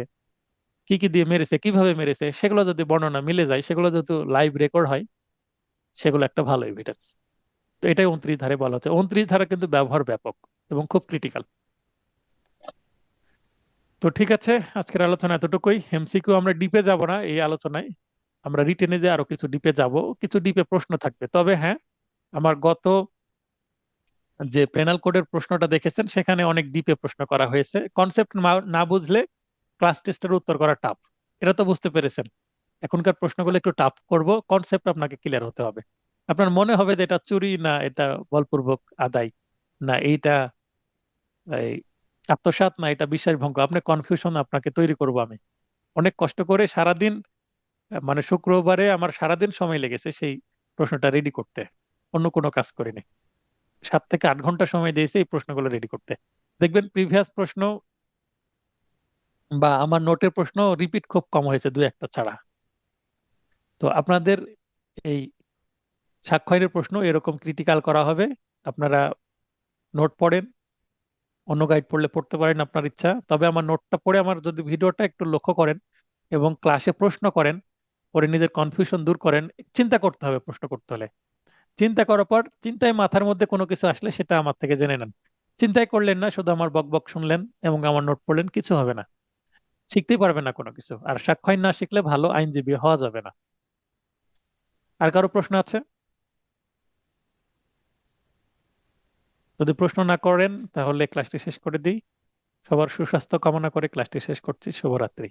A: কি কি দিয়ে মেরেছে, কিভাবে মেরেছে, সেগুলো যদি বর্ণনা মিলে যায়, সেগুলো যদি লাইভ রেকর্ড হয়, সেগুলো একটা ভালো এভিডেন্স। তো এটাই 29 ধারে বলা হচ্ছে। 29 ধারা কিন্তু ব্যবহার ব্যাপক এবং খুব ক্রিটিক্যাল। তো ঠিক আছে, আজকের আলোচনা এতটুকুই। এমসিকিউ আমরা ডিপে যাব না এই আলোচনায়, আমরা রিটেনে যে আরো কিছু ডিপে যাব, কিছু ডিপে প্রশ্ন থাকবে। তবে হ্যাঁ, আমার গত যে পেনাল কোডের প্রশ্নটা দেখেছেন, সেখানে অনেক ডিপে প্রশ্ন করা হয়েছে। কনসেপ্ট না বুঝলে ক্লাস টেস্টের উত্তর করা টাফ, এটা তো বুঝতে পেরেছেন। এখনকার প্রশ্নগুলো একটু টাফ করব, কনসেপ্ট আপনাকে ক্লিয়ার হতে হবে। আপনার মনে হবে যে এটা চুরি, না এটা বলপূর্বক আদায়, না এইটা এই আত্মসাৎ, না এটা বিশ্বাসভঙ্গ, আপনি কনফিউশন আপনাকে তৈরি করব আমি। অনেক কষ্ট করে সারাদিন, মানে শুক্রবারে আমার সারাদিন সময় লেগেছে সেই প্রশ্নটা রেডি করতে, অন্য কোনো কাজ করিনি। 7 থেকে 8 ঘন্টা সময় দিয়েছে এই প্রশ্নগুলো রেডি করতে। দেখবেন প্রিভিয়াস প্রশ্ন বা আমার নোটের প্রশ্ন রিপিট খুব কম হয়েছে, 2-1টা ছাড়া। তো আপনাদের এই সাক্ষ্য প্রশ্ন এরকম ক্রিটিক্যাল করা হবে। আপনারা নোট পড়েন, অন্য গাইড পড়লে পড়তে পারেন, আপনার ইচ্ছা। তবে আমার নোটটা পড়ে আমার যদি ভিডিওটা একটু লক্ষ্য করেন এবং ক্লাসে প্রশ্ন করেন, পরে নিজের কনফিউশন দূর করেন। চিন্তা করতে হবে প্রশ্ন করতে হলে, চিন্তা করার পর চিন্তায় মাথার মধ্যে কোনো কিছু আসলে সেটা আমার থেকে জেনে নেন। চিন্তাই করলেন না, শুধু আমার বক বক শুনলেন এবং আমার নোট পড়লেন, কিছু হবে না, শিখতেই পারবেন না কোনো কিছু। আর সাক্ষ্য আইন না শিখলে ভালো আইনজীবী হওয়া যাবে না। আর কারো প্রশ্ন আছে? যদি প্রশ্ন না করেন তাহলে ক্লাসটি শেষ করে দিই। সবার সুস্বাস্থ্য কামনা করে ক্লাসটি শেষ করছি। শুভরাত্রি।